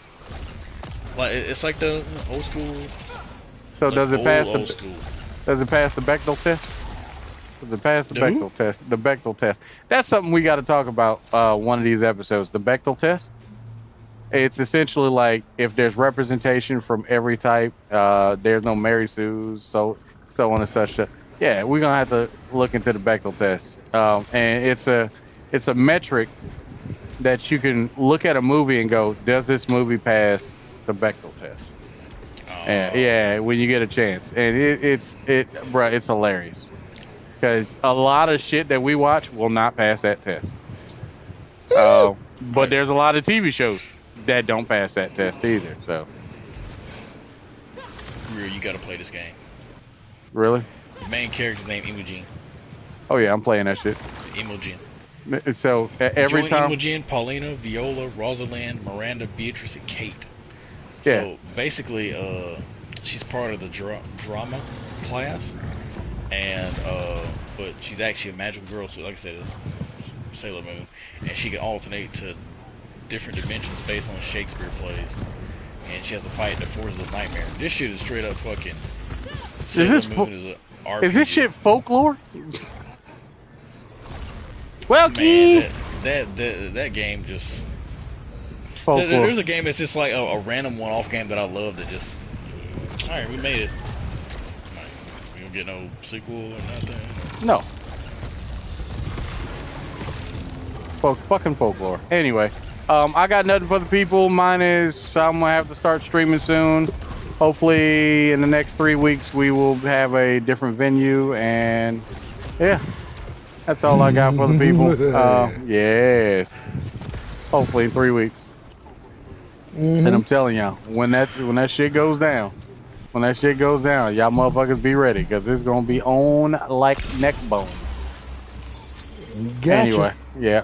It's like the old school. So does it pass old school? Does it pass the Bechdel test? Does it pass the Bechdel test? The Bechdel test. That's something we got to talk about one of these episodes. The Bechdel test. It's essentially like if there's representation from every type, there's no Mary Sue's, so on and such. Yeah, we're gonna have to look into the Bechdel test, and it's a metric that you can look at a movie and go, does this movie pass the Bechdel test? And yeah, when you get a chance, and it's hilarious because a lot of shit that we watch will not pass that test. But there's a lot of TV shows that don't pass that test either. So, you gotta play this game. Really? The main character's named Imogen. Oh yeah, I'm playing that shit. Imogen. So every time. Imogen, Paulina, Viola, Rosalind, Miranda, Beatrice, and Kate. Yeah. So basically, she's part of the drama class, and but she's actually a magical girl. So like I said, it's Sailor Moon, and she can alternate to different dimensions based on Shakespeare plays, and she has to fight the forces of nightmare. This shit is straight up fucking. Is this shit folklore? Well, man, that game just. Folklore. There's a game that's just like a random one-off game that I love. That just. All right, we made it. We don't get no sequel or nothing. No. Fucking folklore. Anyway. I got nothing for the people. Mine is I'm gonna have to start streaming soon. Hopefully in the next 3 weeks we will have a different venue, and yeah, that's all I got for the people. Yes, hopefully in 3 weeks. And I'm telling y'all, when that shit goes down, y'all motherfuckers be ready, because it's gonna be on like neck bone. Gotcha. Anyway, yeah.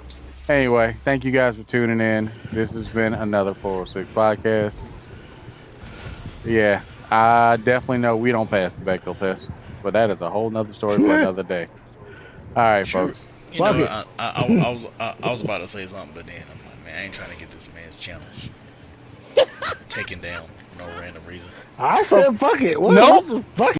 Anyway, thank you guys for tuning in. This has been another 406 podcast. Yeah, I definitely know we don't pass the Bechdel test, but that is a whole nother story for another day. All right, folks. You know, I was about to say something, but then I'm like, man, I ain't trying to get this man's channel taken down for no random reason. I said, fuck it. What? No. Fuck it.